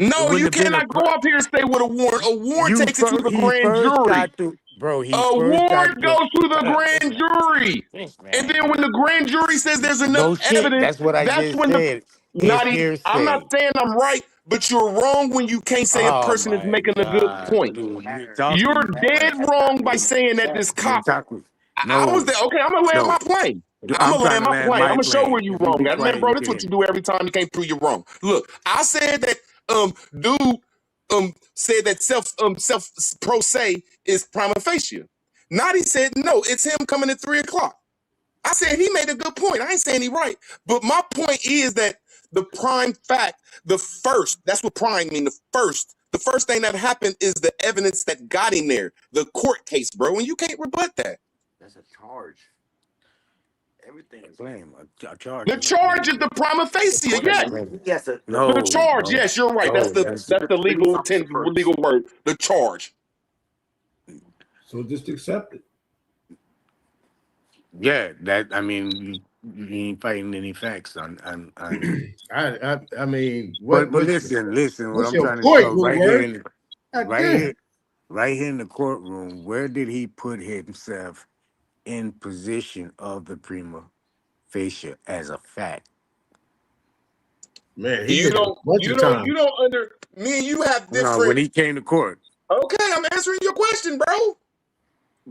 S4: No, you cannot go up here and say what a warrant. A warrant takes it to the grand jury. A warrant goes to the grand jury. And then when the grand jury says there's enough evidence,
S3: That's what I just
S4: when
S3: said.
S4: the Nadi, I'm not saying I'm right, but you're wrong when you can't say a person is making a good point. You're dead wrong by saying that this cop. I was there. Okay, I'm gonna land my plane. I'm gonna land my plane. I'm gonna show where you wrong at. Man, bro, that's what you do every time. You can't prove you're wrong. Look, I said that dude said that self pro se is prima facie. Nadi said no, it's him coming at 3 o'clock. I said he made a good point. I ain't saying he right, but my point is that the prime fact, the first, that's what prime mean. The first thing that happened is the evidence that got him there, the court case, bro, and you can't rebut that.
S7: That's a charge. Everything is
S3: claim. A charge.
S4: The charge is the prima facie. Yes. The charge. Yes, you're right. That's the legal word. The charge.
S22: So just accept it.
S3: Yeah, I mean, you ain't fighting any facts on.
S1: I mean,
S3: but listen. What
S1: what's
S3: I'm
S1: your
S3: trying to
S1: point,
S3: show right here in the courtroom, where did he put himself in position of the prima facie as a fact?
S1: Man,
S4: you don't under me and you have different.
S3: No, when he came to court.
S4: Okay, I'm answering your question, bro.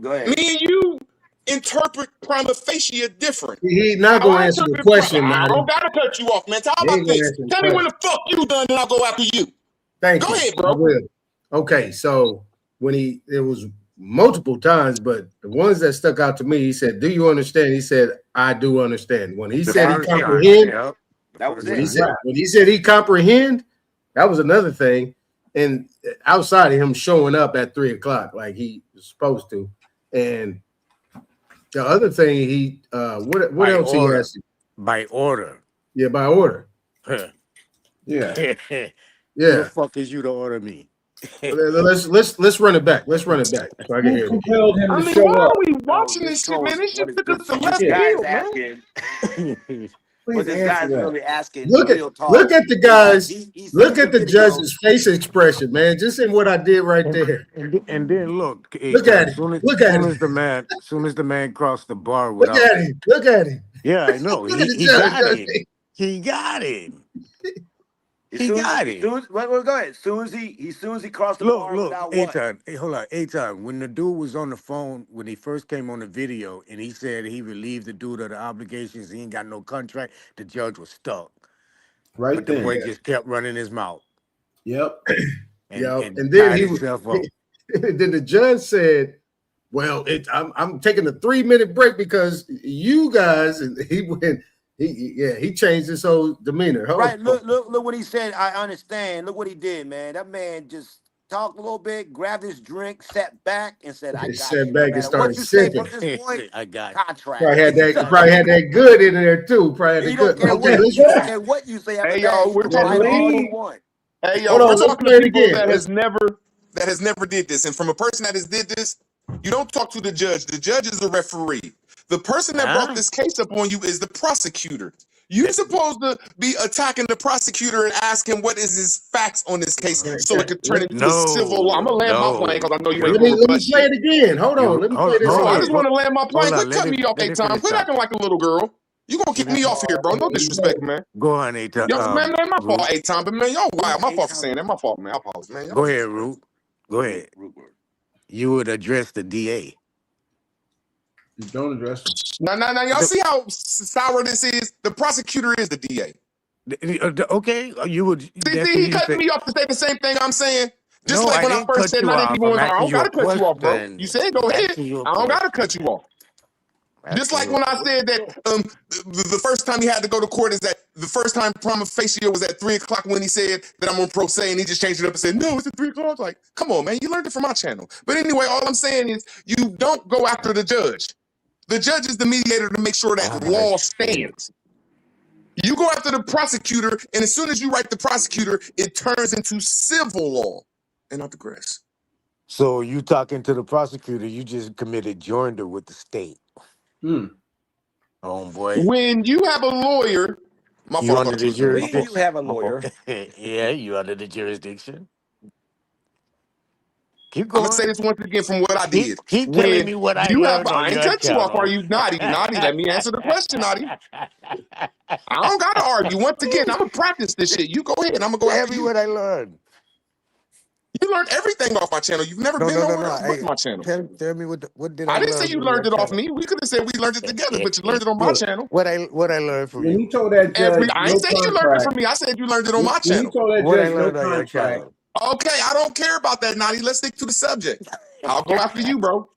S7: Go ahead.
S4: Me and you interpret prima facie different.
S1: He's not gonna answer the question.
S4: I don't gotta cut you off, man. How about this? Tell me when the fuck you done, and I'll go after you.
S1: Thank
S4: you.
S1: Go
S4: ahead, bro.
S1: I will. Okay, so when it was multiple times, but the ones that stuck out to me, he said, "Do you understand?" He said, "I do understand." When he said he comprehend,
S7: that was
S1: when he said he comprehend, that was another thing. And outside of him showing up at 3 o'clock like he was supposed to, and the other thing what else he asked?
S3: By order.
S1: Yeah, by order.
S3: Yeah.
S1: Yeah.
S3: Who the fuck is you to order me?
S1: Let's run it back. Let's run it back so I can hear it.
S22: Compelled him
S4: I
S22: to
S4: mean,
S22: show
S4: why
S22: up.
S4: are we watching this shit, man? This shit took us to left field, man.
S7: What this guy's really asking.
S1: Look at the guys. Look at the judge's face expression, man. Just in what I did right there.
S3: And then look
S1: at him. Look at him.
S3: As soon as the man crossed the bar,
S1: look at him. Look at him.
S3: Yeah, I know. He got him. He got him. He got it.
S7: Go ahead. As soon as he crossed the bar without what?
S3: Aton, hold on, Aton. When the dude was on the phone, when he first came on the video, and he said he relieved the dude of the obligations, he ain't got no contract, the judge was stuck.
S22: Right
S3: but the boy just kept running his mouth.
S22: Yep.
S1: And then then the judge said, "Well, I'm taking a 3-minute break because you guys," and he went. He changed his whole demeanor.
S7: Right. Look what he said. I understand. Look what he did, man. That man just talked a little bit, grabbed his drink, sat back, and said, "I got
S1: sat back and started
S7: sipping."
S3: I got
S7: contract.
S1: Probably had that good in there too. Probably had the good.
S7: Okay, let's go. Okay, what you say?
S4: Hey y'all, we're talking. Hey
S1: Hold
S4: y'all,
S1: on,
S4: we're
S1: let's
S4: talking
S1: play
S4: to
S1: it
S4: people
S1: again.
S4: that has never did this, and from a person that has did this, you don't talk to the judge. The judge is a referee. The person that brought this case up on you is the prosecutor. You're supposed to be attacking the prosecutor and ask him what is his facts on this case so it could turn into a civil law. I'm gonna land my plane because I know you ain't gonna
S1: Let me play it again. Hold on. Let me play this.
S4: I just want to land my plane. Quit cutting me off 8 times. Quit acting like a little girl. You gonna kick me off here, bro? No disrespect, man.
S3: Go on, Aton.
S4: Yo, man, my fault 8 times, but man, y'all wild. My fault for saying that. My fault, man. I apologize, man.
S3: Go ahead, Root. Go ahead. You would address the DA.
S22: Don't address him.
S4: Now, y'all see how sour this is? The prosecutor is the DA.
S3: Okay, you would.
S4: See, he cut me off to say the same thing I'm saying. Just
S3: No,
S4: like
S3: I
S4: when I
S3: didn't
S4: first
S3: cut
S4: said, and
S3: you
S4: I didn't
S3: off.
S4: even
S3: I'm
S4: want to, I
S3: asking
S4: don't
S3: you a
S4: gotta cut you off, bro.
S3: question.
S4: You said go ahead. I don't gotta cut you off. Just like when I said that the first time he had to go to court is that the first time prima facie was at 3 o'clock when he said that I'm on pro se, and he just changed it up and said, no, it's at 3 o'clock. Like, come on, man, you learned it from my channel. But anyway, all I'm saying is you don't go after the judge. The judge is the mediator to make sure that law stands. You go after the prosecutor, and as soon as you write the prosecutor, it turns into civil law and not the grass.
S3: So you talking to the prosecutor? You just committed joinder with the state. Homeboy.
S4: When you have a lawyer, my
S3: You
S4: fault, I
S3: under
S4: thought you
S3: the
S4: was done.
S7: When you have a
S3: jurisdiction?
S7: lawyer,
S3: Yeah, you under the jurisdiction. Keep
S4: I'm gonna say
S3: going.
S4: this once again from what I did.
S3: Keep telling
S4: When
S3: me what I
S4: you have,
S3: learned on
S4: I ain't
S3: your
S4: cut you off. Are
S3: channel.
S4: you naughty? Naughty? Let me answer the question, naughty. I don't gotta argue. Once again, I'm gonna practice this shit. You go ahead. I'm gonna go
S3: Tell
S4: after
S3: me
S4: you.
S3: what I learned.
S4: You learned everything off my channel. You've never been nowhere else but my channel.
S3: Tell me what did I
S4: I didn't say
S3: learn
S4: you
S3: on your
S4: learned it off
S3: channel?
S4: me. We could have said we learned it together, but you learned it on my
S3: Look,
S4: channel.
S3: what I learned from
S22: When
S3: you.
S22: he told that judge
S4: I
S22: no
S4: ain't say you learned it
S22: contract,
S4: from me. I said you learned it on my
S22: when
S4: channel.
S22: he told that
S3: What I
S22: judge no
S3: learned on your
S22: contract,
S3: channel.
S4: Okay, I don't care about that, naughty. Let's stick to the subject. I'll go after you, bro.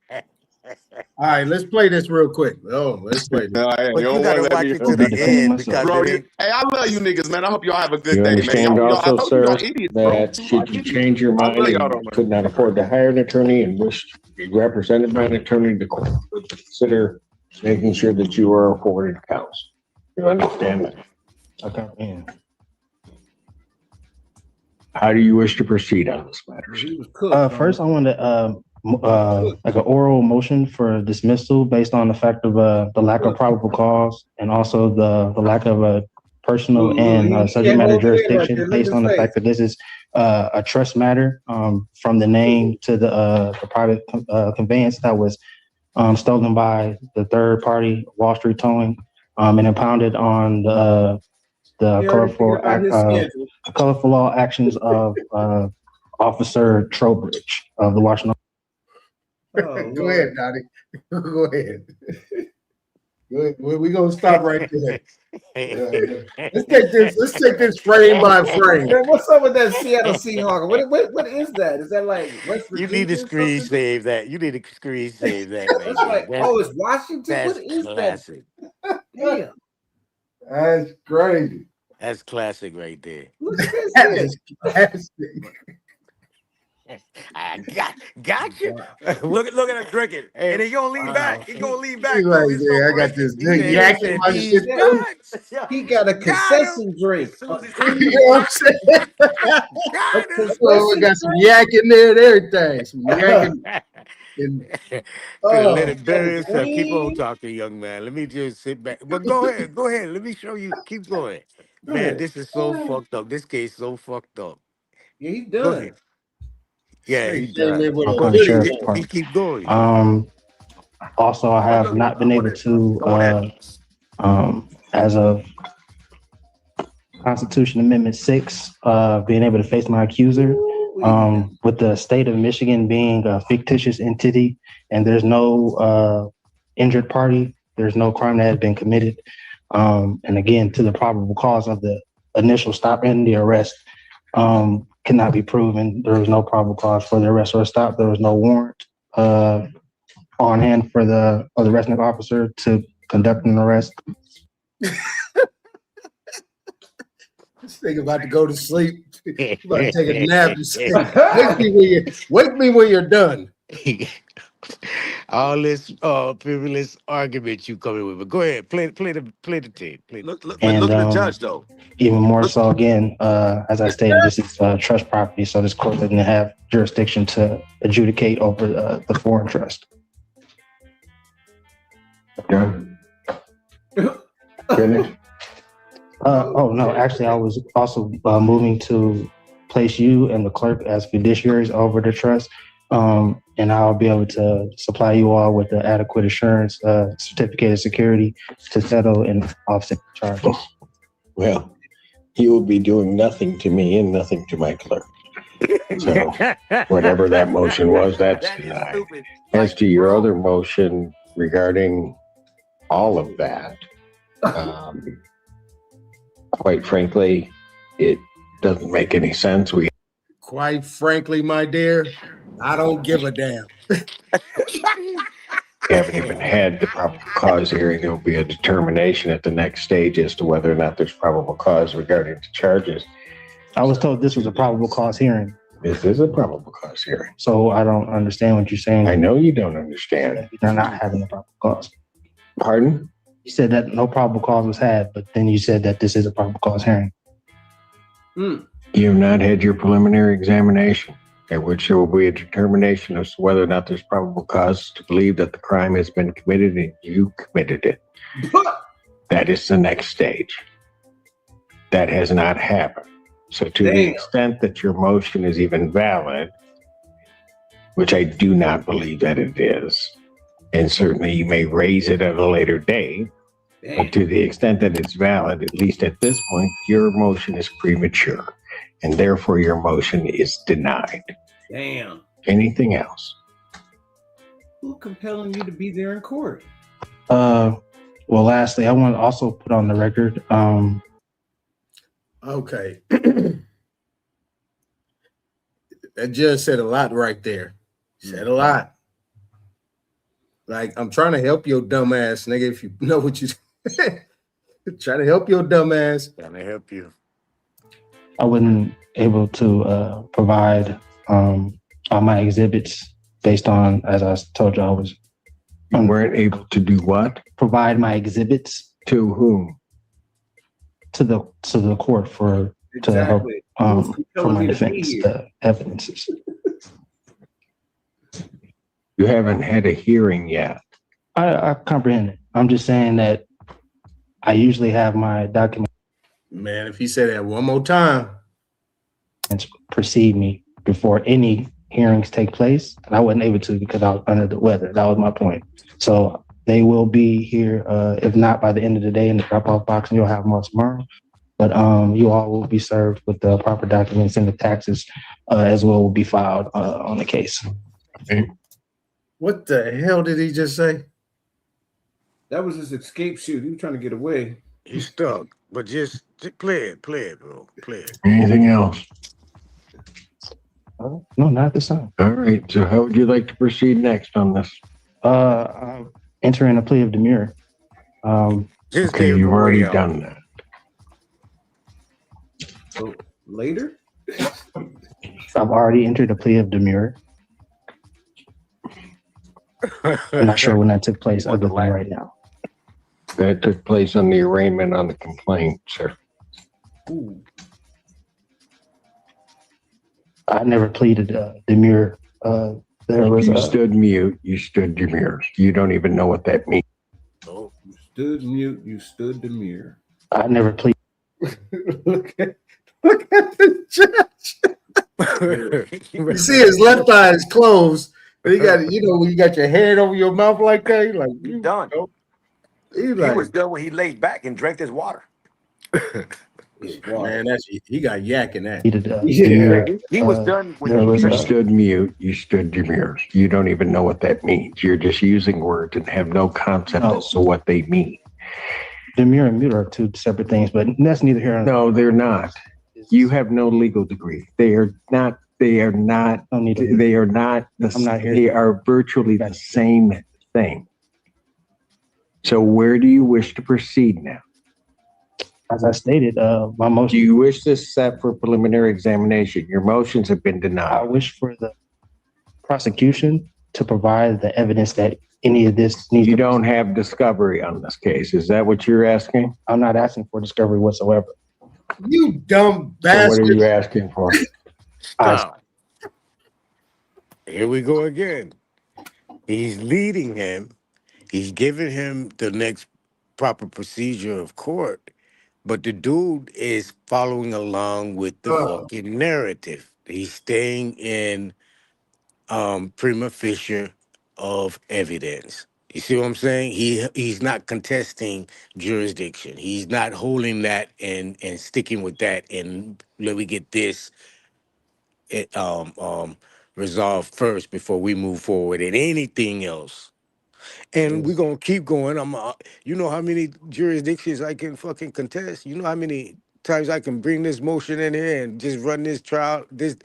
S1: All right, let's play this real quick. Oh, let's play this.
S3: But you gotta watch it to the end because
S4: Bro,
S3: it ain't.
S4: hey, I love you niggas, man. I hope y'all have a good
S5: You
S4: day, man.
S5: understand
S4: I
S5: also,
S4: told you y'all
S5: sir,
S4: idiots, bro.
S5: that should you change your
S4: I
S5: mind
S4: love y'all,
S5: and
S4: though,
S5: you
S4: man.
S5: could not afford to hire an attorney and wish to be represented by an attorney, the court would consider making sure that you are afforded counsel. You understand that?
S6: Okay. Yeah.
S5: How do you wish to proceed on this matter?
S6: First, I wanted like an oral motion for dismissal based on the fact of the lack of probable cause and also the lack of a personal and subject matter jurisdiction based on the fact that this is a trust matter from the name to the private conveyance that was stolen by the third party Wall Street Towing and impounded on the colorful law actions of Officer Trowbridge of the Washington.
S1: Go ahead, Dottie. Go ahead. We're gonna stop right there. Let's take this frame by frame.
S22: Man, what's up with that Seattle Seahawks? What is that? Is that like West
S3: You
S22: Virginia?
S3: need to screen save that. You need to screen save that right
S22: It's like,
S3: there.
S22: oh, it's Washington.
S3: That's
S22: What is
S3: classic.
S22: that? Damn.
S1: That's crazy.
S3: That's classic right there.
S22: Look at this.
S1: That is classic.
S3: I got you. Look at him drinking. And he gonna lean back. He gonna lean back.
S1: He's like, yeah, I got this yak in my shit too.
S22: He got a concession drink.
S1: You know what I'm saying? Oh, I got some yak in there and everything. Some yak and
S3: Let it bury itself. Keep on talking, young man. Let me just sit back. But go ahead. Go ahead. Let me show you. Keep going. Man, this is so fucked up. This case so fucked up.
S22: Yeah, he's
S3: Go
S22: done.
S3: ahead. Yeah, he
S1: came
S3: done.
S1: in with
S6: On the sheriff's
S3: He
S6: department.
S3: keep going.
S6: Also, I have not been able to, as of Constitution Amendment 6, being able to face my accuser. With the state of Michigan being a fictitious entity and there's no injured party, there's no crime that has been committed. And again, to the probable cause of the initial stop and the arrest cannot be proven. There was no probable cause for the arrest or stop. There was no warrant on hand for the arresting officer to conduct an arrest.
S1: this thing about to go to sleep. You about to take a nap and say, wake me when you're done.
S3: All this frivolous argument you coming with. But go ahead, play the tape.
S7: look at
S6: And
S7: the judge though.
S6: even more so, again, as I stated, this is trust property, so this court doesn't have jurisdiction to adjudicate over the foreign trust.
S5: Done. Finished?
S6: Oh no, actually, I was also moving to place you and the clerk as fiduciaries over the trust, and I'll be able to supply you all with the adequate assurance certificate of security to settle and offset charges.
S5: Well, you will be doing nothing to me and nothing to my clerk. So whatever that motion was, that's denied. As to your other motion, regarding all of that, quite frankly, it doesn't make any sense. We
S1: Quite frankly, my dear, I don't give a damn.
S5: haven't even had the probable cause hearing. There will be a determination at the next stage as to whether or not there's probable cause regarding the charges.
S6: I was told this was a probable cause hearing.
S5: This is a probable cause hearing.
S6: So I don't understand what you're saying.
S5: I know you don't understand.
S6: They're not having a probable cause.
S5: Pardon?
S6: You said that no probable cause was had, but then you said that this is a probable cause hearing.
S5: You have not had your preliminary examination, at which there will be a determination as to whether or not there's probable cause to believe that the crime has been committed and you committed it. That is the next stage. That has not happened. So to the extent that your motion is even valid, which I do not believe that it is, and certainly you may raise it at a later date, but to the extent that it's valid, at least at this point, your motion is premature, and therefore your motion is denied.
S22: Damn.
S5: Anything else?
S22: Who compelling you to be there in court?
S6: Well, lastly, I want to also put on the record,
S1: Okay. That judge said a lot right there. Said a lot. Like, I'm trying to help your dumb ass, nigga, if you know what you trying to help your dumb ass.
S3: Trying to help you.
S6: I wasn't able to provide all my exhibits based on, as I told you, I was.
S5: You weren't able to do what?
S6: Provide my exhibits.
S5: To whom?
S6: To the court for to help for my defense, the evidences.
S5: You haven't had a hearing yet.
S6: I comprehend it. I'm just saying that I usually have my documents.
S1: Man, if he said that one more time,
S6: precede me before any hearings take place, and I wasn't able to because I was under the weather. That was my point. So they will be here, if not by the end of the day in the drop-off box, and you'll have them all tomorrow. But you all will be served with the proper documents, and the taxes as well will be filed on the case.
S5: Okay.
S1: What the hell did he just say?
S22: That was his escape shoot. He was trying to get away.
S3: He's stuck, but just play it, bro. Play it.
S5: Anything else?
S6: No, not at this time.
S5: All right. So how would you like to proceed next on this?
S6: I'm entering a plea of demurrer.
S5: Okay, you've already done that.
S22: So later?
S6: I've already entered a plea of demurrer. I'm not sure when that took place other than right now.
S5: That took place on the arraignment on the complaint, sir.
S22: Ooh.
S5: I never pleaded demurrer. You stood mute. You stood demurrer. You don't even know what that means.
S22: Oh, you stood mute. You stood demure.
S5: I never pleaded.
S1: Look at the judge. You see his left eye is closed, but he got, you know, when you got your hand over your mouth like that, you're like,
S7: He's done.
S1: He
S7: was done when he laid back and drank his water.
S1: Man, he got yak in that.
S7: He was done when
S5: You stood mute. You stood demure. You don't even know what that means. You're just using words and have no concept as to what they mean.
S6: Demure and mute are two separate things, but that's neither here nor there.
S5: No, they're not. You have no legal degree. They are not. They are not. They are not.
S6: I'm not here.
S5: They are virtually the same thing. So where do you wish to proceed now?
S6: As I stated, my motion.
S5: Do you wish this set for preliminary examination? Your motions have been denied.
S6: I wish for the prosecution to provide the evidence that any of this needs.
S5: You don't have discovery on this case. Is that what you're asking?
S6: I'm not asking for discovery whatsoever.
S1: You dumb
S5: So
S1: bastard.
S5: what are you asking for?
S3: Stop. Here we go again. He's leading him. He's giving him the next proper procedure of court. But the dude is following along with the fucking narrative. He's staying in prima facie of evidence. You see what I'm saying? He's not contesting jurisdiction. He's not holding that and sticking with that and let me get this resolved first before we move forward and anything else. And we're gonna keep going. You know how many jurisdictions I can fucking contest? You know how many times I can bring this motion in here and just run this trial, this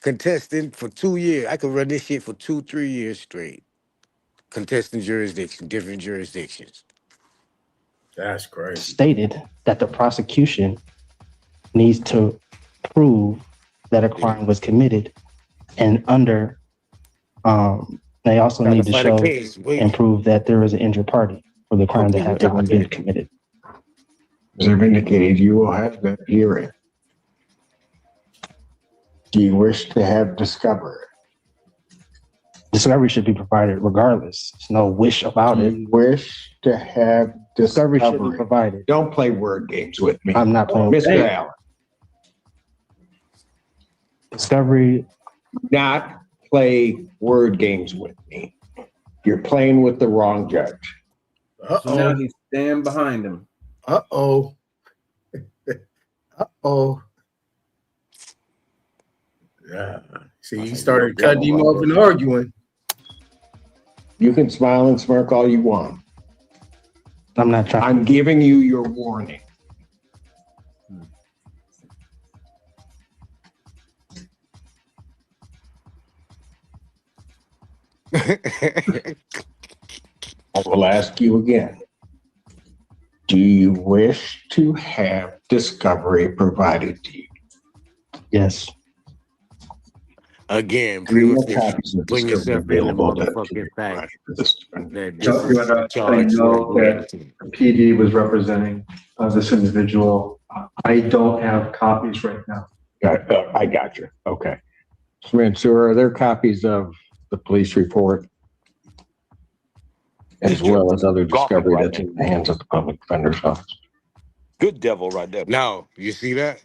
S3: contestant for 2 years. I could run this shit for 2-3 years straight. Contesting jurisdiction, different jurisdictions.
S1: That's crazy.
S6: Stated that the prosecution needs to prove that a crime was committed, and under they also need to show and prove that there is an injured party for the crime that have ever been committed.
S5: As I've indicated, you will have that hearing. Do you wish to have discovery?
S6: Discovery should be provided regardless. There's no wish about it.
S5: Wish to have discovery
S6: should be provided.
S5: Don't play word games with me.
S6: I'm not playing.
S5: Mr. Allen.
S6: Discovery.
S5: Not play word games with me. You're playing with the wrong judge.
S22: So now he's standing behind him.
S1: Uh-oh. Uh-oh. Yeah. See, he started cutting him off and arguing.
S5: You can smile and smirk all you want.
S6: I'm not trying.
S5: I'm giving you your warning. I will ask you again. Do you wish to have discovery provided to you?
S6: Yes.
S3: Again,
S5: Bring
S3: yourself
S5: available
S3: in the motherfucking fact.
S10: You want to know that the PD was representing this individual. I don't have copies right now.
S5: I got you. Okay. Mansour, are there copies of the police report as well as other discovery that's in the hands of the public defender's office?
S7: Good devil right there.
S3: Now, you see that?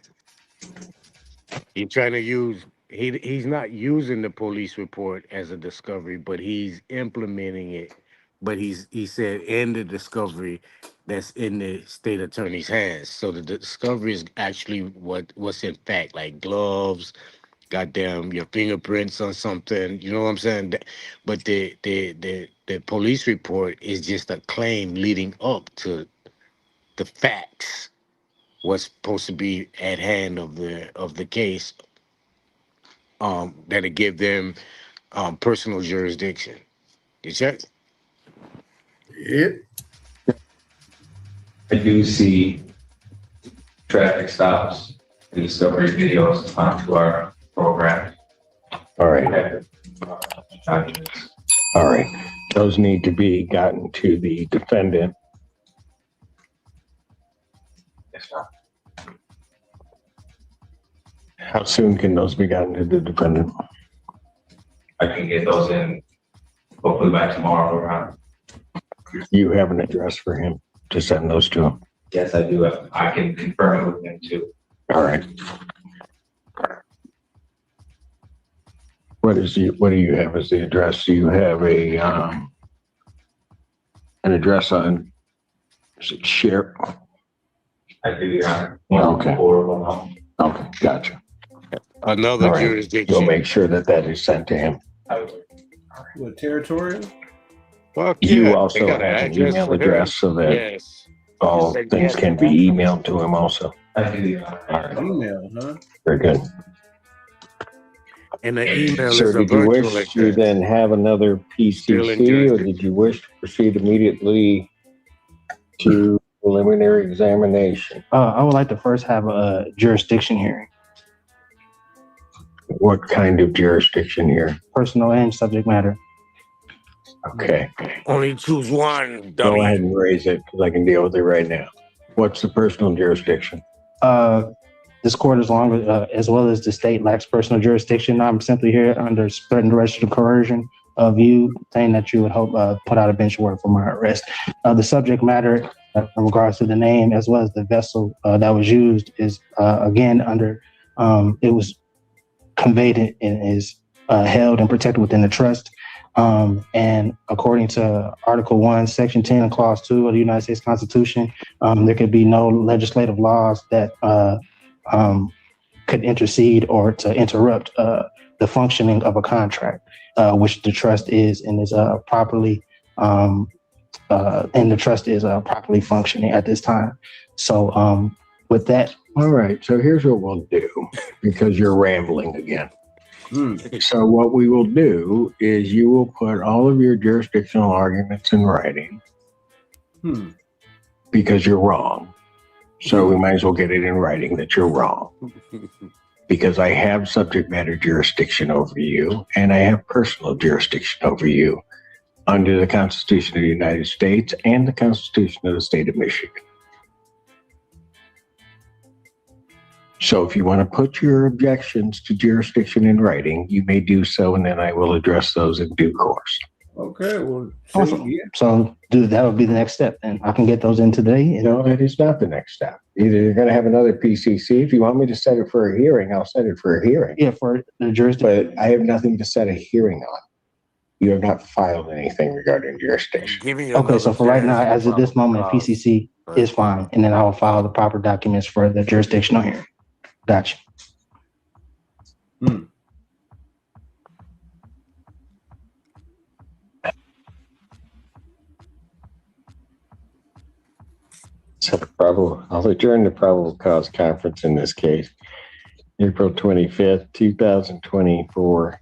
S3: He's trying to use, he's not using the police report as a discovery, but he's implementing it. But he said in the discovery that's in the state attorney's hands. So the discovery is actually what's in fact, like gloves, goddamn your fingerprints on something, you know what I'm saying? But the police report is just a claim leading up to the facts, what's supposed to be at hand of the case, that'll give them personal jurisdiction. You check?
S1: Yeah.
S10: I do see traffic stops and discovery videos onto our program.
S5: All right. All right. Those need to be gotten to the defendant.
S10: Yes, sir.
S5: How soon can those be gotten to the defendant?
S10: I can get those in hopefully by tomorrow around.
S5: You have an address for him to send those to him?
S10: Yes, I do. I can confirm it with him too.
S5: All right. What do you have as the address? Do you have an address on, is it Sheriff?
S10: I do, Your Honor.
S5: Okay. Okay, gotcha.
S3: Another
S5: All right.
S3: jurisdiction.
S5: You'll make sure that that is sent to him.
S22: What, territorial?
S3: Fuck
S5: You
S3: yeah.
S5: also
S3: They
S5: have
S3: got
S5: an
S3: address
S5: email
S3: for him.
S5: address so that
S3: Yes.
S5: all things can be emailed to him also.
S10: I do, Your Honor.
S5: All right.
S22: Email, huh?
S5: Very good.
S3: And the email
S5: Sir,
S3: is a
S5: did you
S3: virtual
S5: wish to
S3: address.
S5: then have another
S3: Still in
S5: PCC, or
S3: jurisdiction.
S5: did you wish to proceed immediately to preliminary examination?
S6: I would like to first have a jurisdiction hearing.
S5: What kind of jurisdiction here?
S6: Personal and subject matter.
S5: Okay.
S3: Only choose one,
S5: Go
S3: dummy.
S5: ahead and raise it because I can deal with it right now. What's the personal jurisdiction?
S6: This court, as well as the state, lacks personal jurisdiction. I'm simply here under threat and duress of coercion of you, saying that you would hope put out a bench warrant for my arrest. The subject matter, in regards to the name as well as the vessel that was used, is again under. It was conveyed and is held and protected within the trust. And according to Article 1, Section 10, and Clause 2 of the United States Constitution, there could be no legislative laws that could could intercede or to interrupt the functioning of a contract, which the trust is and is properly properly functioning at this time. So with that.
S5: All right. So here's what we'll do, because you're rambling again. So what we will do is you will put all of your jurisdictional arguments in writing because you're wrong. So we might as well get it in writing that you're wrong. Because I have subject matter jurisdiction over you and I have personal jurisdiction over you under the Constitution of the United States and the Constitution of the State of Michigan. So if you want to put your objections to jurisdiction in writing, you may do so, and then I will address those in due course.
S22: Okay, well,
S6: Awesome. So that would be the next step, and I can get those in today.
S5: No, that is not the next step. Either you're going to have another PCC. If you want me to set it for a hearing, I'll set it for a hearing.
S6: Yeah, for the jurisdiction.
S5: But I have nothing to set a hearing on. You have not filed anything regarding jurisdiction.
S6: Okay, so for right now, as of this moment, PCC is fine, and then I will file the proper documents for the jurisdictional hearing. Gotcha.
S5: So I'll adjourn the probable cause conference in this case, April 25th, 2024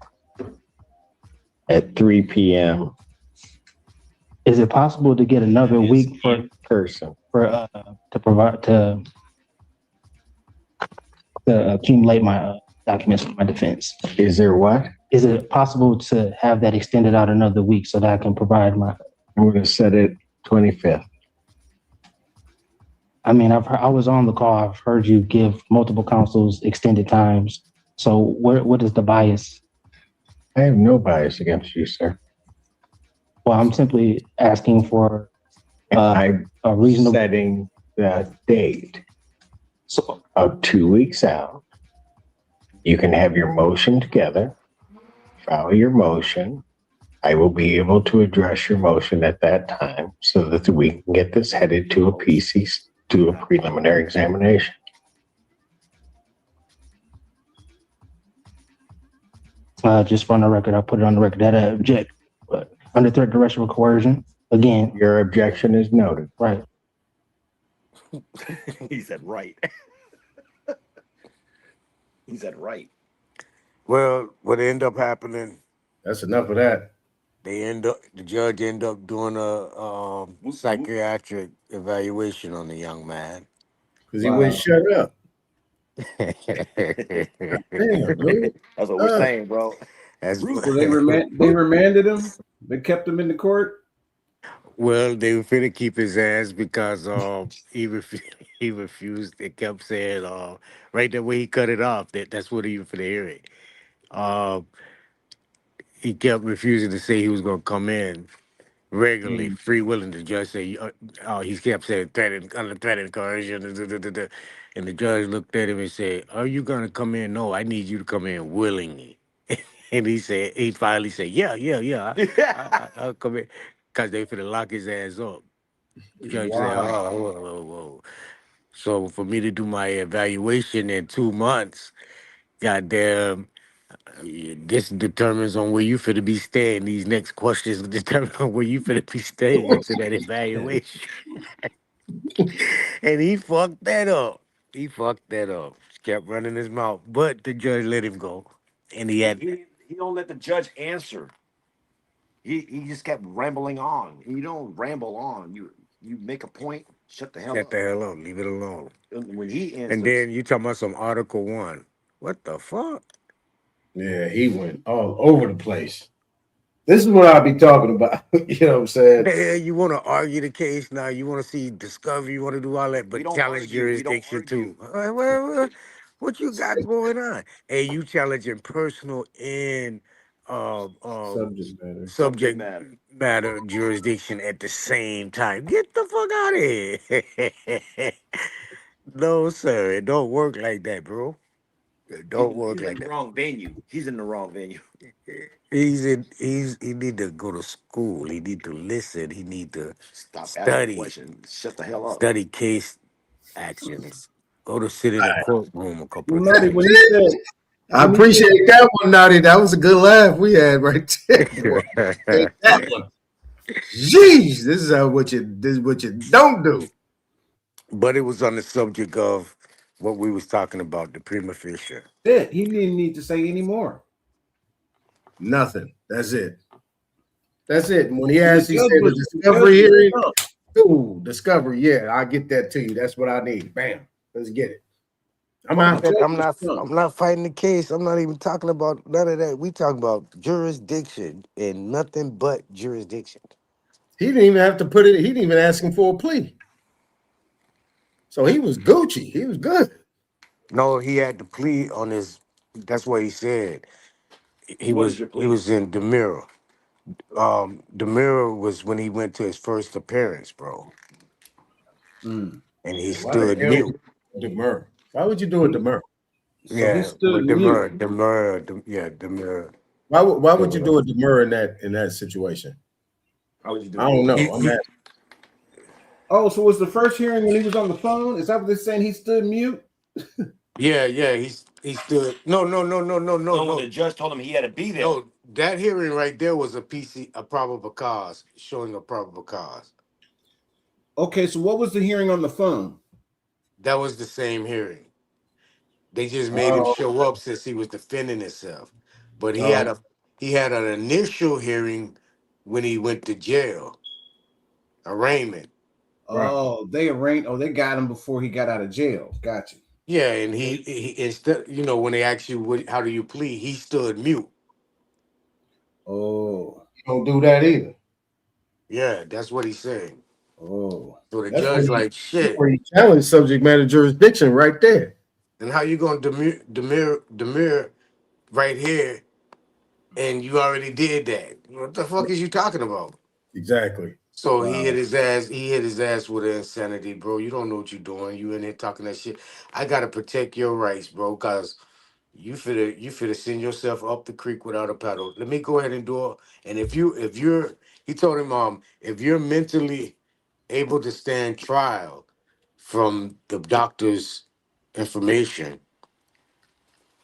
S5: at 3 p.m.
S6: Is it possible to get another week for
S5: person
S6: to provide to accumulate my documents for my defense?
S5: Is there what?
S6: Is it possible to have that extended out another week so that I can provide my?
S5: I'm going to set it 25th.
S6: I mean, I was on the call. I've heard you give multiple councils extended times. So what is the bias?
S5: I have no bias against you, sir.
S6: Well, I'm simply asking for
S5: I'm
S6: a reasonable
S5: setting the date of 2 weeks out. You can have your motion together, file your motion. I will be able to address your motion at that time so that we can get this headed to a PC, to a preliminary examination.
S6: Just for the record, I'll put it on the record that I object. But under threat, direction, or coercion, again.
S5: Your objection is noted.
S6: Right.
S7: He said right. He said right.
S3: Well, what ended up happening?
S1: That's enough of that.
S3: The judge ended up doing a psychiatric evaluation on the young man.
S1: Because he wouldn't shut up.
S22: Damn, dude.
S7: That's what we're saying, bro.
S22: So they remanded him. They kept him in the court.
S3: Well, they were finna keep his ass because he refused. They kept saying right there where he cut it off. That's what he was finna hear it. He kept refusing to say he was gonna come in regularly, free willing. The judge said, he kept saying under threat and coercion. And the judge looked at him and said, "Are you gonna come in? No, I need you to come in willingly." And he finally said, "Yeah, I'll come in," because they finna lock his ass up. The judge said, whoa. So for me to do my evaluation in 2 months, goddamn, this determines on where you finna be staying. These next questions determine on where you finna be staying into that evaluation. And he fucked that up. Just kept running his mouth. But the judge let him go. And he
S7: don't let the judge answer. He just kept rambling on. You don't ramble on. You make a point, shut the hell up.
S3: Leave it alone.
S7: When he answers.
S3: And then you talking about some Article 1. What the fuck?
S1: Yeah, he went all over the place. This is what I'll be talking about. You know what I'm saying?
S3: Yeah, you want to argue the case now. You want to see discovery. You want to do all that, but challenge jurisdiction too. Well, what you got going on? Hey, you challenging personal and subject matter jurisdiction at the same time. Get the fuck out of here. No, sir. It don't work like that, bro. It don't work like that.
S7: Wrong venue. He's in the wrong venue.
S3: He need to go to school. He need to listen. He need to
S7: Stop asking
S3: study.
S7: questions. Shut the hell up.
S3: Study case actions. Go to sit in the courtroom a couple of
S22: Nutty,
S3: times.
S22: when he said,
S1: I appreciate that one, Naughty. That was a good laugh we had right there. Boy. Take that one. Jeez, this is what you don't do.
S3: But it was on the subject of what we was talking about, the prima facie.
S22: he didn't need to say any more.
S1: Nothing. That's it. That's it. And when he asked, he
S22: judge
S1: said the
S22: was-
S1: discovery
S22: the judge was
S1: hearing.
S22: dumb.
S1: Ooh, discovery. Yeah, I get that to you. That's what I need. Bam. Let's get it. I'm out.
S3: I'm not fighting the case. I'm not even talking about none of that. We talking about jurisdiction and nothing but jurisdiction.
S1: He didn't even have to put it. He didn't even ask him for a plea. So he was Gucci. He was good.
S3: No, he had to plea on his. That's what he said. He was in demurrer. Demurrer was when he went to his first appearance, bro. And he
S1: Why the
S3: stood
S1: hell
S3: mute.
S1: demur? Why would you do a demur?
S3: Yeah, demurrer.
S1: Why would you do a demur in that situation? I don't know. I'm asking.
S22: Oh, so was the first hearing when he was on the phone? Is that what they're saying? He stood mute?
S3: Yeah. He stood. No.
S7: When the judge told him he had to be there.
S3: No, that hearing right there was a probable cause, showing a probable cause.
S22: Okay, so what was the hearing on the phone?
S3: That was the same hearing. They just made him
S22: Oh.
S3: show up since he was defending himself. But he had an initial hearing when he went to jail. Arraignment.
S22: Oh, they arraigned. Oh, they got him before he got out of jail. Gotcha.
S3: Yeah, and he instead, when they asked you how do you plead, he stood mute.
S22: Oh,
S1: don't do that either.
S3: Yeah, that's what he's saying.
S22: Oh,
S3: so the judge like shit.
S1: Where you challenge subject matter jurisdiction right there.
S3: And how you gonna demur right here, and you already did that? What the fuck is you talking about?
S1: Exactly.
S3: So he hit his ass. He hit his ass with insanity, bro. You don't know what you're doing. You in here talking that shit. I gotta protect your rights, bro, cause you finna send yourself up the creek without a paddle. Let me go ahead and do it. And if you're, he told him, if you're mentally able to stand trial from the doctor's information,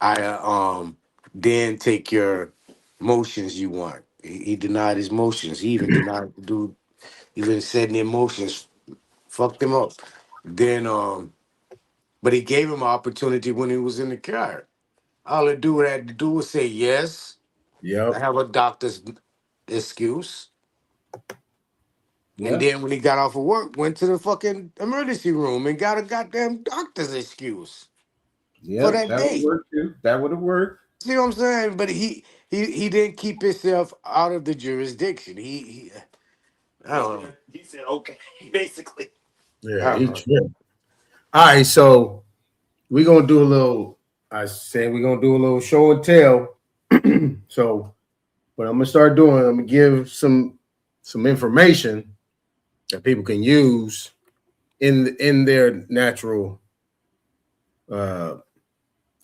S3: I then take your motions you want. He denied his motions. He even denied the dude. Even said the emotions fucked him up. Then but he gave him an opportunity when he was in the car. All the dude had to do was say yes.
S1: Yeah.
S3: I have a doctor's excuse.
S22: Yeah.
S3: And then when he got off of work, went to the fucking emergency room and got a goddamn doctor's excuse.
S22: Yeah,
S3: for that
S22: that
S3: day.
S22: would work too. That would have worked.
S3: See what I'm saying? But he didn't keep himself out of the jurisdiction. He I don't know.
S7: He said, okay, basically.
S1: Yeah, he tripped. All right, so we're gonna do a little. I said we're gonna do a little show and tell. So what I'm gonna start doing, I'm gonna give some information that people can use in their natural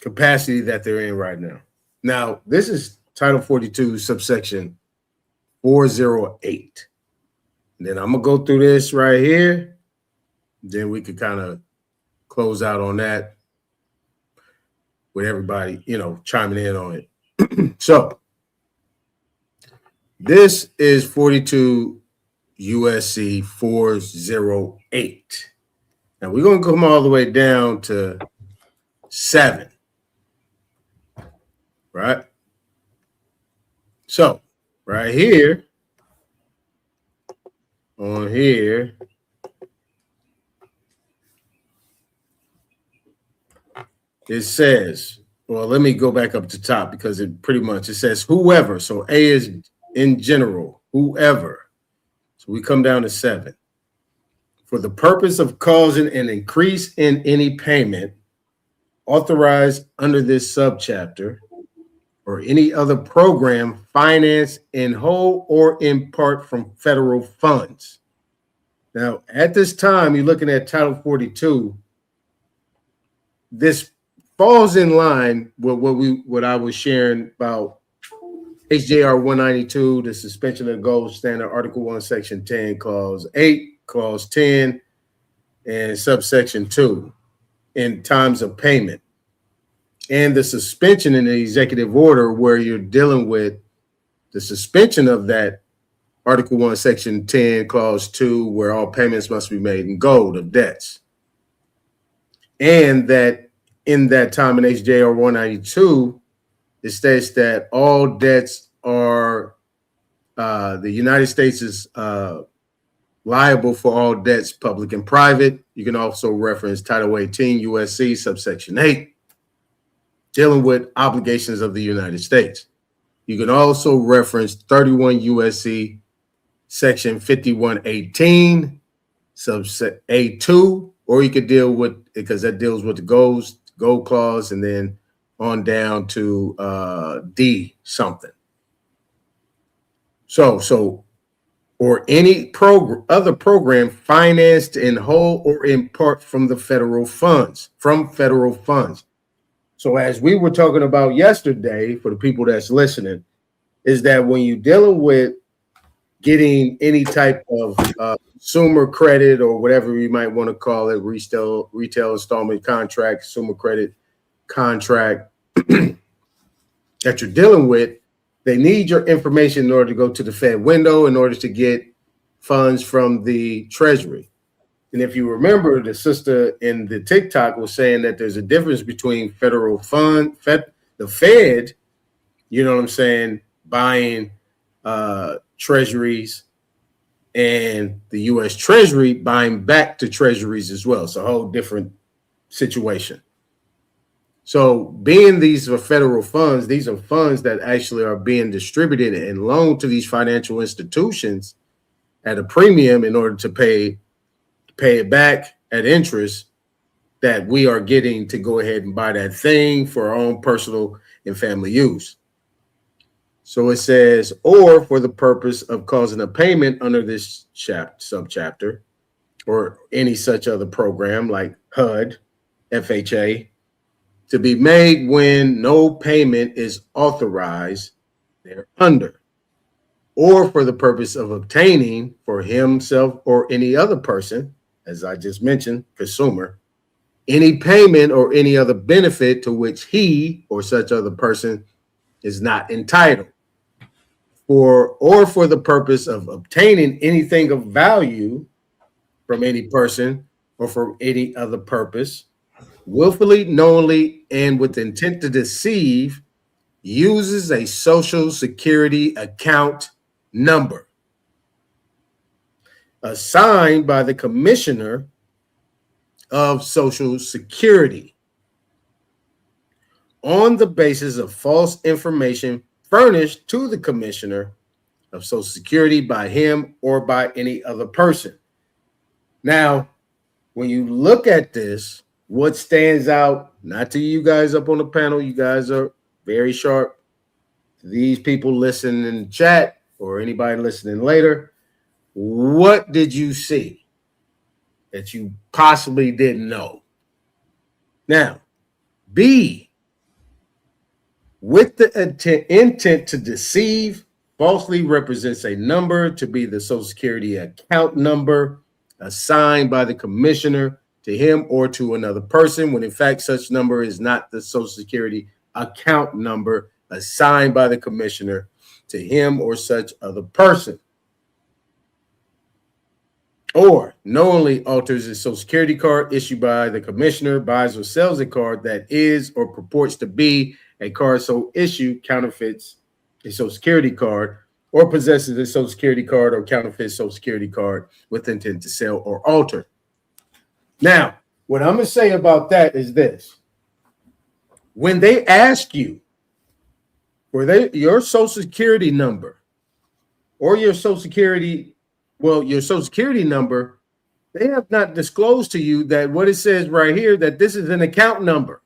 S1: capacity that they're in right now. Now, this is Title 42, subsection 408. And then I'm gonna go through this right here. Then we could kind of close out on that with everybody, chiming in on it. So this is 42 USC 408. Now we're gonna come all the way down to 7. Right? So right here, on here, it says, well, let me go back up to top because it says whoever. So A is in general, whoever. So we come down to 7. For the purpose of causing an increase in any payment authorized under this subchapter or any other program financed in whole or in part from federal funds. Now, at this time, you're looking at Title 42. This falls in line with what I was sharing about HJR 192, the suspension of the gold standard, Article 1, Section 10, Clause 8, Clause 10, and subsection 2. in times of payment, and the suspension in the executive order where you're dealing with the suspension of that Article 1, Section 10, Clause 2, where all payments must be made in gold of debts. And that in that time in HJR 192, it states that all debts are, the United States is liable for all debts, public and private. You can also reference Title 18 USC, subsection 8, dealing with obligations of the United States. You can also reference 31 USC, Section 5118, subset A2, or you could deal with, because that deals with the gold clause, and then on down to D something. So, or any other program financed in whole or in part from the federal funds, So as we were talking about yesterday, for the people that's listening, is that when you're dealing with getting any type of consumer credit or whatever you might want to call it, retail installment contract, consumer credit contract that you're dealing with, they need your information in order to go to the Fed window in order to get funds from the Treasury. And if you remember, the sister in the TikTok was saying that there's a difference between federal fund, the Fed, you know what I'm saying, buying treasuries, and the U.S. Treasury buying back to treasuries as well. It's a whole different situation. So being these are federal funds, these are funds that actually are being distributed and loaned to these financial institutions at a premium in order to pay it back at interest, that we are getting to go ahead and buy that thing for our own personal and family use. So it says, or for the purpose of causing a payment under this subchapter or any such other program like HUD, FHA, to be made when no payment is authorized thereunder, or for the purpose of obtaining for himself or any other person, as I just mentioned, consumer, any payment or any other benefit to which he or such other person is not entitled, or for the purpose of obtaining anything of value from any person or for any other purpose, willfully, knowingly, and with intent to deceive, uses a Social Security account number assigned by the Commissioner of Social Security on the basis of false information furnished to the Commissioner of Social Security by him or by any other person. Now, when you look at this, what stands out, not to you guys up on the panel, you guys are very sharp. These people listening in the chat or anybody listening later, what did you see that you possibly didn't know? Now, B, with the intent to deceive, falsely represents a number to be the Social Security account number assigned by the Commissioner to him or to another person, when in fact such number is not the Social Security account number assigned by the Commissioner to him or such other person. Or knowingly alters a Social Security card issued by the Commissioner, buys or sells a card that is or purports to be a card so issued, counterfeits a Social Security card, or possesses a Social Security card or counterfeits Social Security card with intent to sell or alter. Now, what I'm going to say about that is this. When they ask you for your Social Security number or your Social Security, your Social Security number, they have not disclosed to you that what it says right here, that this is an account number.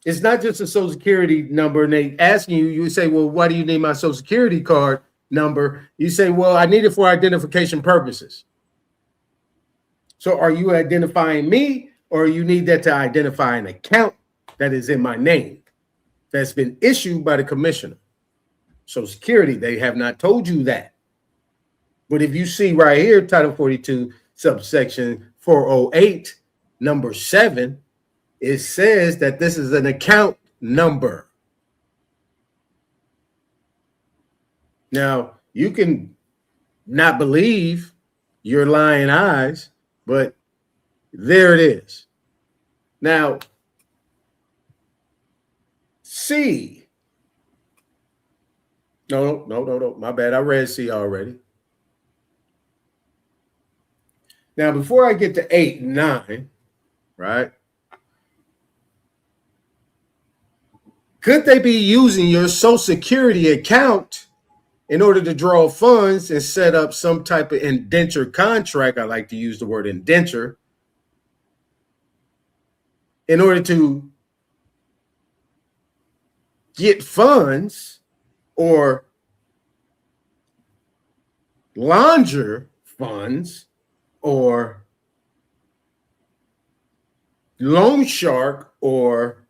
S1: It's not just a Social Security number, and they asking you, you say, well, why do you need my Social Security card number? You say, well, I need it for identification purposes. So are you identifying me, or you need that to identify an account that is in my name that's been issued by the Commissioner? Social Security, they have not told you that. But if you see right here, Title 42, subsection 408, number 7, it says that this is an account number. Now, you can not believe your lying eyes, but there it is. Now, C. No, my bad. I read C already. Now, before I get to 8 and 9, right? Could they be using your Social Security account in order to draw funds and set up some type of indenture contract? I like to use the word indenture in order to get funds or launder funds or loan shark or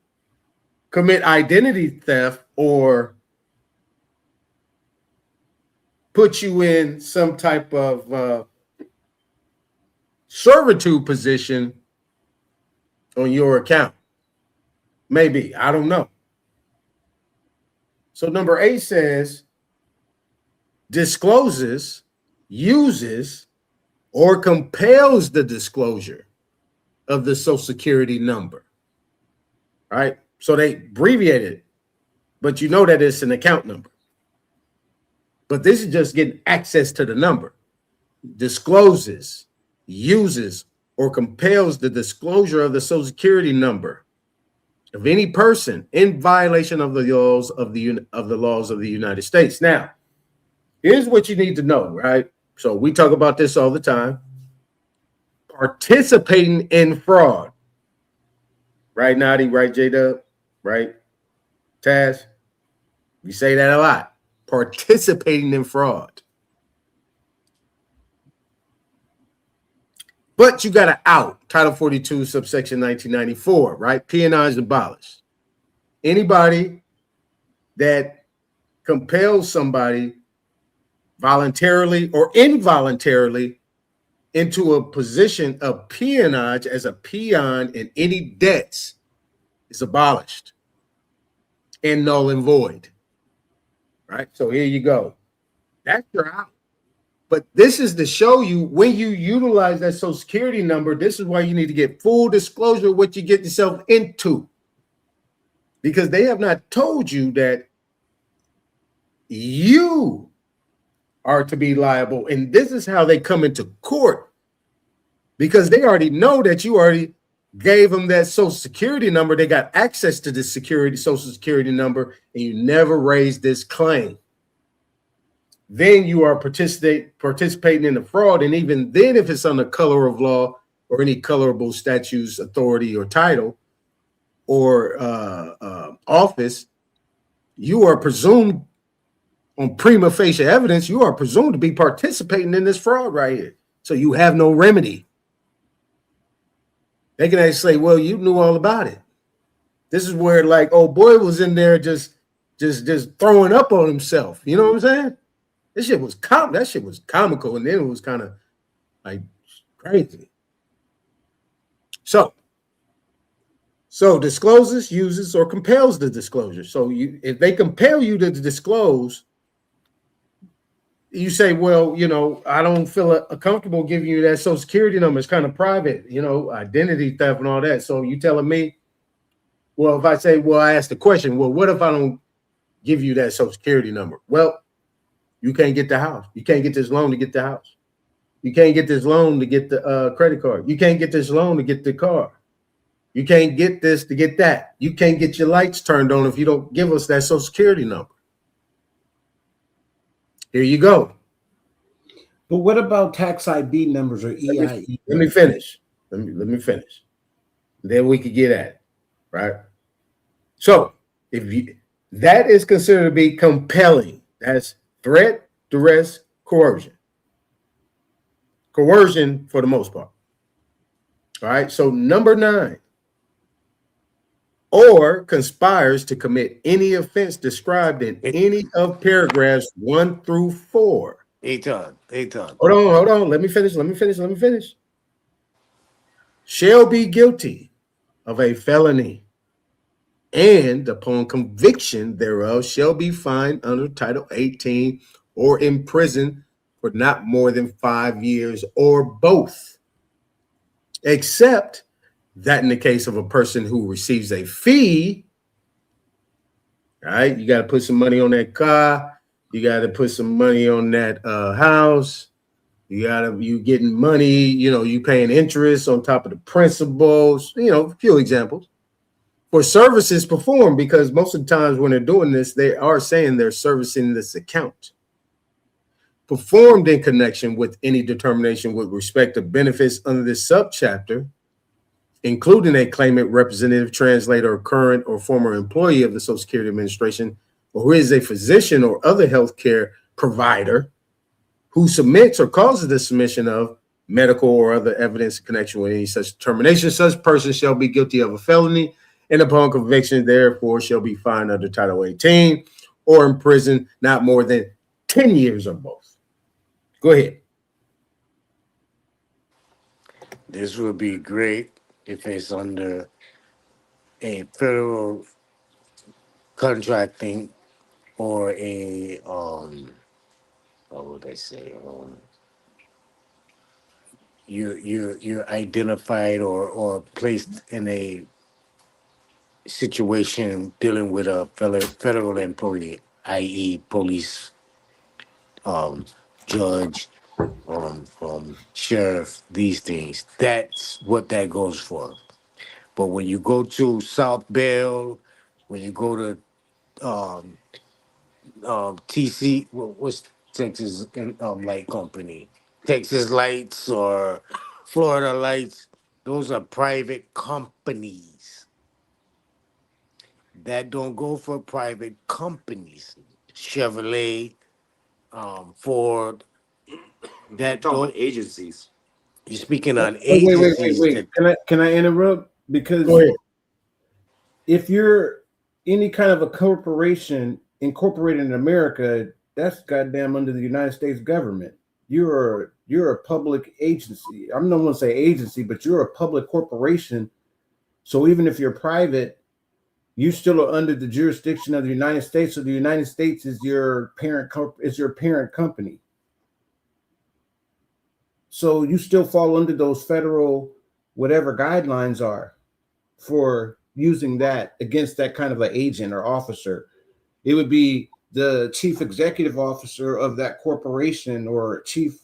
S1: commit identity theft or put you in some type of servitude position on your account. Maybe, I don't know. So number 8 says discloses, uses, or compels the disclosure of the Social Security number. All right. So they abbreviated it, but you know that it's an account number. But this is just getting access to the number. Discloses, uses, or compels the disclosure of the Social Security number of any person in violation of the laws of the United States. Now, here's what you need to know, right? So we talk about this all the time. Participating in fraud. Right, Nadi? Right, J-Dub? Right? Taz? We say that a lot. Participating in fraud. But you got to out. Title 42, subsection 1994, right? Peonage abolished. Anybody that compels somebody voluntarily or involuntarily into a position of peonage as a peon in any debts is abolished and null and void. Right? So here you go. That's your out. But this is to show you when you utilize that Social Security number, this is why you need to get full disclosure of what you get yourself into. Because they have not told you that you are to be liable. And this is how they come into court. Because they already know that you already gave them that Social Security number. They got access to this Social Security number, and you never raised this claim. Then you are participating in the fraud. And even then, if it's under color of law or any colorable statutes, authority, or title, or office, you are presumed on prima facie evidence, you are presumed to be participating in this fraud right here. So you have no remedy. They can actually say, well, you knew all about it. This is where, like, old boy was in there just throwing up on himself. You know what I'm saying? This shit was that shit was comical, and then it was kind of like crazy. So discloses, uses, or compels the disclosure. So if they compel you to disclose, you say, well, you know, I don't feel comfortable giving you that Social Security number. It's kind of private, you know, identity theft and all that. So you telling me, well, if I say, well, I asked the question, well, what if I don't give you that Social Security number? Well, you can't get the house. You can't get this loan to get the house. You can't get this loan to get the credit card. You can't get this loan to get the car. You can't get this to get that. You can't get your lights turned on if you don't give us that Social Security number. Here you go.
S22: But what about tax ID numbers or EIE?
S1: Let me finish. Let me finish. Then we could get at it, right? So that is considered to be compelling. That's threat, duress, coercion. Coercion for the most part. All right. So number 9. Or conspires to commit any offense described in any of paragraphs 1 through 4.
S7: Aton.
S1: Hold on. Let me finish. shall be guilty of a felony, and upon conviction thereof shall be fined under Title 18 or imprisoned for not more than 5 years or both, except that in the case of a person who receives a fee, right? You got to put some money on that car, you got to put some money on that house, you getting money, you paying interest on top of the principals, a few examples. For services performed, because most of the times when they're doing this, they are saying they're servicing this account. Performed in connection with any determination with respect to benefits under this subchapter, including a claimant, representative, translator, or current or former employee of the Social Security Administration, or who is a physician or other healthcare provider who submits or causes the submission of medical or other evidence in connection with any such determination, such person shall be guilty of a felony, and upon conviction, therefore, shall be fined under Title 18 or imprisoned not more than 10 years or both. Go ahead.
S3: This would be great if it's under a federal contracting or a what would I say? You're identified or placed in a situation dealing with a federal employee, i.e., police, judge, sheriff, these things. That's what that goes for. But when you go to South Bell, when you go to TC, what's Texas Light Company, Texas Lights or Florida Lights, those are private companies that don't go for private companies. Chevrolet, Ford, that don't agencies. You're speaking on agencies.
S22: Wait. Can I interrupt? Because
S1: Go ahead.
S22: if you're any kind of a corporation incorporated in America, that's goddamn under the United States government. You're a public agency. I'm not going to say agency, but you're a public corporation. So even if you're private, you still are under the jurisdiction of the United States. So the United States is your parent company. So you still fall under those federal whatever guidelines are for using that against that kind of an agent or officer. It would be the chief executive officer of that corporation or chief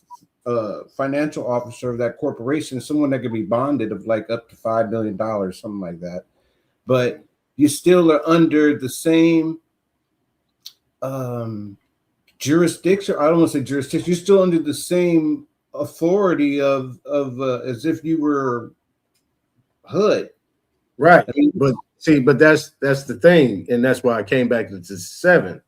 S22: financial officer of that corporation, someone that could be bonded of like up to $5 million, something like that. But you still are under the same jurisdiction. I don't want to say jurisdiction. You're still under the same authority of as if you were hood.
S1: Right. But that's the thing. And that's why I came back to 7.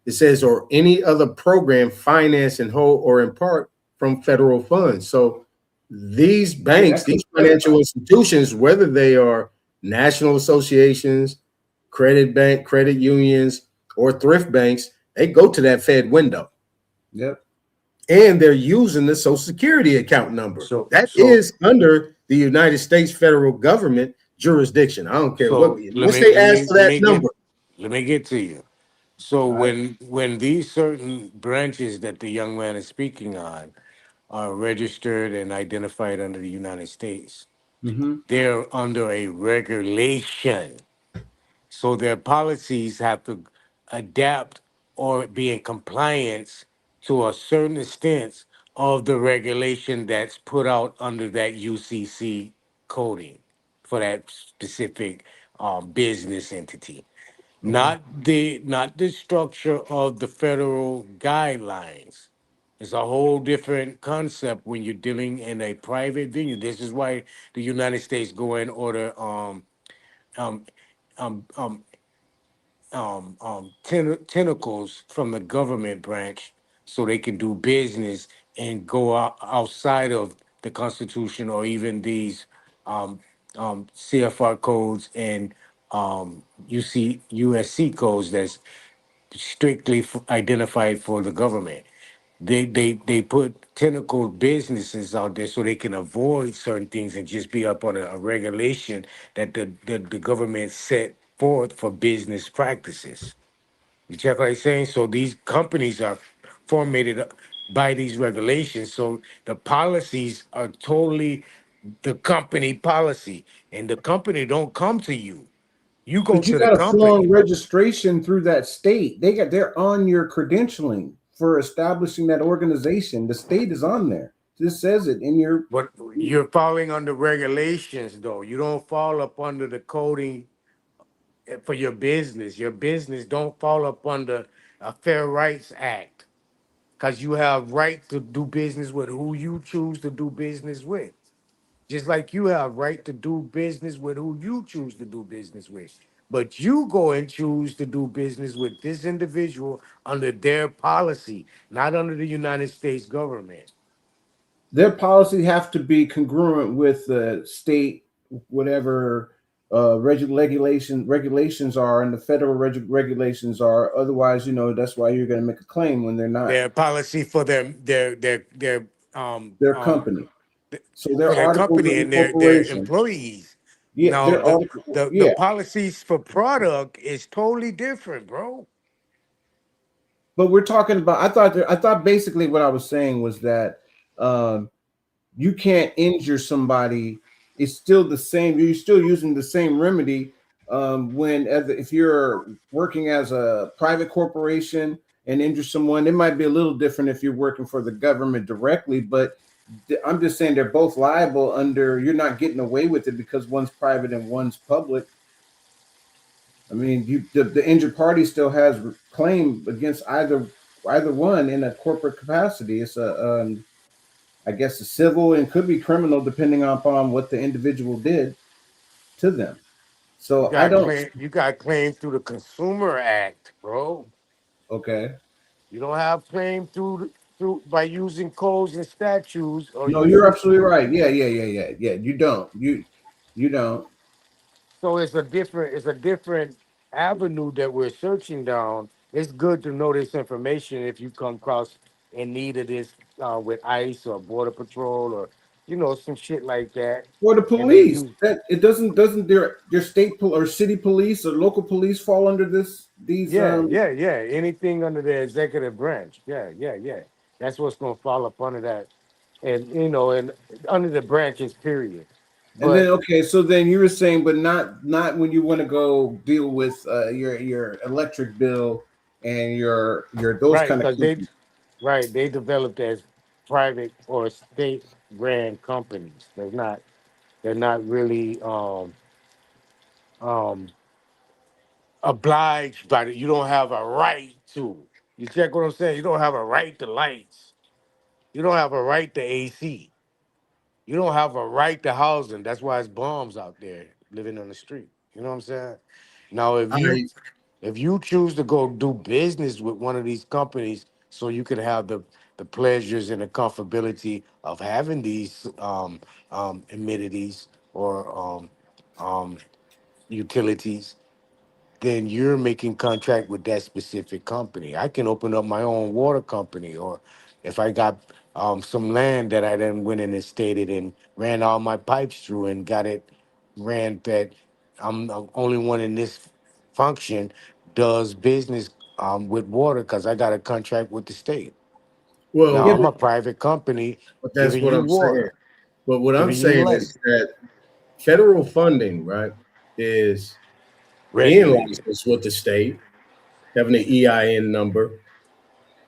S1: It says, or any other program financed in whole or in part from federal funds. So these banks, these financial institutions, whether they are national associations, credit unions, or thrift banks, they go to that Fed window.
S22: Yep.
S1: And they're using the Social Security account number. So that is under the United States federal government jurisdiction. I don't care once they ask for that number.
S3: Let me get to you. So when these certain branches that the young man is speaking on are registered and identified under the United States, they're under a regulation. So their policies have to adapt or be in compliance to a certain extent of the regulation that's put out under that UCC coding for that specific business entity. Not the structure of the federal guidelines. It's a whole different concept when you're dealing in a private venue. This is why the United States go and order tentacles from the government branch so they can do business and go outside of the Constitution or even these CFR codes and USC codes that's strictly identified for the government. they put tentacle businesses out there so they can avoid certain things and just be up on a regulation that the government set forth for business practices. You check what I'm saying? So these companies are formatted by these regulations. So the policies are totally the company policy, and the company don't come to you. You go
S22: But you
S3: to the
S22: got a flowing
S3: company.
S22: registration through that state. They're on your credentialing for establishing that organization. The state is on there. This says it in your.
S3: But you're falling under regulations, though. You don't fall up under the coding for your business. Your business don't fall up under a Fair Rights Act because you have right to do business with who you choose to do business with. Just like you have right to do business with who you choose to do business with. But you go and choose to do business with this individual under their policy, not under the United States government.
S22: Their policy have to be congruent with the state, whatever regulations are, and the federal regulations are. Otherwise, that's why you're going to make a claim when they're not.
S3: Their policy for their
S22: Their company. So
S3: for
S22: their
S3: their
S22: articles of
S3: company and their
S22: incorporation.
S3: employees.
S22: Yeah,
S3: Now
S22: their article.
S3: the
S22: Yeah,
S3: policies for product is totally different, bro.
S22: but we're talking about. I thought basically what I was saying was that you can't injure somebody. It's still the same. You're still using the same remedy if you're working as a private corporation and injure someone. It might be a little different if you're working for the government directly, but I'm just saying they're both liable under. You're not getting away with it because one's private and one's public. I mean, the injured party still has claim against either one in a corporate capacity. It's I guess a civil and could be criminal depending upon what the individual did to them. So I don't.
S3: You got claim through the Consumer Act, bro.
S22: Okay.
S3: You don't have claim through by using codes and statutes or
S22: No, you're
S3: using.
S22: absolutely right. Yeah. You don't. You don't.
S3: So it's a different avenue that we're searching down. It's good to know this information if you come across in need of this with ICE or Border Patrol or some shit like that.
S22: Or the
S3: And they
S22: police.
S3: use
S22: That it doesn't their state or city police or local police fall under these
S3: yeah. Anything under the executive branch. Yeah. That's what's gonna fall up under that. And under the branches, period.
S22: and then
S3: But
S22: okay, so then you were saying, but not when you want to go deal with your electric bill and your those
S3: right,
S22: kind of
S3: because
S22: companies.
S3: they developed as private or state ran companies. They're not really um obliged by it. You don't have a right to. You check what I'm saying? You don't have a right to lights. You don't have a right to AC. You don't have a right to housing. That's why it's bombs out there living on the street. You know what I'm saying? Now, if you choose to go do business with one of these companies, so you can have the pleasures and the comfortability of having these amenities or utilities, then you're making contract with that specific company. I can open up my own water company, or if I got some land that I then went and estated and ran all my pipes through and got it ran that I'm the only one in this function does business with water because I got a contract with the state.
S1: Well,
S3: Now
S22: Yeah,
S3: I'm a private company
S1: but that's
S3: giving
S1: what
S3: you
S1: I'm saying.
S3: water,
S1: But what I'm
S3: giving you
S1: saying
S3: light,
S1: is that federal funding, right, is being
S3: regulated.
S1: licensed with the state, having an EIN number.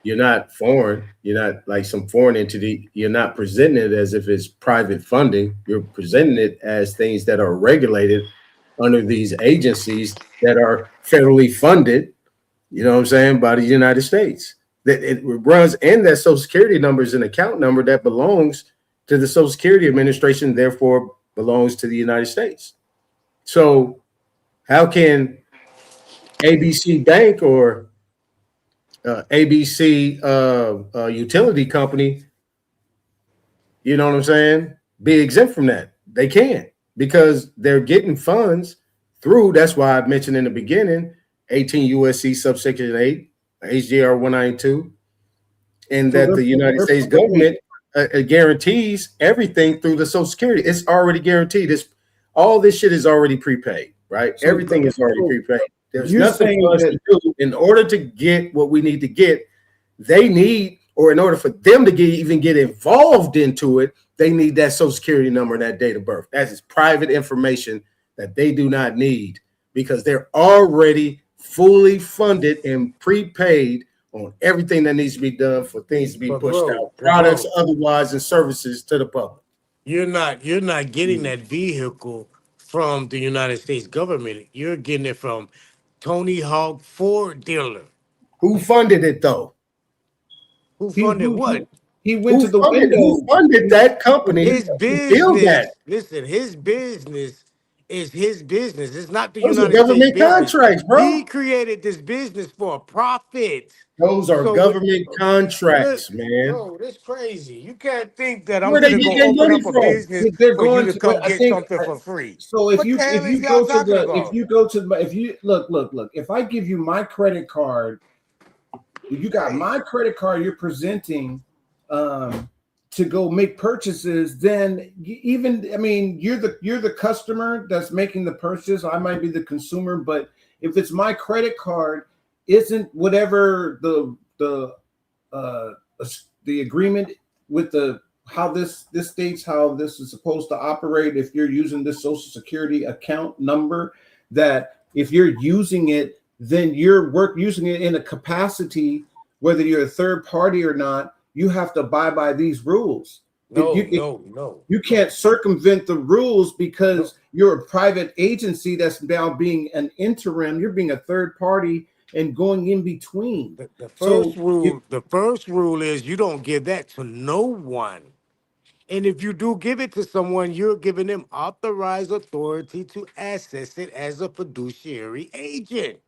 S1: You're not foreign. You're not like some foreign entity. You're not presenting it as if it's private funding. You're presenting it as things that are regulated under these agencies that are federally funded, you know what I'm saying, by the United States. That it runs, and that Social Security number is an account number that belongs to the Social Security Administration, therefore belongs to the United States. So how can ABC Bank or ABC utility company, you know what I'm saying, be exempt from that? They can't, because they're getting funds through. That's why I mentioned in the beginning 18 USC subsection 8, HJR 192. and
S22: So
S1: that the United States government guarantees everything through the Social Security. It's already guaranteed. All this shit is already prepaid, right?
S22: So,
S1: Everything is already
S22: so
S1: prepaid. There's
S22: you're
S1: nothing
S22: saying
S1: for us
S22: that
S1: to do in order to get what we need to get. They need, or in order for them to even get involved into it, they need that Social Security number and that date of birth. That is private information that they do not need because they're already fully funded and prepaid on everything that needs to be done for things to be pushed out, products, otherwise, and services to the public.
S3: You're not getting that vehicle from the United States government. You're getting it from Tony Hawk Ford dealer.
S1: Who funded it though?
S3: Who funded what?
S22: He went to the window.
S1: Who funded that company
S3: His
S1: to build
S3: business.
S1: that?
S3: Listen, his business is his business. It's not the
S1: Those are
S3: United States
S1: government
S3: business.
S1: contracts, bro.
S3: He created this business for a profit.
S1: Those are
S3: So
S1: government contracts, man.
S3: bro, that's crazy. You can't think that I'm
S1: Where they
S3: gonna
S1: get
S3: go
S1: their
S3: open
S1: money
S3: up a
S1: from?
S3: business
S22: They're
S3: for you
S22: going
S3: to
S22: to,
S3: come
S22: but I
S3: get
S22: think
S3: something for free.
S22: so. If
S3: What
S22: you
S3: the hell
S22: if
S3: is
S22: you
S3: y'all
S22: go to
S3: talking
S22: the
S3: about?
S22: if you go to if you look, if I give you my credit card, if you got my credit card, you're presenting to go make purchases, then even I mean you're the customer that's making the purchase. I might be the consumer, but if it's my credit card, isn't whatever the agreement with the how this states how this is supposed to operate if you're using this Social Security account number, that if you're using it, then you're using it in a capacity, whether you're a third party or not, you have to abide by these rules.
S3: No.
S22: You can't circumvent the rules because you're a private agency that's now being an interim. You're being a third party and going in between.
S3: The first rule is you don't give that to no one. And if you do give it to someone, you're giving them authorized authority to access it as a fiduciary agent.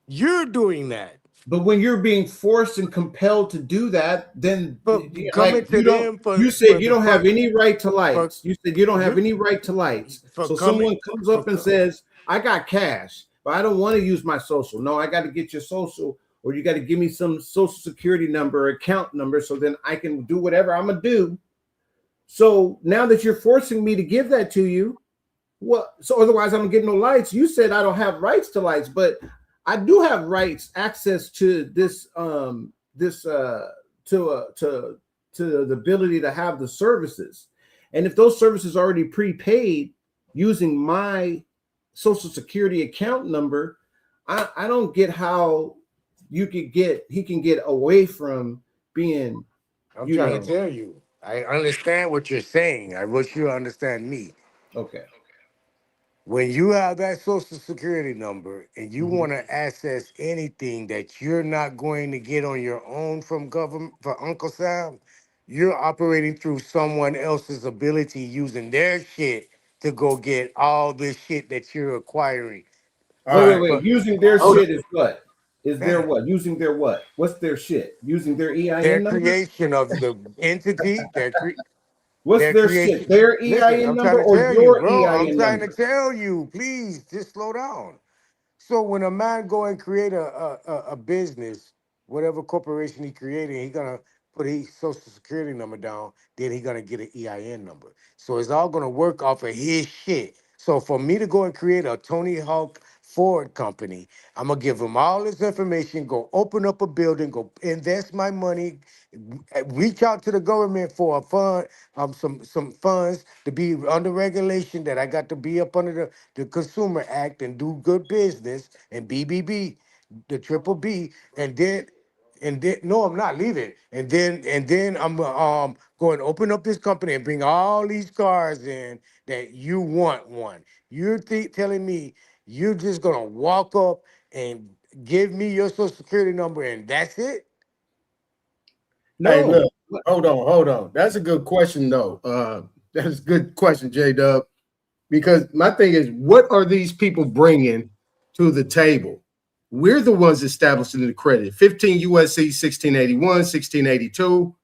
S3: You're doing that.
S22: But when you're being forced and compelled to do that, then
S3: coming to them
S22: you said you don't have any right to lights. You said you don't have any right to lights. So someone comes up and says, I got cash, but I don't want to use my social. No, I got to get your social, or you got to give me some Social Security number, account number, so then I can do whatever I'm gonna do. So now that you're forcing me to give that to you, well, so otherwise I'm gonna get no lights. You said I don't have rights to lights, but I do have rights, access to this, to the ability to have the services. And if those services are already prepaid using my Social Security account number, I don't get how he can get away from being.
S3: I'm trying to tell you. I understand what you're saying. I wish you understand me.
S22: Okay.
S3: When you have that Social Security number and you want to access anything that you're not going to get on your own from government, for Uncle Sam, you're operating through someone else's ability using their shit to go get all this shit that you're acquiring.
S22: Wait. Using their shit is what? Is their what? Using their what? What's their shit? Using their EIN
S3: Their
S22: number?
S3: creation of the entity,
S22: What's their
S3: creation.
S22: shit? Their
S3: Listen,
S22: EIN
S3: I'm
S22: number
S3: trying to
S22: or
S3: tell you,
S22: your
S3: bro. I'm
S22: EIN
S3: trying to
S22: number?
S3: tell you. Please, just slow down. So when a man go and create a business, whatever corporation he created, he gonna put his Social Security number down. Then he gonna get an EIN number. So it's all gonna work off of his shit. So for me to go and create a Tony Hawk Ford company, I'm gonna give him all this information. Go open up a building. Go invest my money. Reach out to the government for a fund, some funds to be under regulation that I got to be up under the Consumer Act and do good business and BBB, the triple B, and then no, I'm not leaving. And then I'm going to open up this company and bring all these cars in that you want one. You're telling me you're just gonna walk up and give me your Social Security number and that's it?
S1: Hey, look, hold on. That's a good question, though. That's a good question, J-Dub. Because my thing is, what are these people bringing to the table? We're the ones establishing the credit. 15 USC 1681, 1682.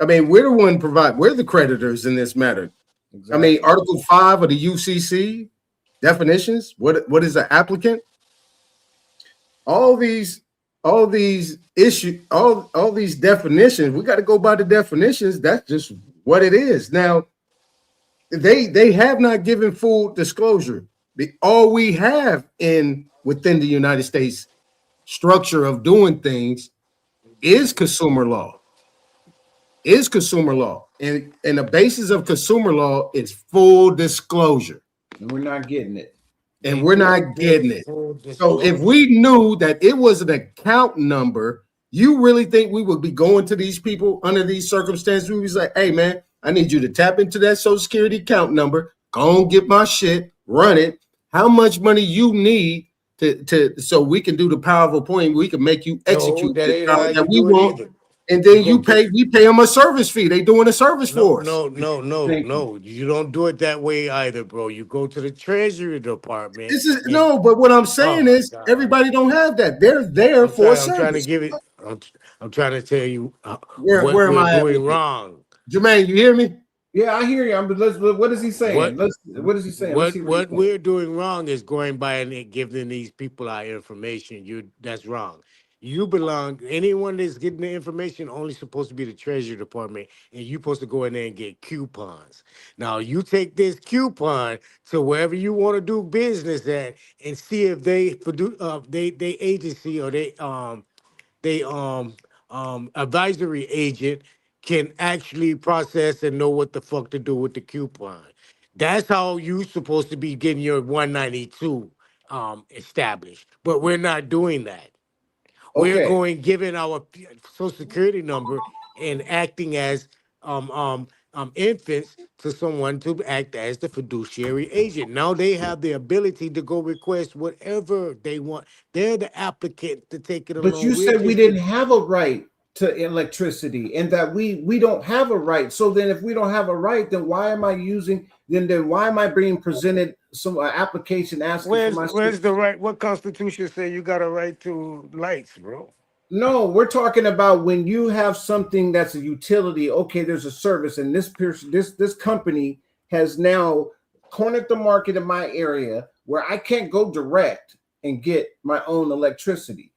S1: I mean, we're the one we're the creditors in this matter. Exactly. I mean, Article 5 of the UCC definitions. What is an applicant? All these all these issues, all these definitions, we got to go by the definitions. That's just what it is. Now, they have not given full disclosure. All we have within the United States structure of doing things is consumer law. And the basis of consumer law is full disclosure.
S22: And we're not getting it.
S1: And we're not getting it. So if we knew that it was an account number, you really think we would be going to these people under these circumstances? We was like, hey man, I need you to tap into that Social Security account number, go and get my shit, run it. How much money you need to so we can do the powerful point, we can make you execute that we want. Either. And then we pay them a service fee. They doing a service for us.
S3: No. You don't do it that way either, bro. You go to the Treasury Department.
S1: But what I'm saying is everybody don't have that. They're there for a service.
S3: I'm trying to give it. I'm trying to tell you
S1: where
S3: am I doing wrong.
S1: Jermaine, you hear me?
S22: Yeah, I hear you. But what is he saying? What is he saying?
S3: What we're doing wrong is going by and giving these people our information. That's wrong. You belong. Anyone that's getting the information only supposed to be the Treasury Department, and you're supposed to go in there and get coupons. Now you take this coupon to wherever you want to do business at, and see if they agency or they advisory agent can actually process and know what the fuck to do with the coupon. That's how you supposed to be getting your 192 established. But we're not doing that. We're going giving our Social Security number and acting as infants to someone to act as the fiduciary agent. Now they have the ability to go request whatever they want. They're the applicant to take it along.
S22: But you said we didn't have a right to electricity, and that we don't have a right. So then, if we don't have a right, then why am I using? Then why am I being presented some application asking for my?
S3: Where's the right? What Constitution say you got a right to lights, bro?
S22: No, we're talking about when you have something that's a utility. Okay, there's a service, and this person, this company has now cornered the market in my area where I can't go direct and get my own electricity.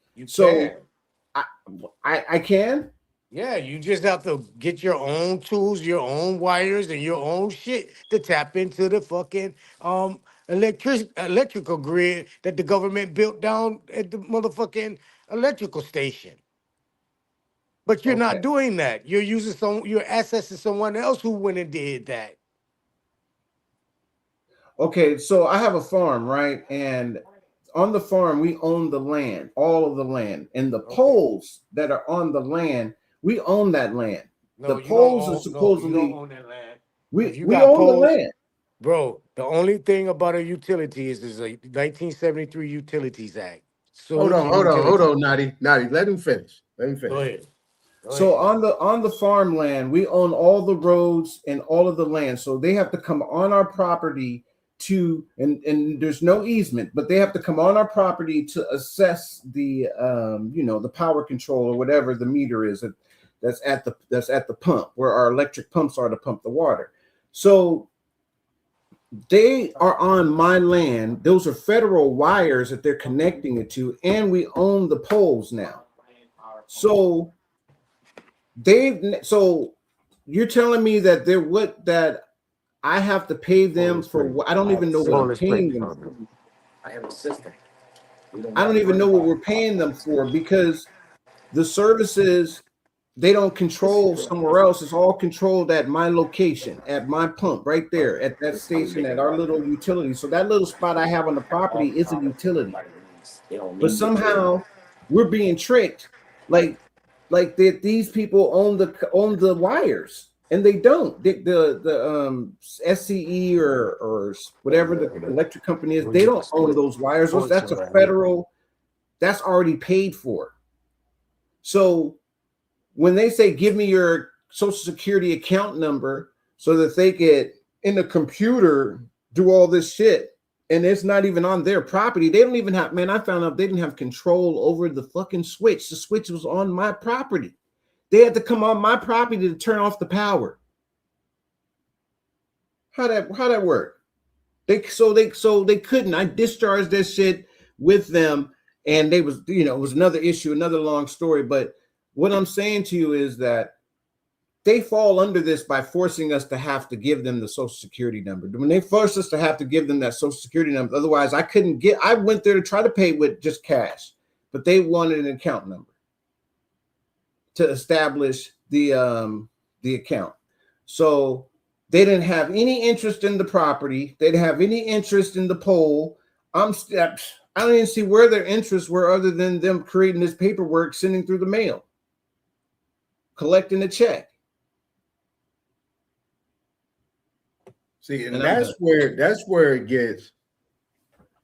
S22: I can.
S3: Yeah, you just have to get your own tools, your own wires, and your own shit to tap into the fucking electrical grid that the government built down at the motherfucking electrical station. But you're not doing that. You're you're accessing someone else who went and did that.
S22: Okay, so I have a farm, right? And on the farm, we own the land, all of the land, and the poles that are on the land. We own that land.
S3: No,
S22: the poles are supposedly.
S3: No, you don't own that land.
S22: We own poles, the land.
S3: Bro, the only thing about a utility is a 1973 Utilities Act. So
S1: hold on, Naughty. Let him finish.
S22: Go ahead. So on the farmland, we own all the roads and all of the land. So they have to come on our property and there's no easement, but they have to come on our property to assess the the power control or whatever the meter is that's at the pump where our electric pumps are to pump the water. So they are on my land. Those are federal wires that they're connecting it to, and we own the poles now. So you're telling me that that I have to pay them for? I don't even know what I'm paying them for.
S7: I have a system.
S22: I don't even know what we're paying them for because the services they don't control somewhere else. It's all controlled at my location, at my pump, right there, at that station, at our little utility. So that little spot I have on the property is a utility. But somehow we're being tricked, like that these people own the wires, and they don't. The SCE or whatever the electric company is, they don't own those wires. That's a federal. That's already paid for. So when they say, give me your Social Security account number so that they could, in the computer, do all this shit, and it's not even on their property. They don't even have, man, I found out they didn't have control over the fucking switch. The switch was on my property. They had to come on my property to turn off the power. How that work? They couldn't. I discharged this shit with them, And they was, it was another issue, another long story. But what I'm saying to you is that they fall under this by forcing us to have to give them the social security number. When they forced us to have to give them that social security number, otherwise I went there to try to pay with just cash, but they wanted an account number to establish the account. So they didn't have any interest in the property. They didn't have any interest in the poll. I don't even see where their interests were other than them creating this paperwork, sending through the mail, collecting a check.
S1: See, and that's where it gets.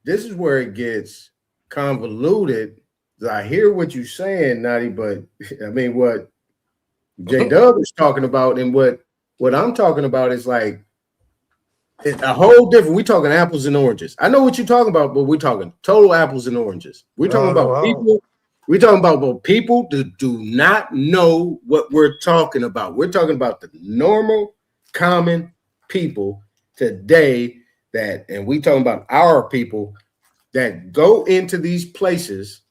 S1: This is where it gets convoluted. I hear what you're saying, Nutty, but I mean what J Dub is talking about, and what I'm talking about is like a whole different. We're talking apples and oranges. I know what you're talking about, but we're talking total apples and oranges. We're talking about people. We're talking about people that do not know what we're talking about. We're talking about the normal, common people today and we talking about our people that go into these places,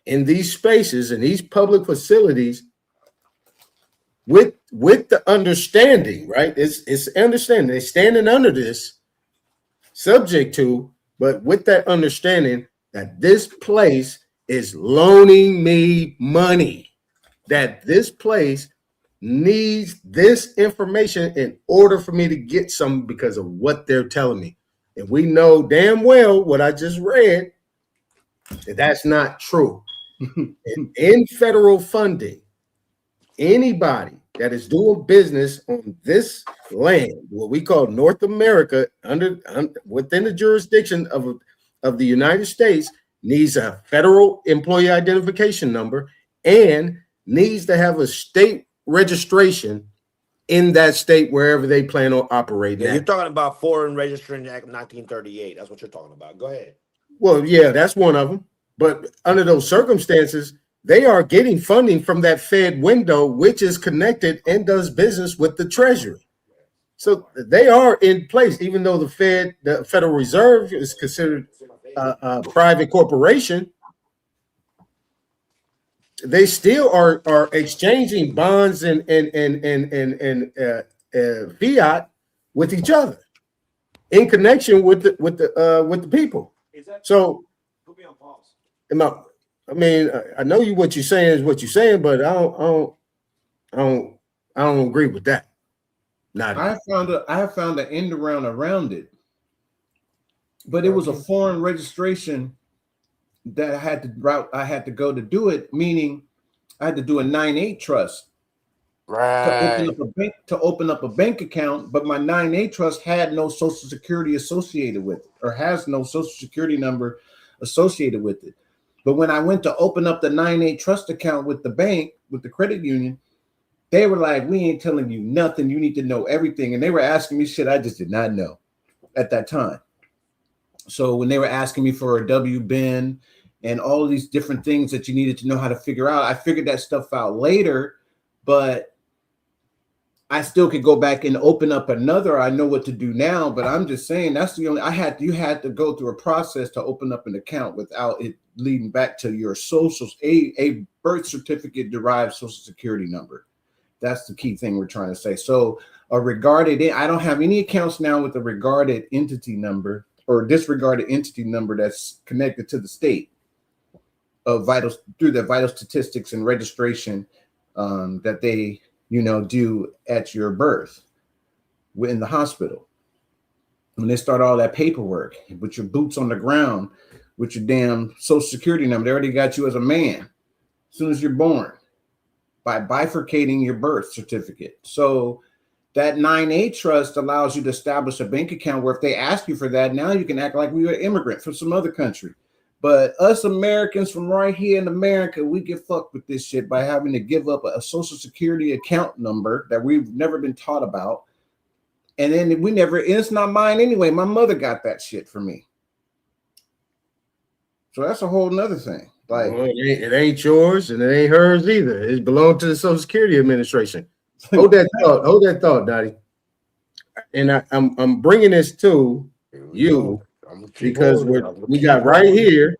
S1: in these spaces, in these public facilities with the understanding, right? It's understanding. They're standing under this, subject to, but with that understanding that this place is loaning me money, that this place needs this information in order for me to get some because of what they're telling me. And we know damn well what I just read, that that's not true. In federal funding, anybody that is doing business on this land, what we call North America, within the jurisdiction of the United States, needs a federal employee identification number and needs to have a state registration in that state wherever they plan on operating.
S7: Yeah, you're talking about Foreign Registration Act of 1938. That's what you're talking about. Go ahead.
S1: Well, yeah, that's one of them. But under those circumstances, they are getting funding from that Fed window, which is connected and does business with the Treasury. So they are in place, even though the Federal Reserve is considered a private corporation. They still are exchanging bonds and fiat with each other in connection with the people. So, I mean, I know what you're saying is what you're saying, but I don't agree with that.
S22: I have found an end around it, but it was a foreign registration that I had to go to do it, meaning I had to do a 9(8) trust to open up a bank account, but my 9(8) trust had no social security associated with it, or has no social security number associated with it. But when I went to open up the 9(8) trust account with the bank, with the credit union, they were like, we ain't telling you nothing. You need to know everything. And they were asking me shit I just did not know at that time. So when they were asking me for a WBIN and all of these different things that you needed to know how to figure out, I figured that stuff out later, but I still could go back and open up another. I know what to do now, but I'm just saying that's the only, you had to go through a process to open up an account without it leading back to your socials, a birth certificate derived social security number. That's the key thing we're trying to say. So a regarded, I don't have any accounts now with a regarded entity number or disregarded entity number that's connected to the state of vitals through the vital statistics and registration that they, do at your birth in the hospital. When they start all that paperwork with your boots on the ground, with your damn social security number, they already got you as a man as soon as you're born by bifurcating your birth certificate. So that 9(8) trust allows you to establish a bank account where if they ask you for that, now you can act like we were an immigrant from some other country. But us Americans from right here in America, we get fucked with this shit by having to give up a social security account number that we've never been taught about. And then it's not mine anyway. My mother got that shit for me. So that's a whole nother thing. Like,
S1: well, it ain't yours and it ain't hers either. It belongs to the Social Security Administration. Hold that thought, Dottie. And I'm bringing this to you because we got right here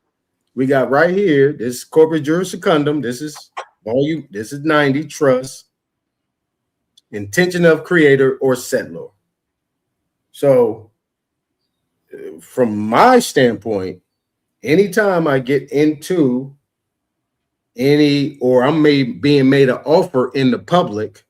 S1: We got right here, this corporate juris secundum. This is volume, this is 90, trust, intention of creator or settlor. So from my standpoint, anytime I get into any, or I'm being made an offer in the public,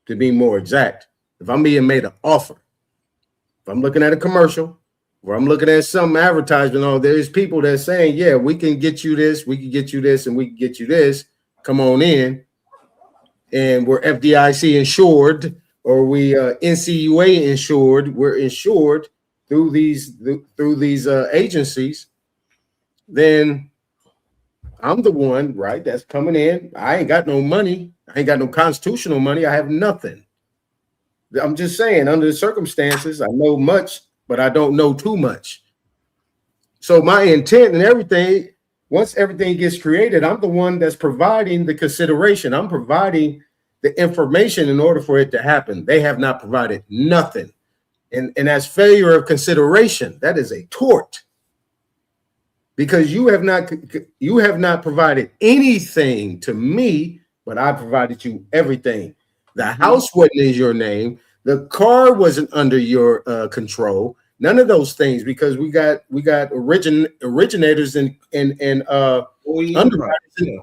S1: to be more exact, if I'm being made an offer, if I'm looking at a commercial, or I'm looking at some advertisement, there's people that are saying, yeah, we can get you this, we can get you this, and we can get you this. Come on in. And we're FDIC insured, or we NCUA insured. We're insured through these agencies. Then I'm the one, right, that's coming in. I ain't got no money. I ain't got no constitutional money. I have nothing. I'm just saying, under the circumstances, I know much, but I don't know too much. So my intent and everything, once everything gets created, I'm the one that's providing the consideration. I'm providing the information in order for it to happen. They have not provided nothing. And that's failure of consideration. That is a tort. Because you have not provided anything to me, but I provided you everything. The house wasn't in your name. The car wasn't under your control. None of those things, because we got originators and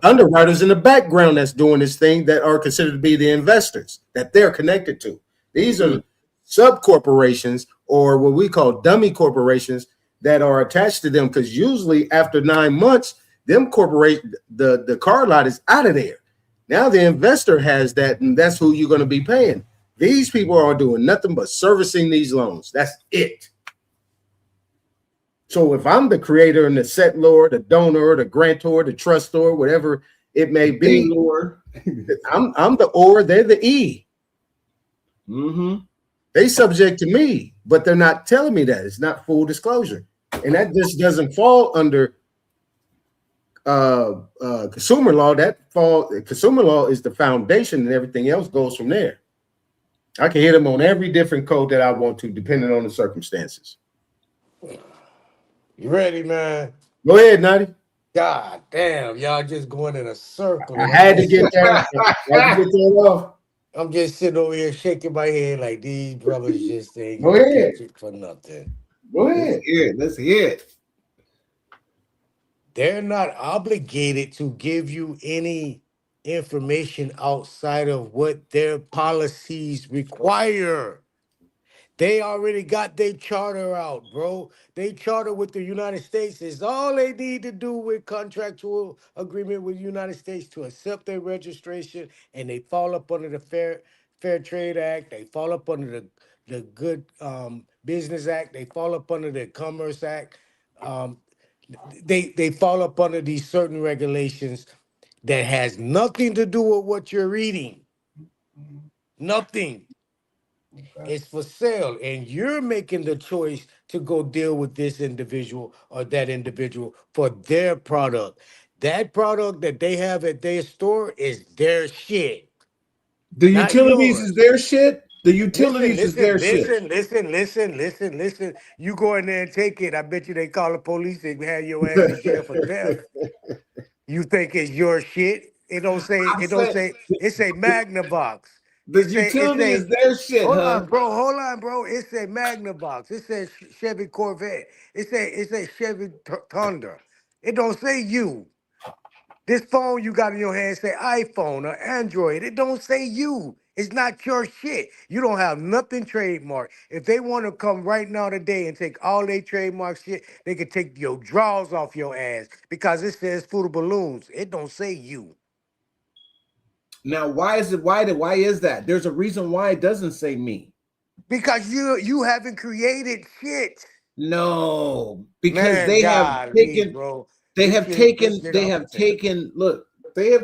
S1: underwriters in the background that's doing this thing that are considered to be the investors that they're connected to. These are sub corporations, or what we call dummy corporations, that are attached to them, because usually after 9 months, them the car lot is out of there. Now the investor has that, and that's who you're going to be paying. These people are doing nothing but servicing these loans. That's it. So if I'm the creator and the settlor, the donor, the grantor, the trustor, whatever it may be, I'm the or, they're the E. They subject to me, but they're not telling me that. It's not full disclosure. And that just doesn't fall under consumer law. Consumer law is the foundation, and everything else goes from there. I can hit them on every different code that I want to, depending on the circumstances.
S3: You ready, man?
S1: Go ahead, Nutty.
S3: God damn, y'all just going in a circle.
S1: I had to get that off.
S3: I'm just sitting over here shaking my head like these brothers just ain't
S1: Go
S3: gonna
S1: ahead.
S3: catch it for nothing.
S1: Go ahead.
S22: Let's hear it.
S3: They're not obligated to give you any information outside of what their policies require. They already got their charter out, bro. They charter with the United States is all they need to do with contractual agreement with the United States to accept their registration, and they fall up under the Fair Trade Act. They fall up under the Good Business Act. They fall up under the Commerce Act. They fall up under these certain regulations that has nothing to do with what you're reading. Nothing. It's for sale, and you're making the choice to go deal with this individual or that individual for their product. That product that they have at their store is their shit.
S22: The
S3: not
S22: utilities
S3: yours.
S22: is their shit. The utilities is their shit.
S3: Listen. You go in there and take it. I bet you they call the police and have your ass in jail for theft. You think it's your shit? It don't say. It say Magnavox.
S22: The utility is their shit,
S3: Hold
S22: huh?
S3: on, bro. It say Magnavox. It says Chevy Corvette. It say Chevy Thunder. It don't say you. This phone you got in your hand say iPhone or Android. It don't say you. It's not your shit. You don't have nothing trademarked. If they want to come right now today and take all their trademark shit, they could take your drawers off your ass because it says Fruit Balloons. It don't say you.
S22: Now, why is that? There's a reason why it doesn't say me.
S3: Because you haven't created shit.
S22: No, because
S3: Man,
S22: they have taken,
S3: bro.
S22: they have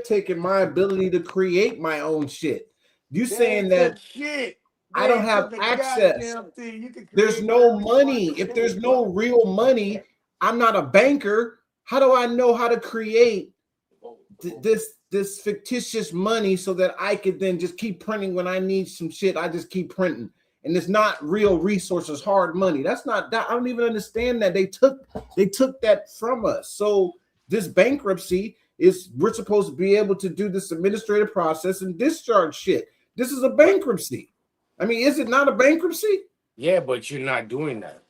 S22: taken my ability to create my own shit. You saying that
S3: shit.
S22: I don't have access. There's no money. If there's no real money, I'm not a banker. How do I know how to create this fictitious money so that I could then just keep printing when I need some shit? I just keep printing. and it's not real resources, hard money. That's not that. I don't even understand that they took that from us. So this bankruptcy is we're supposed to be able to do this administrative process and discharge shit. This is a bankruptcy. I mean, is it not a bankruptcy?
S3: Yeah, but you're not doing that.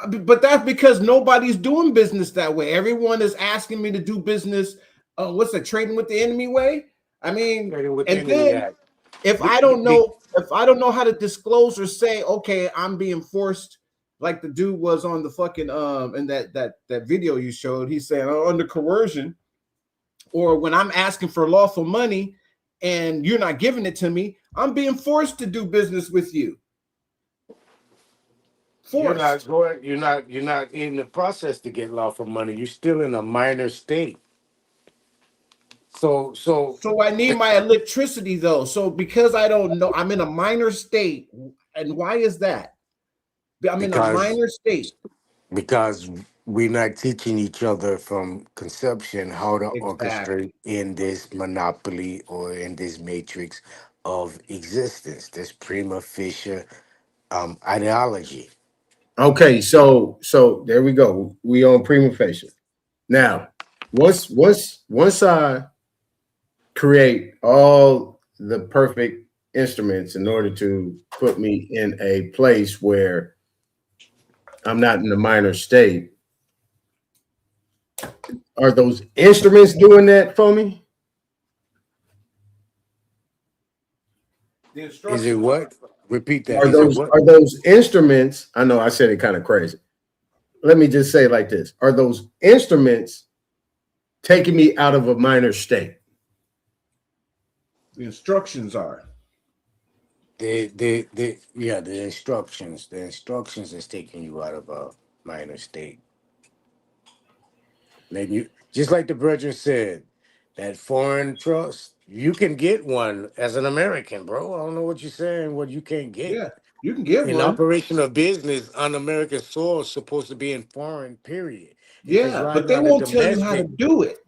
S22: But that's because nobody's doing business that way. Everyone is asking me to do business. What's that? Trading with the enemy way? I mean, and then if I don't know how to disclose or say, okay, I'm being forced, like the dude was on the fucking in that video you showed. He's saying under coercion, or when I'm asking for lawful money and you're not giving it to me, I'm being forced to do business with you. Forced.
S3: You're not in the process to get lawful money. You're still in a minor state. So
S22: I need my electricity though. So because I don't know, I'm in a minor state. And why is that? I'm in a minor state.
S3: Because we're not teaching each other from conception how to orchestrate in this monopoly or in this matrix of existence, this prima facie ideology.
S1: Okay, so there we go. We on prima facie. Now, once I create all the perfect instruments in order to put me in a place where I'm not in a minor state, are those instruments doing that for me?
S3: Is it what? Repeat that.
S1: Are those instruments? I know I said it kind of crazy. Let me just say it like this: are those instruments taking me out of a minor state?
S22: The instructions are.
S3: The instructions. The instructions is taking you out of a minor state. Maybe just like the brethren said, that foreign trust, you can get one as an American, bro. I don't know what you're saying. What you can't get.
S22: Yeah, you can get
S3: an
S22: one.
S3: operation of business on American soil is supposed to be in foreign. Period.
S22: Yeah, but they won't tell you how to do it.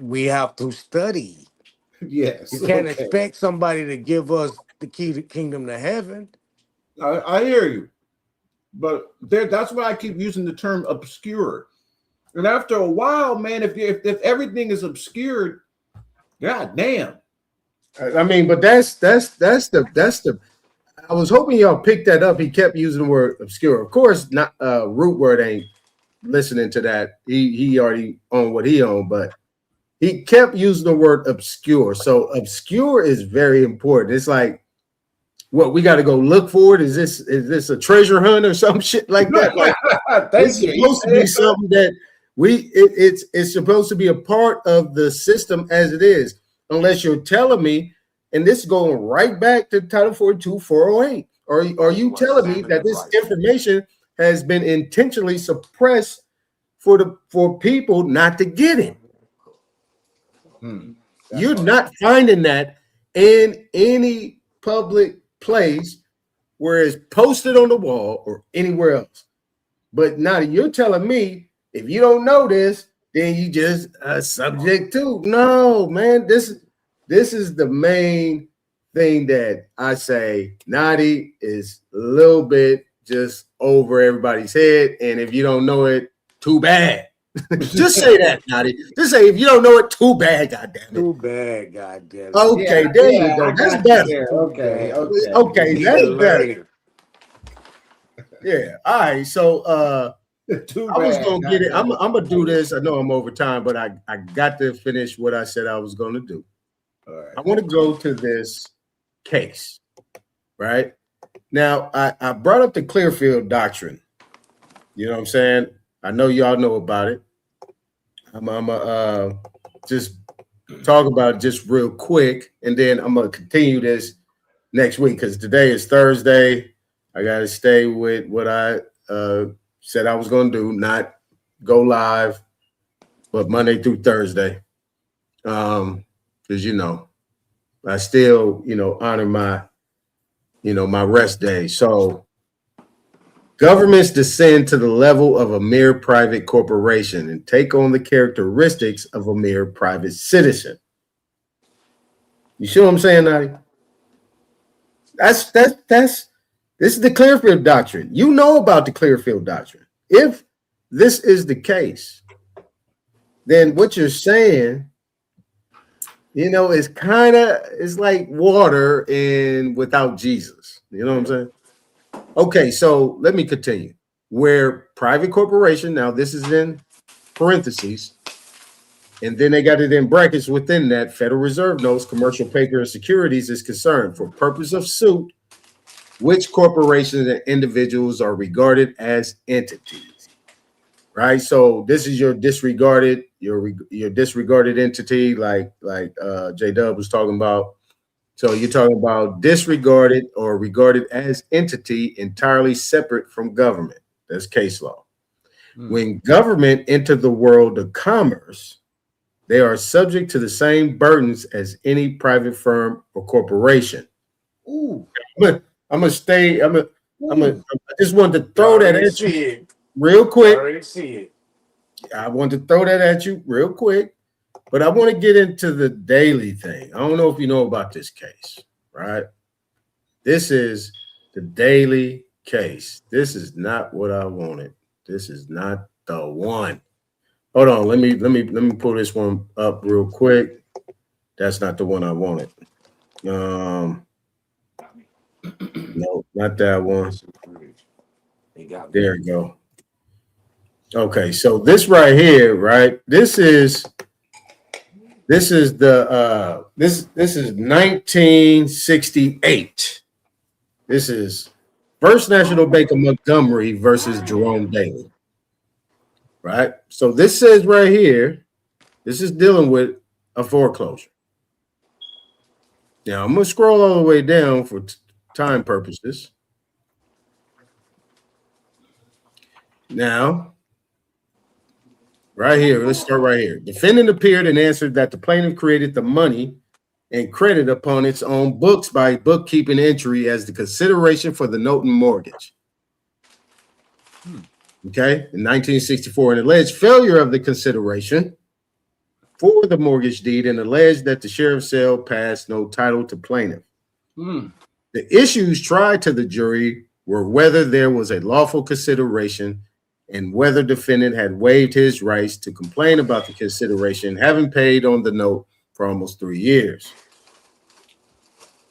S3: We have to study.
S22: Yes,
S3: you can't expect somebody to give us the key to kingdom to heaven.
S22: I hear you, but that's why I keep using the term obscure. And after a while, man, if everything is obscured, god damn.
S1: I mean, but that's the. I was hoping y'all picked that up. He kept using the word obscure. Of course, not root word ain't listening to that. He already owned what he owned, but he kept using the word obscure. So obscure is very important. It's like, what, we got to go look for it? Is this a treasure hunt or some shit like that? Like, it's supposed to be something that it's supposed to be a part of the system as it is, unless you're telling me, and this is going right back to Title 42, 408. Are you telling me that this information has been intentionally suppressed for people not to get it? You're not finding that in any public place where it's posted on the wall or anywhere else. But now you're telling me if you don't know this, then you just subject to. No, man, this is the main thing that I say Nadi is a little bit just over everybody's head. And if you don't know it, too bad. Just say that, Nadi. Just say if you don't know it, too bad, goddamn it.
S3: Too bad, goddamn it.
S1: Okay, there you go. That's better. Okay, that's better. Yeah. All right. So I was gonna get it. I'm gonna do this. I know I'm over time, but I got to finish what I said I was gonna do. All right. I want to go to this case. Right now, I brought up the Clearfield doctrine. You know what I'm saying? I know y'all know about it. I'm just talk about it just real quick, and then I'm gonna continue this next week because today is Thursday. I gotta stay with what I said I was gonna do, not go live, but Monday through Thursday. Because I still honor my my rest day. So governments descend to the level of a mere private corporation and take on the characteristics of a mere private citizen. You see what I'm saying, Nadi? This is the Clearfield Doctrine. You know about the Clearfield Doctrine. If this is the case, then what you're saying, you know, is it's like water and without Jesus. You know what I'm saying? Okay, so let me continue. Where private corporation, now this is in parentheses, and then they got it in brackets within that, Federal Reserve notes, commercial paper and securities is concerned for purpose of suit, which corporations and individuals are regarded as entities, right? So this is your disregarded, your disregarded entity, like J-Dub was talking about. So you're talking about disregarded or regarded as entity entirely separate from government. That's case law. When government entered the world of commerce, they are subject to the same burdens as any private firm or corporation. Ooh. I just wanted to throw that at you real quick. I wanted to throw that at you real quick, but I want to get into the daily thing. I don't know if you know about this case, right? This is the daily case. This is not what I wanted. This is not the one. Hold on, let me pull this one up real quick. That's not the one I wanted. No, not that one. There we go. Okay, so this right here, right? This is 1968. This is First National Bank of Montgomery versus Jerome Daly. Right? So this says right here, this is dealing with a foreclosure. Now I'm going to scroll all the way down for time purposes. Now, right here, let's start right here. Defendant appeared and answered that the plaintiff created the money and credit upon its own books by bookkeeping entry as the consideration for the note and mortgage. Okay, in 1964, an alleged failure of the consideration for the mortgage deed and alleged that the sheriff's sale passed no title to plaintiff. The issues tried to the jury were whether there was a lawful consideration and whether defendant had waived his rights to complain about the consideration, having paid on the note for almost 3 years.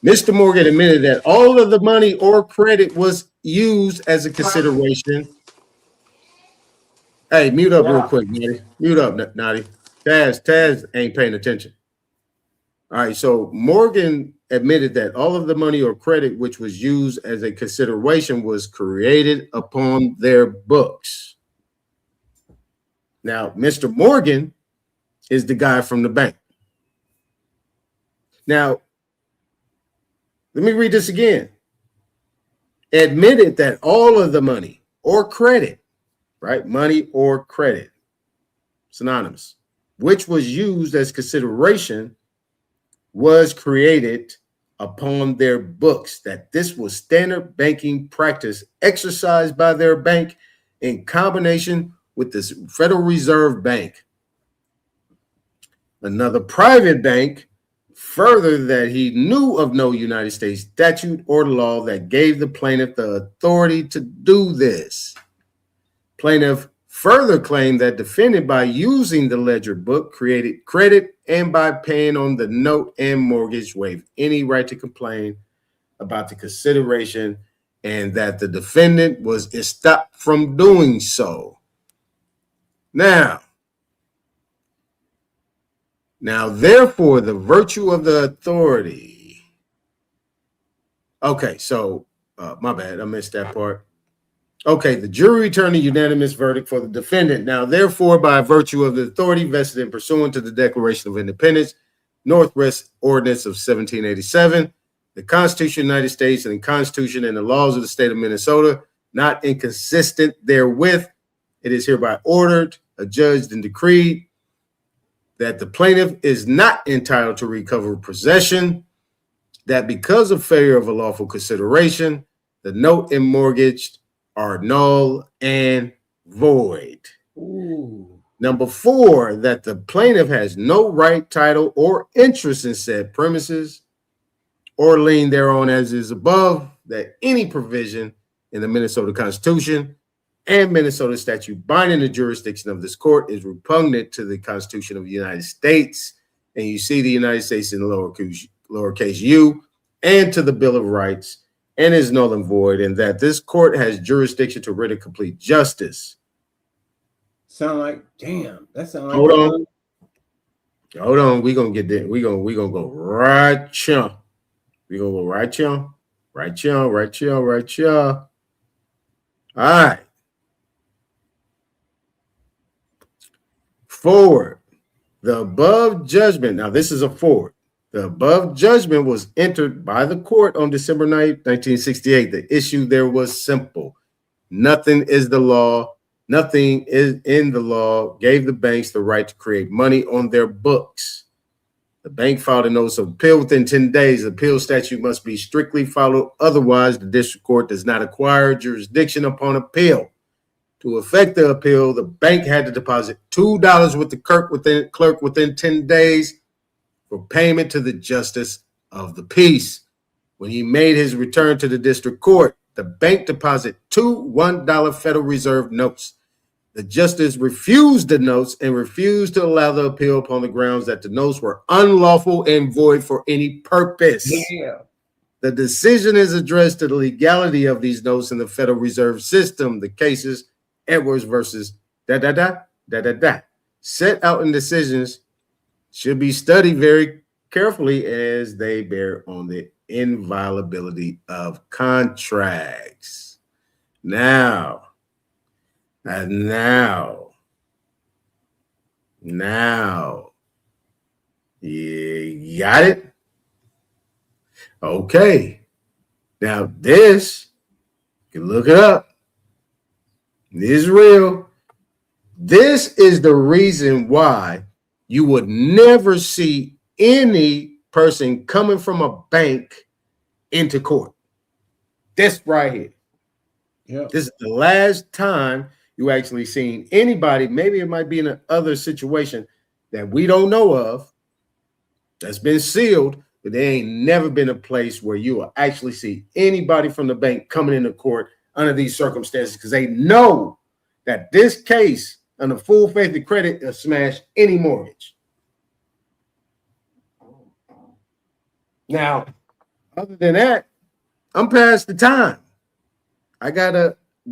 S1: Mr. Morgan admitted that all of the money or credit was used as a consideration. Hey, mute up real quick, Natty. Mute up, Natty. Taz ain't paying attention. All right, so Morgan admitted that all of the money or credit which was used as a consideration was created upon their books. Now, Mr. Morgan is the guy from the bank. Now, let me read this again. Admitted that all of the money or credit, right? Money or credit, synonymous, which was used as consideration was created upon their books, that this was standard banking practice exercised by their bank in combination with the Federal Reserve Bank. Another private bank further that he knew of no United States statute or law that gave the plaintiff the authority to do this. Plaintiff further claimed that defendant, by using the ledger book, created credit and by paying on the note and mortgage, waived any right to complain about the consideration, and that the defendant was stopped from doing so. Now, therefore, the virtue of the authority. Okay, so my bad, I missed that part. Okay, the jury returned a unanimous verdict for the defendant. Now, therefore, by virtue of the authority vested in pursuant to the Declaration of Independence, Northwest Ordinance of 1787, the Constitution of the United States, and the Constitution and the laws of the state of Minnesota, not inconsistent therewith, it is hereby ordered, adjudged, and decreed that the plaintiff is not entitled to recover possession, that because of failure of a lawful consideration, the note and mortgage are null and void. Ooh. Number 4, that the plaintiff has no right, title, or interest in said premises or lien thereon as is above, that any provision in the Minnesota Constitution and Minnesota statute binding the jurisdiction of this court is repugnant to the Constitution of the United States. And you see the United States in lowercase u, and to the Bill of Rights, and is null and void, and that this court has jurisdiction to render complete justice.
S22: Sound like, damn, that sound like.
S1: Hold on, we gonna get there. We gonna go right here. We gonna go right here, right here, right here, right here. All right. Forward. The above judgment. Now this is a forward. The above judgment was entered by the court on December 9th, 1968. The issue there was simple. Nothing is the law. Nothing is in the law gave the banks the right to create money on their books. The bank filed a notice of appeal within 10 days. The appeal statute must be strictly followed. Otherwise, the district court does not acquire jurisdiction upon appeal. To effect the appeal, the bank had to deposit $2 with the clerk within 10 days for payment to the justice of the peace. When he made his return to the district court, the bank deposited two $1 Federal Reserve notes. The justice refused the notes and refused to allow the appeal upon the grounds that the notes were unlawful and void for any purpose.
S22: Yeah.
S1: The decision is addressed to the legality of these notes in the Federal Reserve System. The cases Edwards versus set out in decisions should be studied very carefully as they bear on the inviolability of contracts. Now, you got it? Okay. Now this, you can look it up. This is real. This is the reason why you would never see any person coming from a bank into court. This right here.
S22: Yeah.
S1: This is the last time you actually seen anybody. Maybe it might be in another situation that we don't know of that's been sealed, but there ain't never been a place where you will actually see anybody from the bank coming into court under these circumstances, because they know that this case under full faith and credit will smash any mortgage. Now, other than that, I'm past the time. We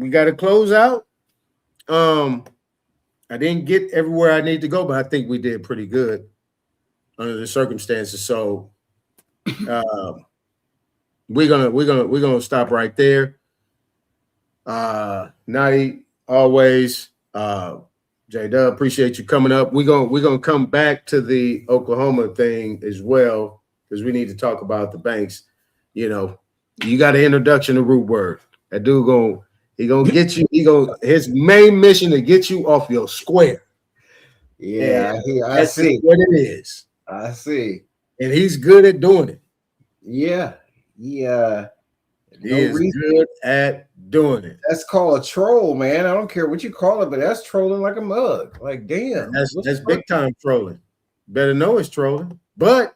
S1: gotta close out. I didn't get everywhere I need to go, but I think we did pretty good under the circumstances. So we're gonna stop right there. Nadi, always, J-Dub, appreciate you coming up. We're gonna come back to the Oklahoma thing as well, because we need to talk about the banks. You know, you got an introduction to root word. That dude gonna get you. His main mission to get you off your square.
S22: Yeah, I see
S1: what it is.
S22: I see,
S1: and he's good at doing it.
S22: Yeah, yeah.
S1: He is good at doing it.
S22: That's called a troll, man. I don't care what you call it, but that's trolling like a mug. Like, damn.
S1: That's big time trolling. Better know it's trolling, but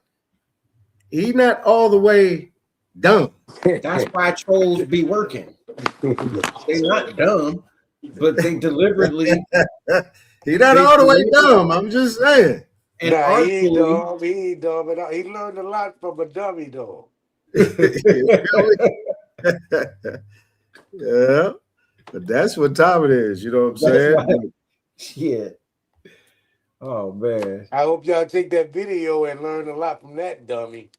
S1: he's not all the way dumb.
S22: That's why trolls be working. They're not dumb, but they deliberately.
S1: He's not all the way dumb. I'm just saying.
S22: And
S11: nah, he ain't dumb. He ain't dumb at all. He learned a lot from a dummy, though.
S1: Yeah, but that's what time it is. You know what I'm saying?
S22: Yeah. Oh man.
S11: I hope y'all take that video and learn a lot from that dummy.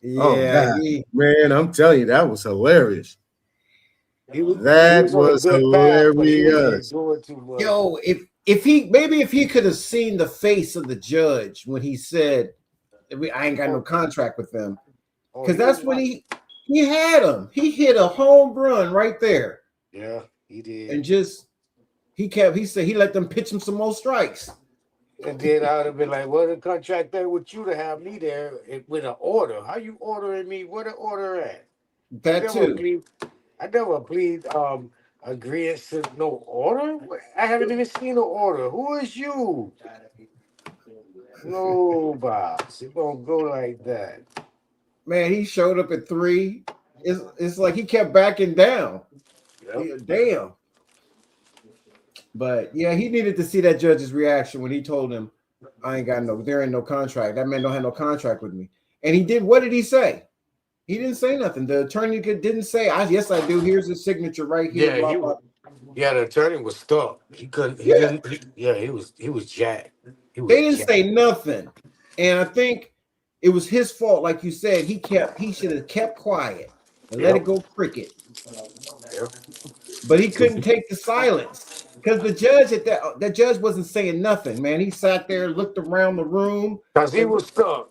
S22: Yeah,
S1: man, I'm telling you, that was hilarious. That was hilarious.
S22: Yo, if he could have seen the face of the judge when he said, "I ain't got no contract with them," because that's when he had him. He hit a home run right there.
S11: Yeah, he did.
S22: And just he said he let them pitch him some more strikes.
S11: And then I would have been like, "Well, the contract there with you to have me there with an order. How you ordering me? Where the order at?"
S22: That too.
S11: I never plead agreeing to no order. I haven't even seen no order. Who is you? No, boss. It don't go like that.
S22: man, he showed up at 3. It's like he kept backing down.
S11: Yep.
S22: Yeah, damn. But yeah, he needed to see that judge's reaction when he told him, there ain't no contract. That man don't have no contract with me. And he did. What did he say? He didn't say nothing. The attorney didn't say, yes, I do. Here's his signature right here.
S11: Yeah,
S22: Blah, blah.
S11: the attorney was stuck. He couldn't. He
S22: Yeah.
S11: didn't. He was jacked.
S22: They didn't say nothing. And I think it was his fault, like you said. He should have kept quiet and let it go cricket. But he couldn't take the silence because the judge that judge wasn't saying nothing, man. He sat there, looked around the room
S11: because he was stuck.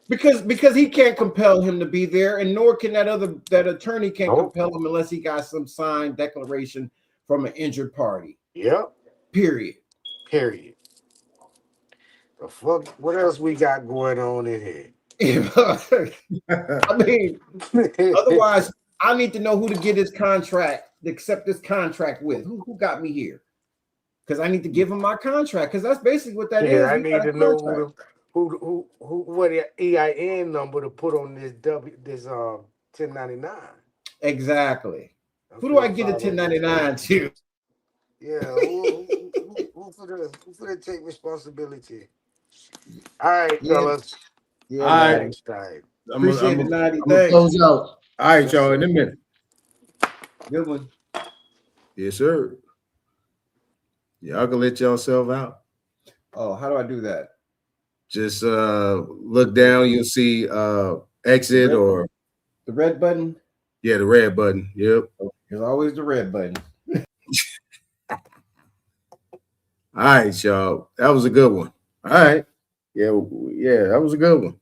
S22: Because he can't compel him to be there, and nor can that attorney can't compel him unless he got some signed declaration from an injured party.
S11: Yep.
S22: Period.
S11: The fuck? What else we got going on in here?
S22: I mean, otherwise, I need to know who to get his contract, to accept this contract with. Who got me here? Because I need to give him my contract. Because that's basically what that is.
S11: I need to know who what EIN number to put on this 1099.
S22: Exactly. Who do I get a 1099 to?
S11: Yeah, who for the take responsibility? All right, fellas.
S22: Yeah,
S1: all right.
S22: Next time. Appreciate it, 90.
S1: I'm gonna close out. All right, y'all, in a minute.
S22: Good one.
S1: Yes, sir. Y'all can let yourself out.
S22: Oh, how do I do that?
S1: Just look down, you'll see exit or
S22: the red button.
S1: Yeah, the red button. Yep.
S22: There's always the red button.
S1: All right, y'all. That was a good one. All right. Yeah, that was a good one.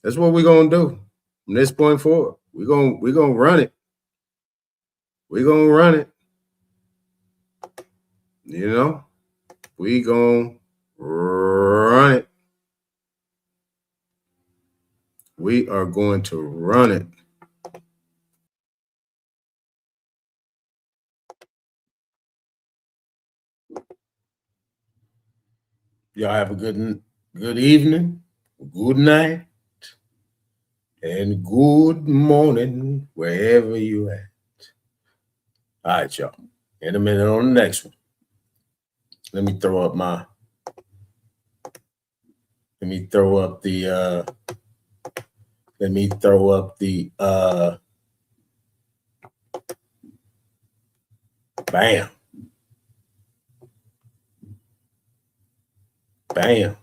S1: That's what we're gonna do from this point forward. We're gonna run it. We're gonna run it. You know, we gonna run it. We are going to run it. Y'all have a good evening, good night, and good morning wherever you at. All right, y'all. In a minute on the next one. Let me throw up bam. Bam.